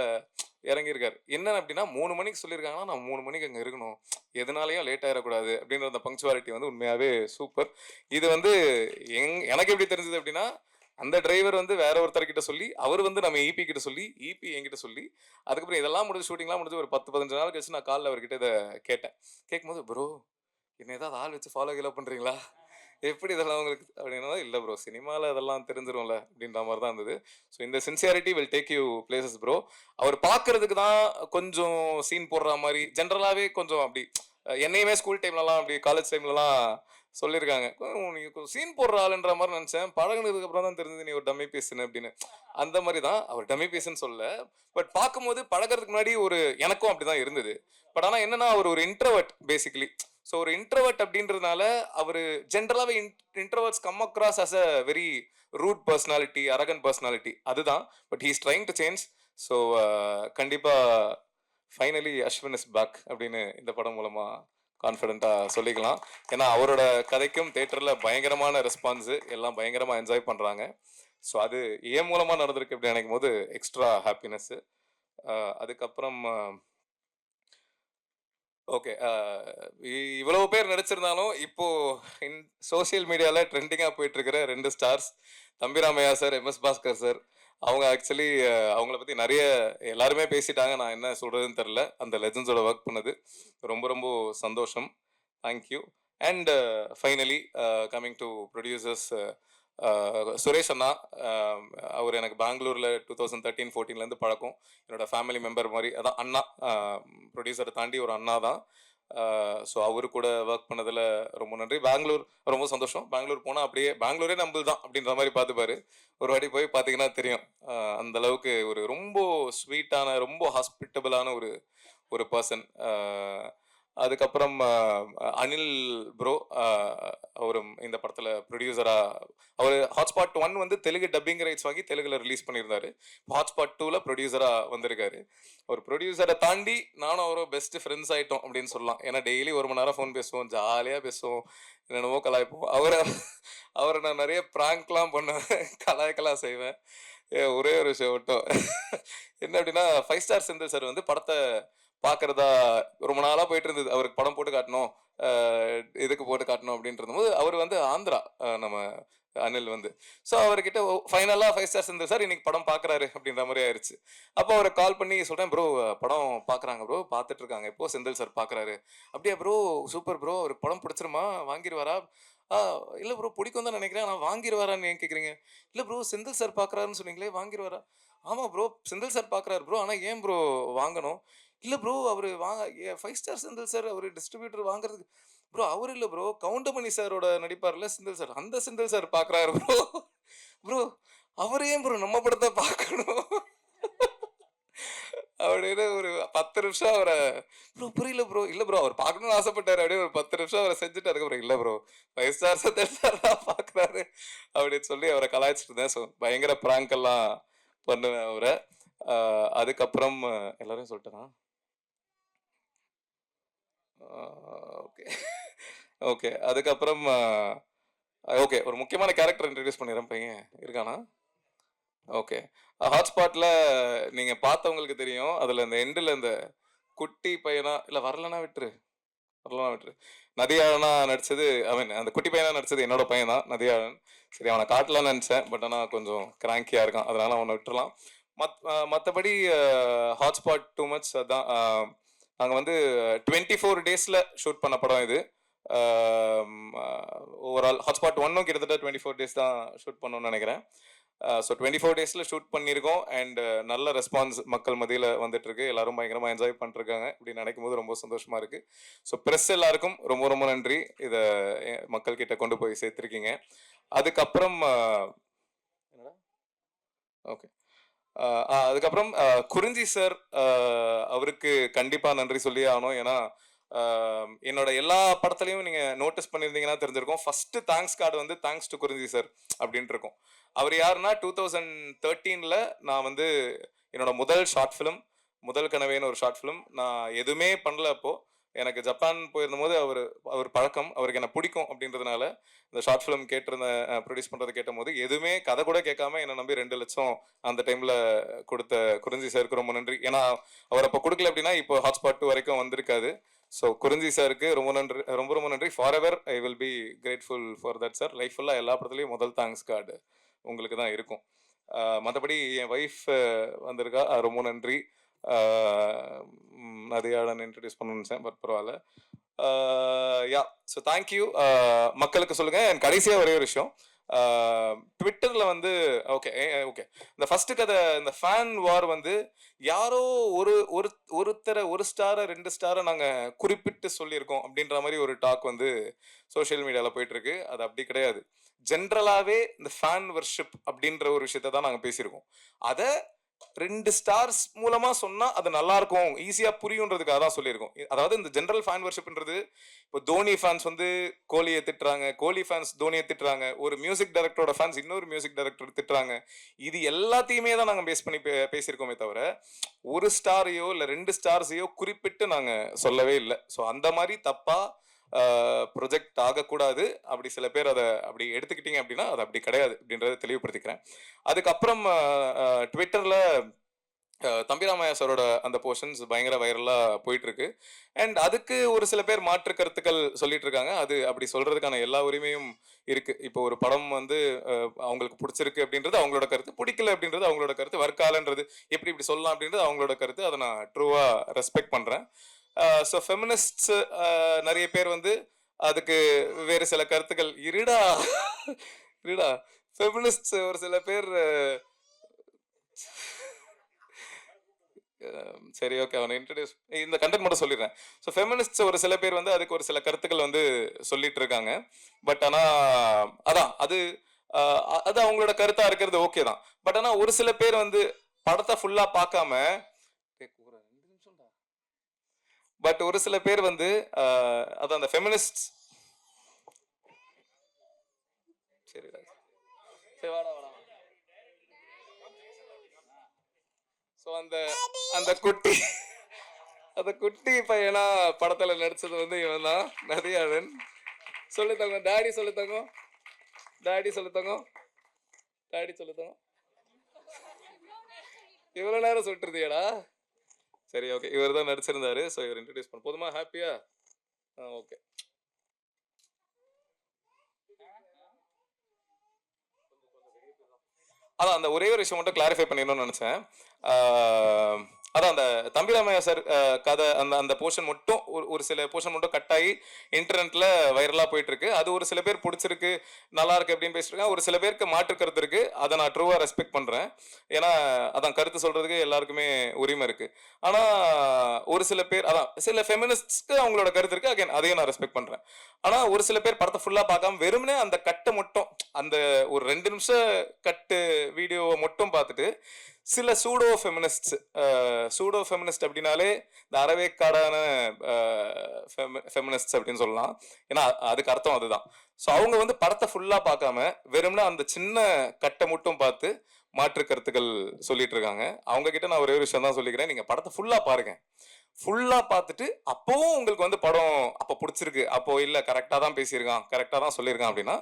இறங்கியிருக்காரு. என்ன அப்படின்னா 3 மணிக்கு சொல்லியிருக்காங்கன்னா நான் 3 மணிக்கு அங்கே இருக்கணும், எதனாலையும் லேட் ஆகிடக்கூடாது அப்படின்ற அந்த பங்க்சுவாலிட்டி வந்து உண்மையாகவே சூப்பர். இது வந்து எனக்கு எப்படி தெரிஞ்சது அப்படின்னா அந்த டிரைவர் வந்து வேற ஒருத்தர்கிட்ட சொல்லி அவர் வந்து நம்ம ஈபி கிட்ட சொல்லி ஈபி என்கிட்ட சொல்லி அதுக்கப்புறம் இதெல்லாம் முடிஞ்சு ஷூட்டிங்லாம் முடிஞ்சு ஒரு 10-15 நாள் கழிச்சு நான் காலில் அவர்கிட்ட இதை கேட்டேன். கேட்கும்போது ப்ரோ என்ன ஏதாவது ஆள் வச்சு ஃபாலோ கீழே பண்ணுறீங்களா, எப்படி இதெல்லாம் உங்களுக்கு அப்படின்னா, இல்லை ப்ரோ சினிமாவில் அதெல்லாம் தெரிஞ்சிரும்ல அப்படின்ற மாதிரி தான் இருந்தது. ஸோ இந்த sincerity will take you places bro. அவர் பார்க்கறதுக்கு தான் கொஞ்சம் சீன் போடுற மாதிரி ஜென்ரலாகவே கொஞ்சம் அப்படி என்னையுமே ஸ்கூல் டைம்லலாம் அப்படி காலேஜ் டைம்லலாம் சொல்லியிருக்காங்க, நீ சீன் போடுற ஆளுன்ற மாதிரி நினச்சேன், பழகினதுக்கு அப்புறம் தான் தெரிஞ்சது நீ ஒரு டம்மி பீஸ்ன்னு அப்படின்னு. அந்த மாதிரி தான் அவர் டம்மி பீஸ்ன்னு சொல்ல, பட் பார்க்கும்போது பழகிறதுக்கு முன்னாடி ஒரு எனக்கும் அப்படி தான் இருந்தது. பட் ஆனால் என்னன்னா அவர் ஒரு இன்ட்ரோவர்ட் பேசிக்கலி. ஸோ ஒரு இன்ட்ரோவர்ட் அப்படின்றதுனால அவர் ஜென்ரலாகவே introverts come across as a very rude personality, arrogant personality, அதுதான். But he's trying to change. So கண்டிப்பாக ஃபைனலி அஸ்வின் இஸ் பேக் அப்படின்னு இந்த படம் மூலமாக கான்ஃபிடென்ட்டாக சொல்லிக்கலாம். ஏன்னா அவரோட கதைக்கும் தேட்டரில் பயங்கரமான ரெஸ்பான்ஸு, எல்லாம் பயங்கரமாக என்ஜாய் பண்ணுறாங்க. ஸோ அது ஏன் மூலமாக நடந்திருக்கு அப்படின்னு நினைக்கும் போது எக்ஸ்ட்ரா ஹாப்பினஸ்ஸு. அதுக்கப்புறம் ஓகே, இவ்வளவு பேர் நடிச்சிருந்தாலும் இப்போ சோசியல் மீடியாவில் ட்ரெண்டிங்காக போயிட்டு இருக்கிற 2 stars Thambi Ramaiah sir, MS Bhaskar sir. அவங்க ஆக்சுவலி அவங்கள பற்றி நிறைய எல்லாருமே பேசிட்டாங்க, நான் என்ன சொல்கிறதுன்னு தெரில. அந்த லெஜண்ட்ஸோட ஒர்க் பண்ணது ரொம்ப ரொம்ப சந்தோஷம். Thank you. And finally coming to producers, Suresh அண்ணா. அவர் எனக்கு பெங்களூரில் 2013-14 பழக்கம், என்னோட ஃபேமிலி மெம்பர் மாதிரி. அதான் அண்ணா, ப்ரொடியூசரை தாண்டி ஒரு அண்ணா தான். ஸோ அவரு கூட ஒர்க் பண்ணதில் ரொம்ப நன்றி. பெங்களூர் ரொம்ப சந்தோஷம். பெங்களூர் போனால் அப்படியே பெங்களூரே நம்மள் தான் அப்படின்ற மாதிரி பார்த்துப்பாரு. ஒரு வாட்டி போய் பார்த்தீங்கன்னா தெரியும். அந்த அளவுக்கு ஒரு ரொம்ப ஸ்வீட்டான, ரொம்ப ஹாஸ்பிட்டபிளான ஒரு பர்சன். அதுக்கப்புறம் அனில் ப்ரோ, அவரும் இந்த படத்தில் ப்ரொடியூசராக, அவர் ஹாட்ஸ்பாட் 1 வந்து தெலுங்கு டப்பிங் ரைட்ஸ் வாங்கி தெலுங்குல ரிலீஸ் பண்ணியிருந்தாரு. ஹாட்ஸ்பாட் 2ல ப்ரொடியூசராக வந்திருக்காரு. ஒரு ப்ரொடியூசரை தாண்டி நானும் அவரும் பெஸ்ட் ஃப்ரெண்ட்ஸ் ஆகிட்டோம் அப்படின்னு சொல்லலாம். ஏன்னா டெய்லி 1 மணி நேரம் ஃபோன் பேசுவோம், ஜாலியாக பேசுவோம், என்னென்னமோ கலாய்ப்போம். அவரை நான் நிறைய ப்ராங்க்லாம் பண்ணுவேன், கலாய்க்கலாம் செய்வேன். ஒரே ஒரு விஷயம் மட்டும் என்ன அப்படின்னா, 5 ஸ்டார் செந்தில் சார் வந்து படத்தை பார்க்குறதா ரொம்ப நாளாக போயிட்டு இருந்தது. அவருக்கு படம் போட்டு காட்டணும், இதுக்கு போட்டு காட்டணும் அப்படின்றது போது அவர் வந்து ஆந்திரா, நம்ம அனில் வந்து. ஸோ அவர்கிட்ட ஃபைனலாக 5 ஸ்டார் செந்தில் சார் இன்னைக்கு படம் பார்க்குறாரு அப்படின்ற மாதிரி ஆயிடுச்சு. அப்போ அவரை கால் பண்ணி சொல்கிறேன், ப்ரோ படம் பார்க்குறாங்க ப்ரோ, பார்த்துட்டு இருக்காங்க, எப்போ செந்தில் சார் பார்க்குறாரு. அப்படியா ப்ரோ, சூப்பர் ப்ரோ, அவர் படம் பிடிச்சிருமா, வாங்கிடுவாரா? இல்லை ப்ரோ பிடிக்கும் தான் நினைக்கிறேன், ஆனால் வாங்கிடுவாரான்னு ஏன் கேட்குறீங்க? இல்லை ப்ரோ செந்தில் சார் பார்க்குறாருன்னு சொன்னீங்களே, வாங்கிடுவாரா? ஆமாம் ப்ரோ செந்தில் சார் பார்க்குறாரு ப்ரோ, ஆனால் ஏன் ப்ரோ வாங்கணும்? இல்லை ப்ரோ அவர் 5 ஸ்டார் செந்தில் சார் அவர் டிஸ்ட்ரிபியூட்டர் வாங்குறதுக்கு. ப்ரோ அவர் இல்லை ப்ரோ, கவுண்டமணி சாரோட நடிப்பார்ல செந்தில் சார், அந்த செந்தில் சார் பார்க்குறாரு ப்ரோ. ப்ரோ அவர் ஏன் ப்ரோ நம்ம படத்தை பார்க்கணும் அப்படின்னு ஒரு 10 நிமிஷம் அவரை, ப்ரோ புரியல ப்ரோ, இல்லை ப்ரோ அவர் பார்க்கணும்னு ஆசைப்பட்டார். அப்படியே ஒரு 10 நிமிஷம் அவரை செஞ்சுட்டு அதுக்கப்புறம் இல்லை ப்ரோ 5 ஸ்டார் செந்தில் சார் தான் பார்க்குறாரு அப்படின்னு சொல்லி அவரை கலாய்ச்சிட்டு இருந்தேன். ஸோ பயங்கர ப்ராங்கெல்லாம் பண்ணுவேன் அவரை. அதுக்கப்புறம் எல்லாரையும் சொல்லிட்டேனா? Okay okay. அதுக்கப்புறம் ஓகே, ஒரு முக்கியமான கேரக்டர் இன்ட்ரடியூஸ் பண்ணிடுறேன். பையன் இருக்கானா? ஓகே. ஹாட்ஸ்பாட்டில் நீங்கள் பார்த்தவங்களுக்கு தெரியும், அதில் இந்த எண்டில் இந்த குட்டி பையனா, இல்லை வரலன்னா விட்டுரு, நதியாளனா நடிச்சது, ஐ மீன் அந்த குட்டி பையனா நடிச்சது என்னோட பையன் தான், நதியாளன். சரி அவனை காட்டலான்னு நினச்சேன், பட் ஆனால் கொஞ்சம் கிராங்கியாக இருக்கான், அதனால அவனை விட்டுறலாம். மற்றபடி ஹாட்ஸ்பாட் டூ மச். அதான் நாங்கள் வந்து 24 டேஸில் ஷூட் பண்ண படம் இது. ஓவரால் ஹாட்ஸ்பாட் 1 கிட்டத்தட்ட 24 டேஸ் தான் ஷூட் பண்ணணும்னு நினைக்கிறேன். ஸோ 24 டேஸில் ஷூட் பண்ணியிருக்கோம். அண்ட் நல்ல ரெஸ்பான்ஸ் மக்கள் மத்தியில் வந்துட்டுருக்கு, எல்லாரும் பயங்கரமாக என்ஜாய் பண்ணிருக்காங்க. இப்படி நினைக்கும் போது ரொம்ப சந்தோஷமாக இருக்குது. ஸோ ப்ரெஸ் எல்லாருக்கும் ரொம்ப ரொம்ப நன்றி, இதை மக்கள்கிட்ட கொண்டு போய் சேர்த்துருக்கீங்க. அதுக்கப்புறம் என்னடா ஓகே, அதுக்கப்புறம் குறிஞ்சி சார், அவருக்கு கண்டிப்பாக நன்றி சொல்லி ஆகணும். ஏன்னா என்னோட எல்லா படத்துலையும் நீங்கள் நோட்டீஸ் பண்ணியிருந்தீங்கன்னா தெரிஞ்சிருக்கும், ஃபஸ்ட்டு தேங்க்ஸ் கார்டு வந்து தேங்க்ஸ் டு குறிஞ்சி சார் அப்படின்ட்டு இருக்கும். அவர் யாருன்னா 2013 நான் வந்து என்னோட முதல் ஷார்ட் ஃபிலிம், முதல் கனவேன்னு ஒரு ஷார்ட் ஃபிலிம், நான் எதுவுமே பண்ணல. அப்போது எனக்கு ஜப்பான் போயிருந்தபோது அவர் பழக்கம், அவருக்கு என்ன பிடிக்கும் அப்படின்றதுனால இந்த ஷார்ட் ஃபிலிம் கேட்டிருந்தேன், ப்ரொடியூஸ் பண்ணுறதை கேட்டபோது எதுவுமே கதை கூட கேட்காம என்னை நம்பி 2 லட்சம் அந்த டைமில் கொடுத்த குறிஞ்சி சாருக்கு ரொம்ப நன்றி. ஏன்னா அவர் அப்போ கொடுக்கல அப்படின்னா இப்போ ஹாட்ஸ்பாட் 2 வரைக்கும் வந்திருக்காது. ஸோ குறிஞ்சி சாருக்கு ரொம்ப நன்றி, ரொம்ப ரொம்ப நன்றி. For ever I will be grateful for that sir. Life ஃபுல்லாக எல்லா படத்துலையும் முதல் தேங்க்ஸ் கார்டு உங்களுக்கு தான் இருக்கும். மற்றபடி என் ஒய்ஃப் வந்திருக்கா, ரொம்ப நன்றி. நதியாளன் இன்ட்ரடியூஸ் பண்ணணும்னு நினச்சேன், பட் பரவாயில்ல. யா, ஸோ தேங்க்யூ. மக்களுக்கு சொல்லுங்கள். என் கடைசியாக ஒரே ஒரு விஷயம், ட்விட்டரில் வந்து ஓகே இந்த ஃபஸ்ட்டு கதை, இந்த ஃபேன் வார் வந்து யாரோ ஒருத்தரை 1 ஸ்டாரை 2 ஸ்டாரை நாங்கள் குறிப்பிட்டு சொல்லியிருக்கோம் அப்படின்ற மாதிரி ஒரு டாக் வந்து சோஷியல் மீடியாவில் போயிட்டுருக்கு. அது அப்படி கிடையாது. ஜென்ரலாகவே இந்த ஃபேன் வர்ஷிப் அப்படின்ற ஒரு விஷயத்த தான் நாங்கள் பேசியிருக்கோம். அதை 2 ஸ்டார்ஸ் மூலமா சொன்னா அது நல்லா இருக்கும், ஈஸியா புரியுன்றதுக்காக தான் சொல்லியிருக்கோம். அதாவது இந்த ஜெனரல் ஃபேன் வர்ஷிப்ன்றது, இப்போ தோனி ஃபேன்ஸ் வந்து கோலியை திட்டுறாங்க, கோலி ஃபேன்ஸ் தோனியை திட்டுறாங்க, ஒரு மியூசிக் டைரக்டரோட ஃபேன்ஸ் இன்னொரு மியூசிக் டைரக்டர் திட்டுறாங்க. இது எல்லாத்தையுமே தான் நாங்கள் பேஸ் பண்ணி பேசியிருக்கோமே தவிர 1 ஸ்டாரையோ இல்லை 2 ஸ்டார்ஸையோ குறிப்பிட்டு நாங்கள் சொல்லவே இல்லை. ஸோ அந்த மாதிரி தப்பா ப்ரொஜெக்ட் ஆகக்கூடாது. அப்படி சில பேர் அதை அப்படி எடுத்துக்கிட்டீங்க அப்படின்னா அது அப்படி கிடையாது அப்படின்றத தெளிவுபடுத்திக்கிறேன். அதுக்கப்புறம் ட்விட்டரில் தம்பிராமையா சாரோட அந்த போர்ஷன்ஸ் பயங்கர வைரலாக போயிட்டுருக்கு. அண்ட் அதுக்கு ஒரு சில பேர் மாற்று கருத்துக்கள் சொல்லிட்டு இருக்காங்க. அது அப்படி சொல்கிறதுக்கான எல்லா உரிமையும் இருக்குது. இப்போ ஒரு படம் வந்து அவங்களுக்கு பிடிச்சிருக்கு அப்படின்றது அவங்களோட கருத்து, பிடிக்கல அப்படின்றது அவங்களோட கருத்து, வர்க்காலன்றது இப்படி சொல்லலாம் அப்படின்றது அவங்களோட கருத்து. அதை நான் ட்ரூவாக ரெஸ்பெக்ட் பண்ணுறேன். ஸோ ஃபெமினிஸ்ட்ஸ் நிறைய பேர் வந்து அதுக்கு வேறு சில கருத்துக்கள் இருடா ஃபெமினிஸ்ட்ஸ் ஒரு சில பேர் சரி ஓகே, அவனை இன்ட்ரடியூஸ் இந்த கண்டென்ட் மட்டும் சொல்லிடுறேன். ஸோ ஃபெமினிஸ்ட்ஸ் ஒரு சில பேர் வந்து அதுக்கு ஒரு சில கருத்துக்கள் வந்து சொல்லிட்டு இருக்காங்க. பட் ஆனால் அதான் அது அவங்களோட கருத்தாக இருக்கிறது ஓகே தான். பட் ஆனால் ஒரு சில பேர் வந்து படத்தை ஃபுல்லாக பார்க்காம, பட் ஒரு சில பேர் வந்து அதான் அந்த ஃபெமினிஸ்ட் சரி வாடா ஸோ அந்த குட்டி பையனா படத்தில் நடிச்சது வந்து இவன் தான், நதியாளன். சொல்லுத்தாங்க டாடி, சொல்லுத்தாங்க டாடி, சொல்லுத்தாங்க டாடி, சொல்லுத்தாங்க. இவ்வளோ நேரம் சுட்டுருதியாடா? சரி ஓகே, இவர் தான் நடிச்சிருந்தாரு. ஸோ இவர் இன்ட்ரடியூஸ் பண்ண போதுமா? ஹாப்பியா? ஓகே. அதான் அந்த ஒரே ஒரு விஷயம் மட்டும் கிளாரிஃபை பண்ணிடணும்னு நினச்சேன். அதான் அந்த தம்பிராமையா சார் கதை அந்த போர்ஷன் மட்டும் ஒரு சில போர்ஷன் மட்டும் கட் ஆகி இன்டர்நெட்டில் வைரலாக போயிட்டுருக்கு. அது ஒரு சில பேர் பிடிச்சிருக்கு, நல்லா இருக்கு அப்படின்னு பேசிட்டுருக்காங்க. ஒரு சில பேருக்கு மாற்று கருத்து இருக்குது. அதை நான் ட்ரூவாக ரெஸ்பெக்ட் பண்ணுறேன். ஏன்னா அதான் கருத்து சொல்கிறதுக்கு எல்லாருக்குமே உரிமை இருக்குது. ஆனால் ஒரு சில பேர் அதான் சில ஃபெமினிஸ்ட்ஸ்க்கு அவங்களோட கருத்து இருக்குது. அகைன் அதையும் நான் ரெஸ்பெக்ட் பண்ணுறேன். ஆனால் ஒரு சில பேர் படத்தை ஃபுல்லாக பார்க்காம வெறுமனே அந்த கட்டை மட்டும், அந்த ஒரு 2 நிமிஷம் கட்டு வீடியோவை மட்டும் பார்த்துட்டு சில சூடோ ஃபெமினிஸ்ட் அப்படின்னாலே இந்த அறவேக்காடான ஃபெமினிஸ்ட் அப்படின்னு சொல்லலாம். ஏன்னா அதுக்கு அர்த்தம் அதுதான். ஸோ அவங்க வந்து படத்தை ஃபுல்லாக பார்க்காம வெறும்னா அந்த சின்ன கட்டை மட்டும் பார்த்து மாற்று கருத்துக்கள் சொல்லிட்டு இருக்காங்க. அவங்க கிட்ட நான் ஒரே ஒரு விஷயம் தான் சொல்லிக்கிறேன், நீங்கள் படத்தை ஃபுல்லாக பாருங்க. ஃபுல்லாக பார்த்துட்டு அப்போவும் உங்களுக்கு வந்து படம் அப்போ பிடிச்சிருக்கு, அப்போ இல்லை கரெக்டாக தான் பேசியிருக்கான், கரெக்டாக தான் சொல்லியிருக்கான் அப்படின்னா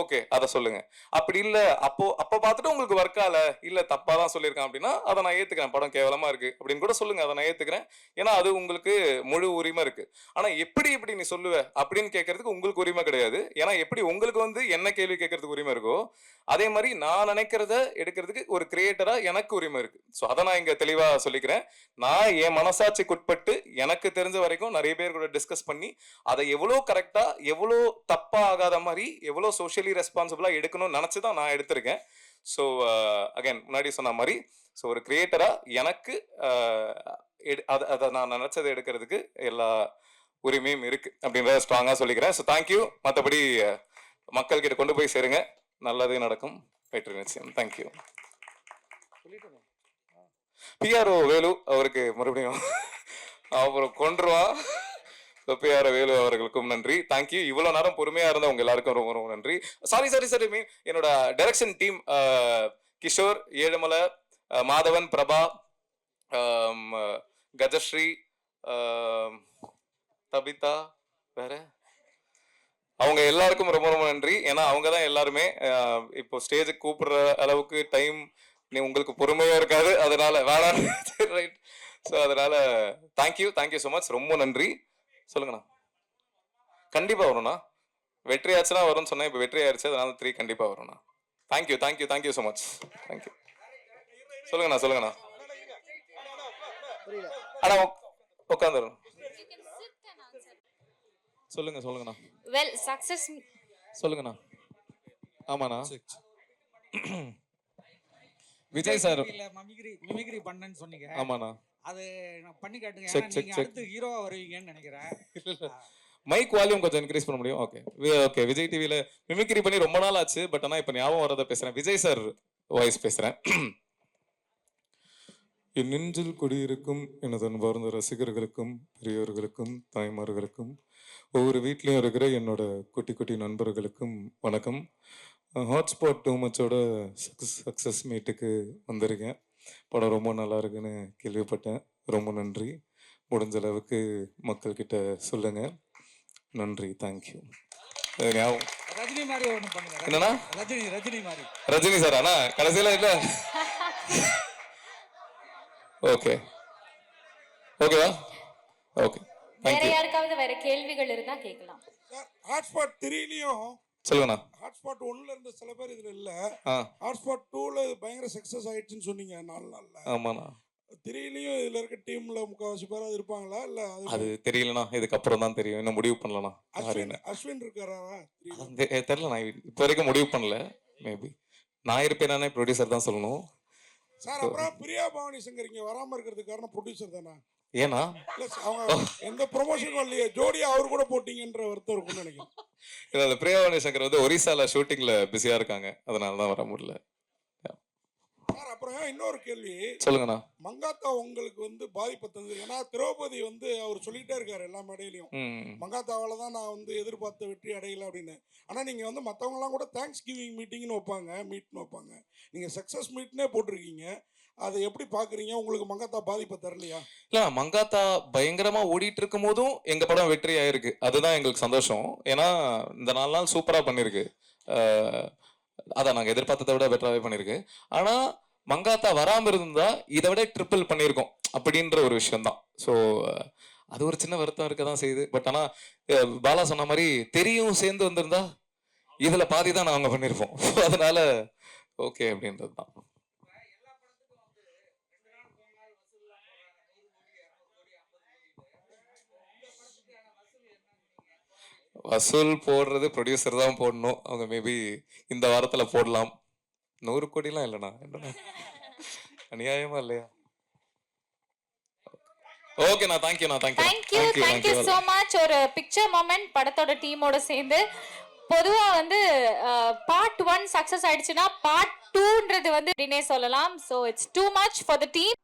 ஓகே அதை சொல்லுங்க. அப்படி இல்லை அப்போ பார்த்துட்டு உங்களுக்கு ஒர்க்கால இல்லை தப்பாக தான் சொல்லியிருக்கான் அப்படின்னா அதை நான் ஏற்றுக்கிறேன், படம் கேவலமாக இருக்கு அப்படின்னு கூட சொல்லுங்க, அதை நான் ஏற்றுக்கிறேன். ஏன்னா அது உங்களுக்கு முழு உரிமை இருக்கு. ஆனால் எப்படி நீ சொல்லுவ அப்படின்னு கேட்கறதுக்கு உங்களுக்கு உரிமை கிடையாது. ஏன்னா எப்படி உங்களுக்கு வந்து என்ன கேள்வி கேட்கறதுக்கு உரிமை இருக்கோ அதே மாதிரி நான் நினைக்கிறத எடுக்கிறதுக்கு ஒரு கிரியேட்டரா எனக்கு உரிமை இருக்கு. ஸோ அதை நான் இங்கே தெளிவாக சொல்லிக்கிறேன். நான் என் மனசாட்சிக்குட்பட்டு எனக்கு தெரிஞ்ச வரைக்கும் நிறைய பேர் கூட டிஸ்கஸ் பண்ணி அதை எவ்வளோ கரெக்டாக எவ்வளோ தப்பாக ஆகாத மாதிரி எவ்வளோ சோஷியலி ரெஸ்பான்சிபிளாக எடுக்கணும்னு நினச்சி தான் நான் எடுத்திருக்கேன். ஸோ அகைன் முன்னாடி சொன்ன மாதிரி ஸோ ஒரு கிரியேட்டராக எனக்கு அதை நான் நினச்சதை எடுக்கிறதுக்கு எல்லா உரிமையும் இருக்குது அப்படின்றத ஸ்ட்ராங்காக சொல்லிக்கிறேன். So thank you. மற்றபடி மக்கள்கிட்ட கொண்டு போய் சேருங்க, நல்லதே நடக்கும், வெற்றி நிச்சயம். தேங்க்யூ. பிஆர்ஓ வேலு அவருக்கு மறுபடியும் அப்புறம் கொண்டுருவா தொப்பியார வேலு அவர்களுக்கும் நன்றி. தேங்க்யூ. இவ்வளோ நேரம் பொறுமையாக இருந்த உங்க எல்லாருக்கும் ரொம்ப ரொம்ப நன்றி. சாரி மீன் என்னோட டைரக்ஷன் டீம் கிஷோர், ஏழுமலை, மாதவன், பிரபா, கஜஸ்ரீ, தபிதா, வேற அவங்க எல்லாருக்கும் ரொம்ப ரொம்ப நன்றி. ஏன்னா அவங்க தான் எல்லாருமே இப்போ ஸ்டேஜுக்கு கூப்பிடுற அளவுக்கு டைம் உங்களுக்கு பொறுமையாக இருக்காது, அதனால வேணாம் ரைட். ஸோ அதனால தேங்க்யூ ஸோ மச், ரொம்ப நன்றி. சொல்லுங்கண்ணா. கண்டிப்பாக வரும்ண்ணா, வெற்றி ஆச்சுன்னா வரும்னு சொன்னேன், இப்போ வெற்றி ஆயிடுச்சு, அதனால 3 கண்டிப்பாக வரும்ண்ணா. Thank you so much. தேங்க்யூ. சொல்லுங்கண்ணா. அண்ணா உட்காந்துரும். சொல்லுங்கண்ணா. வெல் சக்சஸ் சொல்லுங்கண்ணா. ஆமாண்ணா. விஜய் சார் மிமிக்ரி பண்ணேன்னு சொன்னீங்க. ஆமாண்ணா. அது நான் பண்ணி காட்டுங்க. செக், ஏன்னா செக், நீங்க செக். அடுத்து ஹீரோவா வருவீங்கன்னு நினைக்கிறேன். மைக் வால்யூம் கொஞ்சம் இன்க்ரீஸ் பண்ண முடியும்? ஓகே. விஜய் டிவியில் மிமிக்ரி பண்ணி ரொம்ப நாள் ஆச்சு, பட் ஆனால் இப்போ ஞாபகம் வரதை பேசுகிறேன். விஜய் சார் வாய்ஸ் பேசுகிறேன். என் நெஞ்சில் குடியிருக்கும் எனது அன்பார்ந்த ரசிகர்களுக்கும் பெரியவர்களுக்கும் தாய்மார்களுக்கும் ஒவ்வொரு வீட்லேயும் இருக்கிற என்னோட குட்டி குட்டி நண்பர்களுக்கும் வணக்கம். ஹாட்ஸ்பாட் 2 மச்சோட சக்ஸஸ் மீட்டுக்கு வந்திருக்கேன். படம் ரொம்ப நல்லா இருக்குன்னு கேள்விப்பட்டேன். ரொம்ப நன்றி. முடிஞ்ச அளவுக்கு மக்கள்கிட்ட சொல்லுங்க. நன்றி. தேங்க்யூ. ரஜினி மாதிரி ஒன்று பண்ணுங்க. என்னண்ணா? ரஜினி மாதிரி. ரஜினி சார் அண்ணா கடைசியில் இல்லை. ஓகேவா? ஓகே. வேற யாருக்காவது வேற கேள்விகள் இருந்தா கேட்கலாம். ஹாட்ஸ்பாட் 3லயும் சொல்லுங்கண்ணா. ஹாட்ஸ்பாட் 1ல இருந்த சில பேர் இதுல இல்ல. ஹாட்ஸ்பாட் 2ல பயங்கர சக்சஸ் ஆயிடுச்சுன்னு சொன்னீங்க 4 நாள்ல. ஆமாண்ணா. 3லயும் இதுல இருக்க டீம்ல முக்காவாசி பேர் அது இருப்பாங்களா இல்ல அது தெரியலண்ணா, இதுக்கப்புறம் தான் தெரியும். இன்னும் முடிவு பண்ணலண்ணா. அஸ்வின் இருக்காரா? தெரியலண்ணா, இப்போ வரைக்கும் முடிவு பண்ணல. மேபி நான் இருப்பேனானே ப்ரொடியூசர் தான் சொல்லணும். சார் அப்புறம் பிரியா பவானி சங்கர் இங்க வராம இருக்கிறதுக்கு காரணம் ப்ரொடியூசர் தானா? ஏன்னா அவங்க எந்த ப்ரொமோஷனும் இல்லையே, ஜோடியா அவர் கூட போட்டீங்கன்ற வருத்தம் இருக்கும்னு நினைக்கிறேன். இல்லை, அந்த பிரியாவாணி சங்கர் வந்து ஒரிசால ஷூட்டிங்ல பிஸியா இருக்காங்க, அதனால தான் வர முடியல. சார் அப்புறம் இன்னொரு கேள்வி. சொல்லுங்கண்ணா. மங்காத்தா உங்களுக்கு வந்து பாதிப்பு தந்தது. ஏன்னா திரௌபதி வந்து அவர் சொல்லிட்டே இருக்காரு எல்லா மேடையிலையும், மங்காத்தாவால தான் நான் வந்து எதிர்பார்த்த வெற்றி அடையல அப்படின்னு. ஆனால் நீங்கள் வந்து மற்றவங்கலாம் கூட தேங்க்ஸ் கிவிங் மீட்டிங்னு வைப்பாங்க. நீங்கள் சக்ஸஸ் மீட்னே போட்டிருக்கீங்க. அதை எப்படி பார்க்குறீங்க? உங்களுக்கு மங்காத்தா பாதிப்பை தரலையா? இல்லை, மங்காத்தா பயங்கரமாக ஓடிட்டு இருக்கும் போதும் எங்கள் படம் வெற்றி ஆயிருக்கு. அதுதான் எங்களுக்கு சந்தோஷம். ஏன்னா இந்த 4 நாள் சூப்பராக பண்ணியிருக்கு. அதான் நாங்கள் எதிர்பார்த்ததை விட பெட்டராகவே பண்ணியிருக்கு. ஆனால் மங்காத்தா வராமல் இருந்தா இதை விட ட்ரிப்பிள் பண்ணியிருக்கோம் அப்படின்ற ஒரு விஷயம்தான். ஸோ அது ஒரு சின்ன வருத்தம் இருக்க தான் செய்யுது. பட் ஆனால் பாலா சொன்ன மாதிரி தெரியும் சேர்ந்து வந்திருந்தா இதில் பாதி தான் நாங்கள் பண்ணியிருப்போம். அதனால ஓகே அப்படின்றது தான். வசூல் போடுறது ப்ரொடியூசர் தான் போடணும். அவங்க மேபி இந்த வாரத்தில் போடலாம். 100 கோடிலாம் இல்லைண்ணா, அநியாயமா இல்லையா? ஓகேண்ணா, தேங்க்யூண்ணா. Thank you so much. ஒரு பிக்சர் மொமெண்ட் படத்தோட டீமோட சேர்ந்து பொதுவா வந்து பார்ட் 1 சக்சஸ் ஆயிடுச்சுன்னா பார்ட் 2ன்றது வந்து அப்படின்னே சொல்லலாம். So it's too much for the team.